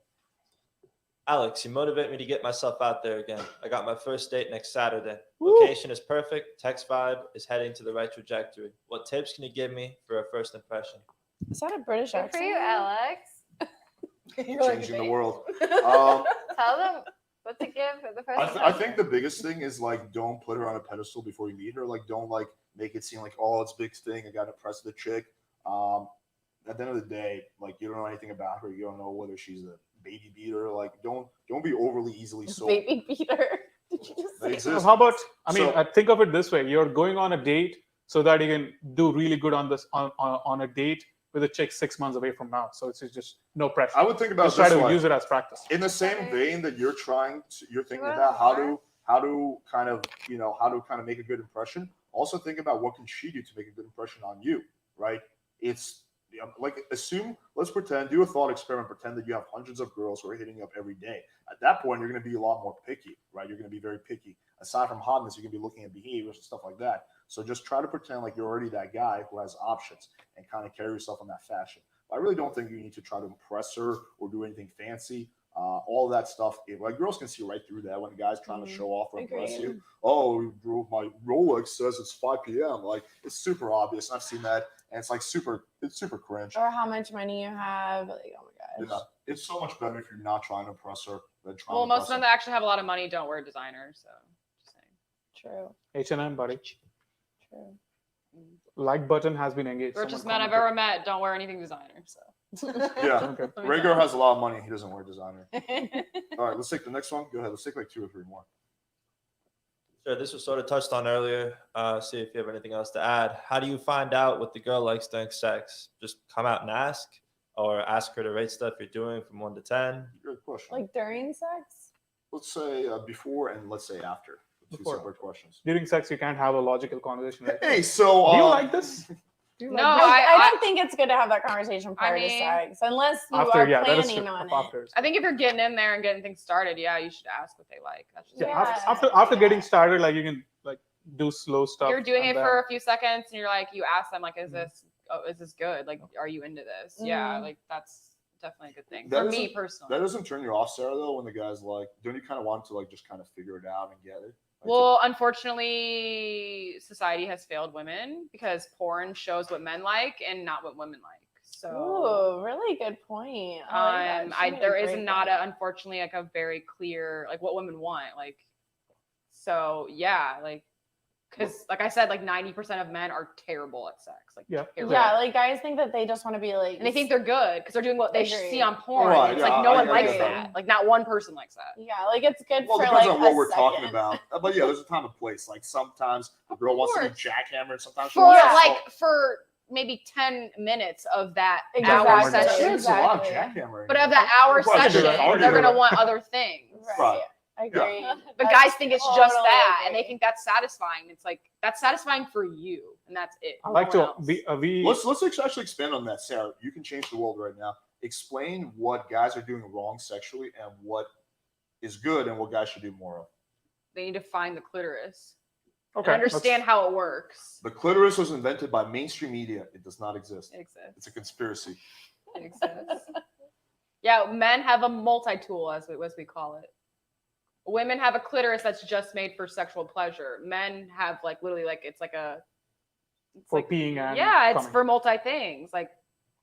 Alex, you motivate me to get myself out there again. I got my first date next Saturday. Woo. Location is perfect. Text vibe is heading to the right trajectory. What tips can you give me for a first impression? Is that a British Good accent? for you, Alex. Changing the world. Um, Tell them what to give for the first. I think the biggest thing is like don't put her on a pedestal before you meet her. Like don't like make it seem like it's a big thing. I got to impress the chick. At the end of the day, like you don't know anything about her. You don't know whether she's a baby beater. Like don't be overly easily sold. Baby beater. Did you just They say? exist. How about? I mean, So- think of it this way: you're going on a date so that you can do really good on this on a date with a chick 6 months away from now. So it's just no pressure. I would think about Just try this to way. use it as practice. In the same vein that you're thinking want about how more? to kind of make a good impression. Also think about what can she do to make a good impression on you, right? It's like let's do a thought experiment, pretend that you have hundreds of girls who are hitting you up every day. At that point, you're going to be a lot more picky, right? You're going to be very picky. Aside from hotness, you can be looking at behaviors and stuff like that. So just try to pretend like you're already that guy who has options and kind of carry yourself in that fashion. But I really don't think you need to try to impress her or do anything fancy. All of that stuff, like girls can see right through that when a guy's trying to show off or impress you. Oh, bro, my Rolex says it's 5 p.m. Like it's super obvious. I've seen that, and it's like it's super cringe. Or how much money you have. Like, oh my gosh. Yeah, it's so much better if you're not trying to impress her than trying Well, to most of impress them her. that actually have a lot of money don't wear designer, so just saying. True. H&M, buddy. True. Like button has been engaged. Richest Someone men I've commented. ever met don't wear anything designer. So Yeah, Okay. Rhaegar has a lot of money. He doesn't wear designer. All right, let's take the next one. Go ahead. Let's take like 2 or 3 more. Sure, this was sort of touched on earlier. See if you have anything else to add. How do you find out what the girl likes during sex? Just come out and ask, or ask her to rate stuff you're doing from 1 to 10. Good question. Like during sex? Let's say before and let's say after. Two Before. separate questions. During sex, you can't have a logical conversation. Right? Hey, so Do you like this? Do you No, like this? I don't think it's good to have that conversation prior to mean, sex unless you After, are yeah, that is planning true. on it. After. I think if you're getting in there and getting things started, yeah, you should ask what they like. That's just Yeah, Yeah. after getting started, like you can like do slow stuff. you're doing and it then- for a few seconds, and you're like, you ask them like, Mhm. is this good? Like, are you into this? Yeah, Mhm. like that's definitely a good thing That for me doesn't- personally. that doesn't turn you off, Sarah, though, when the guy's like, don't you kind of want to like just kind of figure it out and get it? Like, Well, unfortunately, society has failed women because porn shows what men like and not what women like. So, Ooh, really good point. I like that. She made a there is great not point. unfortunately like a very clear like what women want. Like, so yeah, like, because like I said, like 90% of men are terrible at sex. Like, Yeah. terrible. Yeah, like guys think that they just want to be like, And they think they're good because they're doing what they Agreed. see on porn. Right, It's yeah, like no I one get likes that. that. Like not one person likes that. yeah, like it's good Well, it for depends like on what a we're talking second. about. But yeah, there's a time and place. Like sometimes the girl wants to be course. jackhammered. Sometimes she For wants to like for maybe 10 minutes of that Exactly. hour Exactly. session. There's a lot of Exactly. jackhammering. But of that hour Well, I session, did that. they're gonna want other things. Right. I agree. But I guys think it's just totally that, and they agree. think that's satisfying. It's like that's satisfying for you, and that's it. I like No to one else. we Let's actually expand on that, Sarah. You can change the world right now. Explain what guys are doing wrong sexually and what is good and what guys should do more of. They need to find the clitoris okay. and understand how it works. The clitoris was invented by mainstream media. It does not exist. It exists. It's a conspiracy. It exists. Yeah, men have a multi-tool, as we call it. Women have a clitoris that's just made for sexual pleasure. Men have like literally like it's like a it's For like, peeing and yeah, it's coming. for multi things. Like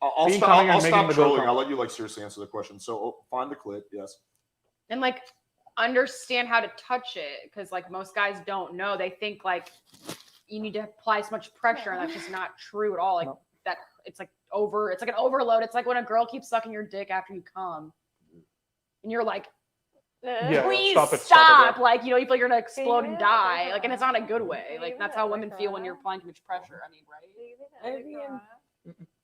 I'll Being stop, coming and I'll making stop the girl trolling. come. I'll let you like seriously answer the question. So find the clit. Yes. and like understand how to touch it because like most guys don't know. They think like you need to apply so much pressure, and that's just not true at all. Like No. that it's like it's like an overload. It's like when a girl keeps sucking your dick after you come, and you're like, Yeah, please stop stop. it, yeah. Like, you know, you feel like you're gonna explode and it? die. Like, and it's not a good way. Leave Like, that's it, how like, women feel when that. you're applying too much pressure. I mean, right?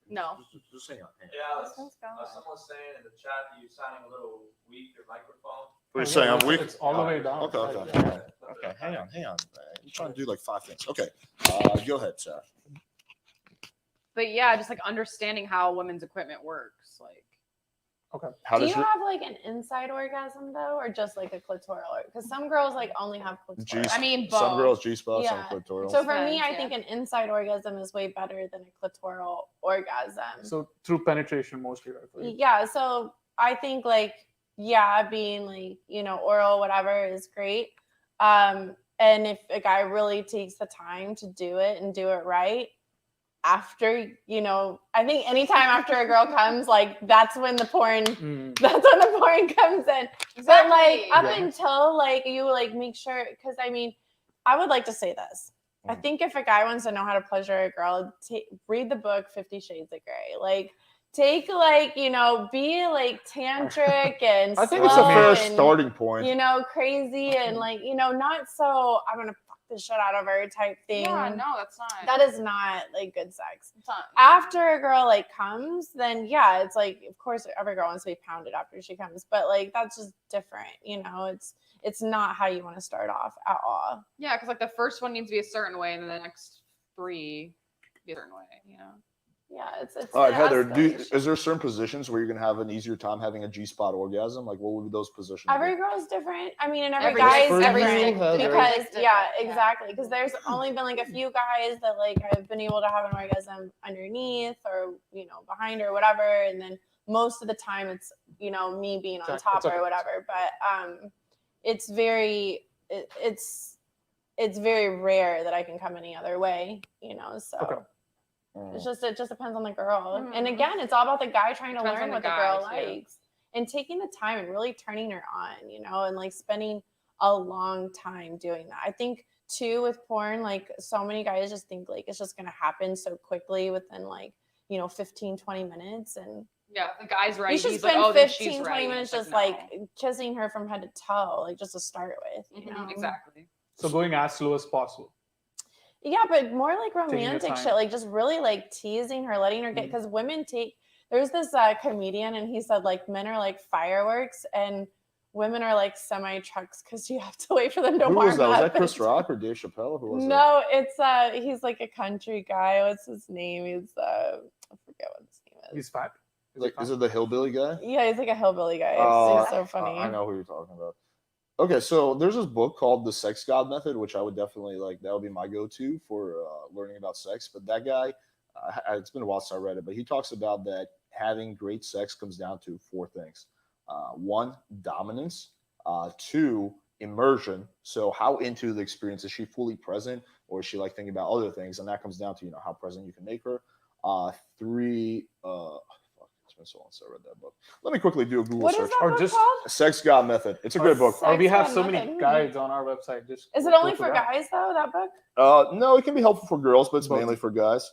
No. Just hang on. Hang on. Yeah, This one's gone. someone's saying in the chat that you're sounding a little weak, your microphone. What are you saying? I'm weak? It's all the way down. Okay, okay. Yeah. Okay, hang on. I'm trying to do like 5 things. Okay, go ahead, Sarah. But yeah, just like understanding how women's equipment works. Like, How Do you does your have like an inside orgasm though, or just like a clitoral? Because some girls like only have G- clitoral. I mean, both. some girls G spots, Yeah. some clitoral? So for me, Depends, I yeah. think an inside orgasm is way better than a clitoral orgasm. So through penetration mostly, right? for you? Yeah, so I think like being like, oral whatever is great. And if a guy really takes the time to do it and do it right, after, I think anytime after a girl comes, like that's when the porn Mm. that's when the porn comes in. But like Exactly. up Yeah. until like you like make sure, because I mean, I would like to say this. I Mhm. think if a guy wants to know how to pleasure a girl, read the book 50 Shades of Grey. Like take like, be like tantric and I think It's a slow fair and, starting point. crazy and like, not so I'm gonna fuck the shit out of her type thing. yeah, no, that's not. That is not like good sex. It's not. After a girl like comes, then yeah, it's like of course every girl wants to be pounded after she comes, but like that's just different, it's not how you want to start off at all. Yeah, because like the first one needs to be a certain way, and then the next 3 be a certain way. Yeah, it's All right, the Heather, escalation. is there certain positions where you're gonna have an easier time having a G-spot orgasm? Like, what would be those positions? Every girl is different. I mean, and every Every guy is for you, different Heather. because Different, yeah, yeah. exactly. Because there's only been like a few guys that like I've been able to have an orgasm underneath or behind or whatever, and then most of the time it's me being on top or whatever. But it's very it's very rare that I can come any other way. So. Okay. It just depends on the girl. Mhm. And again, it's all about the guy trying to Depends learn on what the the girl guy, too. likes and taking the time and really turning her on, and like spending a long time doing that. I think too with porn, like so many guys just think like it's just gonna happen so quickly within like 15, 20 minutes. And Yeah, the guy's right. you should He's like, spend oh, then 15, she's 20 right. minutes It's just no. like kissing her from head to toe, like just to start with, Exactly. So going as slow as possible. Yeah, but more like your romantic time. shit, like just really like teasing her, letting her get, because women there's this comedian and he said like men are like fireworks and women are like semi trucks because you have to wait for them to Who warm was that? Was up. that Chris Rock or Dave Chappelle? Who was that? No, it's he's like a country guy. What's his name? He's I forget what his name is. He's fat. Like, is it the hillbilly guy? Yeah, he's like a hillbilly guy. He's so funny. I know who you're talking about. Okay, so there's this book called The Sex God Method, which I would definitely like. That would be my go-to for learning about sex. But that guy, it's been a while since I read it, but he talks about that having great sex comes down to four things. One, dominance. Two, immersion. So how into the experience is she fully present, or is she like thinking about other things? And that comes down to how present you can make her. Three, it's been so long since I read that book. Let me quickly do a Google What search. is that book just- called? Sex God Method. It's a great book. Or we Sex have God so many Method. guides on our website. Just Is it go only to for that. guys though? That book? No, it can be helpful for girls, but it's Both. mainly for guys.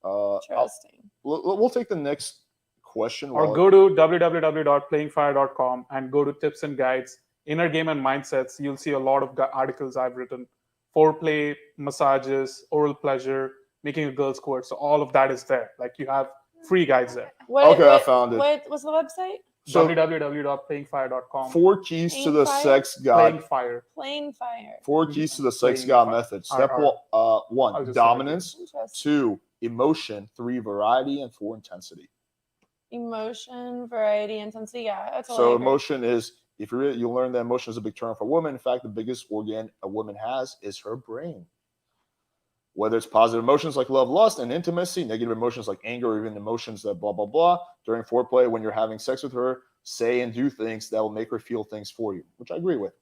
Interesting. We'll take the next question. Or go to www.playingfire.com and go to tips and guides, inner game and mindsets. You'll see a lot of articles I've written. Foreplay, massages, oral pleasure, making a girl squirt. So all of that is there. Like you have free guides there. Okay, I found it. What's the website? So www.playingfire.com. 4 keys to the Playing sex Playing God. Fire. Plain Fire. 4 keys to the sex Playing God fire. method. Step I'll one, just dominance. Interesting. 2, emotion. 3, variety, and 4, intensity. Emotion, variety, intensity. Yeah, that's So emotion is, if you'll learn that emotion is a big term for women. In fact, the biggest organ a woman has is her brain. Whether it's positive emotions like love, lust, and intimacy, negative emotions like anger, or even emotions that blah, blah, blah. During foreplay, when you're having sex with her, say and do things that will make her feel things for you, which I agree with.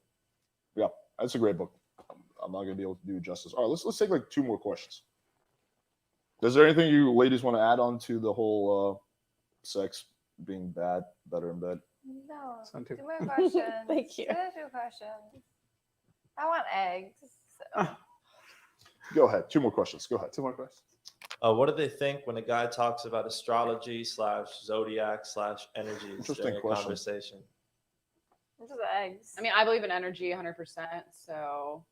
Yeah, that's a great book. I'm not going to be able to do it justice. All right, let's take like 2 more questions. Is there anything you ladies want to add on to the whole sex being bad, better in bed? No. Santi. Do my questions. Thank you. Do questions. I want eggs. So. Go ahead. 2 more questions. Go ahead. 2 more questions. What do they think when a guy talks about astrology / zodiac / energies Interesting during a question. conversation? This is eggs. I mean, I believe in energy 100%. So,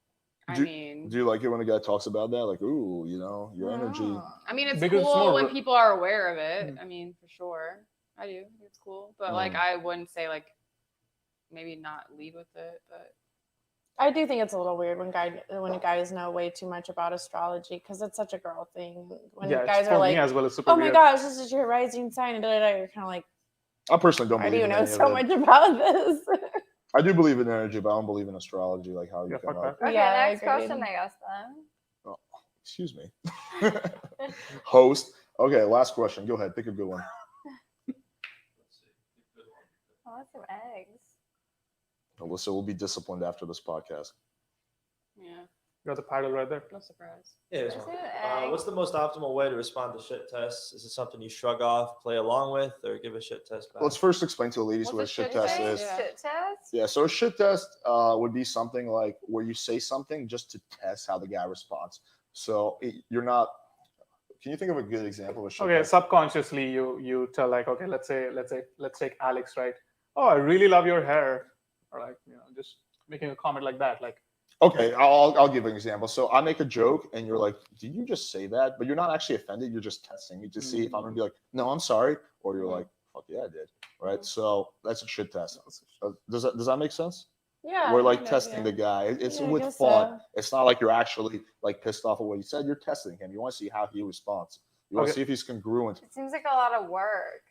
Do mean, you like it when a guy talks about that? Like, ooh, your energy. I mean, it's Because it's cool more when re- people are aware of it. I mean, for sure. I do. It's cool. But like, I wouldn't say like maybe not lead with it, but I do think it's a little weird when guys know way too much about astrology because it's such a girl thing. When Yeah, guys for are me like, as well as super "Oh my weird. gosh, this is your rising sign," and you're kind of like, I personally don't "Why do believe you in know any so of much it. about this?" I do believe in energy, but I don't believe in astrology, like how you Yeah, can fuck like. that. Okay, Yeah, next agreed. question, I guess then. Excuse me. Host. Okay, last question. Go ahead. Pick a good one. I want some eggs. Alyssa will be disciplined after this podcast. yeah, You got the paddle right there. no surprise. Yeah, here's Is one. it an egg? What's the most optimal way to respond to shit tests? Is it something you shrug off, play along with, or give a shit test back? Let's first explain to the ladies what a What's a shit shit test test? is. Yeah. Shit test? Yeah, so a shit test would be something like where you say something just to test how the guy responds. So you're not. Can you think of a good example of a shit Okay, test? subconsciously you tell like, okay, let's take Alex, right? Oh, I really love your hair, or like just making a comment like that, like. Okay, I'll give an example. So I make a joke, and you're like, "Did you just say that?" But you're not actually offended. You're just testing me to see if I'm gonna be like, "No, I'm sorry," or you're like, "Fuck yeah, I did." Right? So that's a shit test. Does that make sense? Yeah, We're like kind of, testing yeah. the guy. It's Yeah, I with guess fun. so. It's not like you're actually like pissed off at what he said. You're testing him. You want to see how he responds. You want to Okay. see if he's congruent. It seems like a lot of work.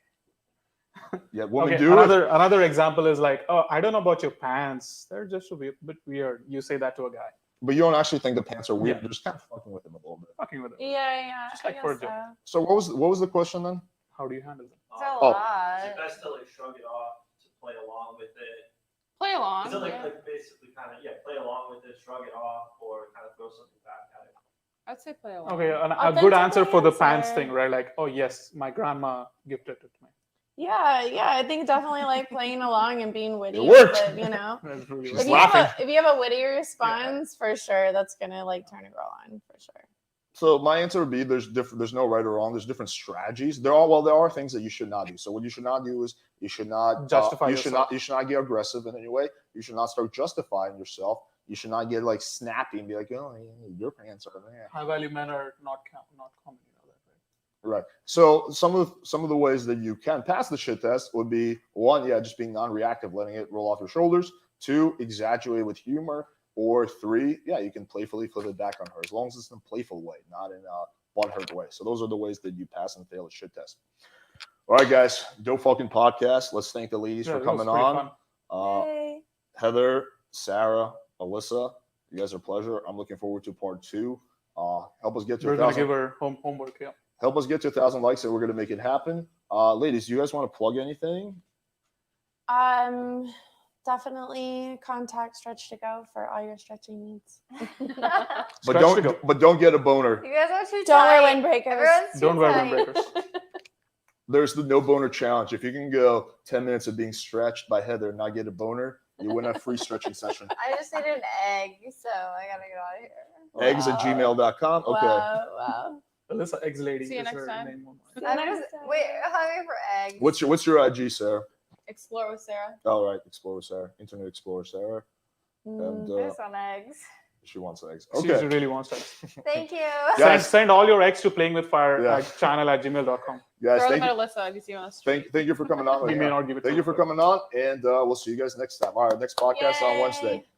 Yeah, women Okay, do it. another example is like, oh, I don't know about your pants. They're just a bit weird. You say that to a guy. But you don't actually think the pants are weird. Yeah. You're just kind of fucking with him a little bit. Fucking with it. Yeah. Just I like for a guess joke. so. So what was the question then? How do you handle them? It's a Oh. lot. Is it best to like shrug it off, to play along with it? Play along. Is it like, yeah. like basically kind of play along with it, shrug it off, or kind of throw something back at it? I'd say play along. Okay, a good answer Authentically for the pants answer. thing, right? Like, oh yes, my grandma gifted it to me. Yeah. I think definitely like playing along and being witty. It worked. With it, you know. That's really She's If laughing. you have a witty response, for sure, that's gonna like turn a girl on for sure. So my answer would be there's no right or wrong. There's different strategies. There are things that you should not do. So what you should not do is you should not Justify you yourself. should not get aggressive in any way. You should not start justifying yourself. You should not get like snappy and be like, oh, your pants are there. High value men are not common, you know that, right? Right. So some of the ways that you can pass the shit test would be one, just being non-reactive, letting it roll off your shoulders. Two, exaggerate with humor. Or three, you can playfully flip it back on her as long as it's in a playful way, not in a butthurt way. So those are the ways that you pass and fail a shit test. All right, guys, dope fucking podcast. Let's thank the ladies for That was coming pretty on. fun. Yay. Heather, Sarah, Alyssa, you guys are a pleasure. I'm looking forward to part 2. Help us get to We're gonna 1,000. give her homework. Yeah. Help us get to 1,000 likes, and we're gonna make it happen. Ladies, do you guys want to plug anything? Definitely contact Stretch to Go for all your stretching needs. But Stretch to go. don't get a boner. You guys are too Don't wear tight. windbreakers. Everyone's too Don't wear tight. windbreakers. There's the no boner challenge. If you can go 10 minutes of being stretched by Heather and not get a boner, you win a free stretching session. I just need an egg, so I gotta get out of here. Eggs@gmail.com. Okay. Wow. Alyssa, ex lady. See you is next her time. name on See mine. you I'm next just time. wait, hungry for eggs. What's your IG, Sarah? Explore with Sarah. All right, Explorer Sarah, Internet Explorer Sarah, and I just want eggs. she wants eggs. She Okay. really wants that. Thank you. Guys. Send all your ex to playing with fire Yeah. at channel@gmail.com. Guys, Throw thank them you, at Alyssa if you see them on the street. thank you for coming on. We may not give it. Thank to you her. for coming on, and we'll see you guys next time. All right, next podcast on Yay. Wednesday.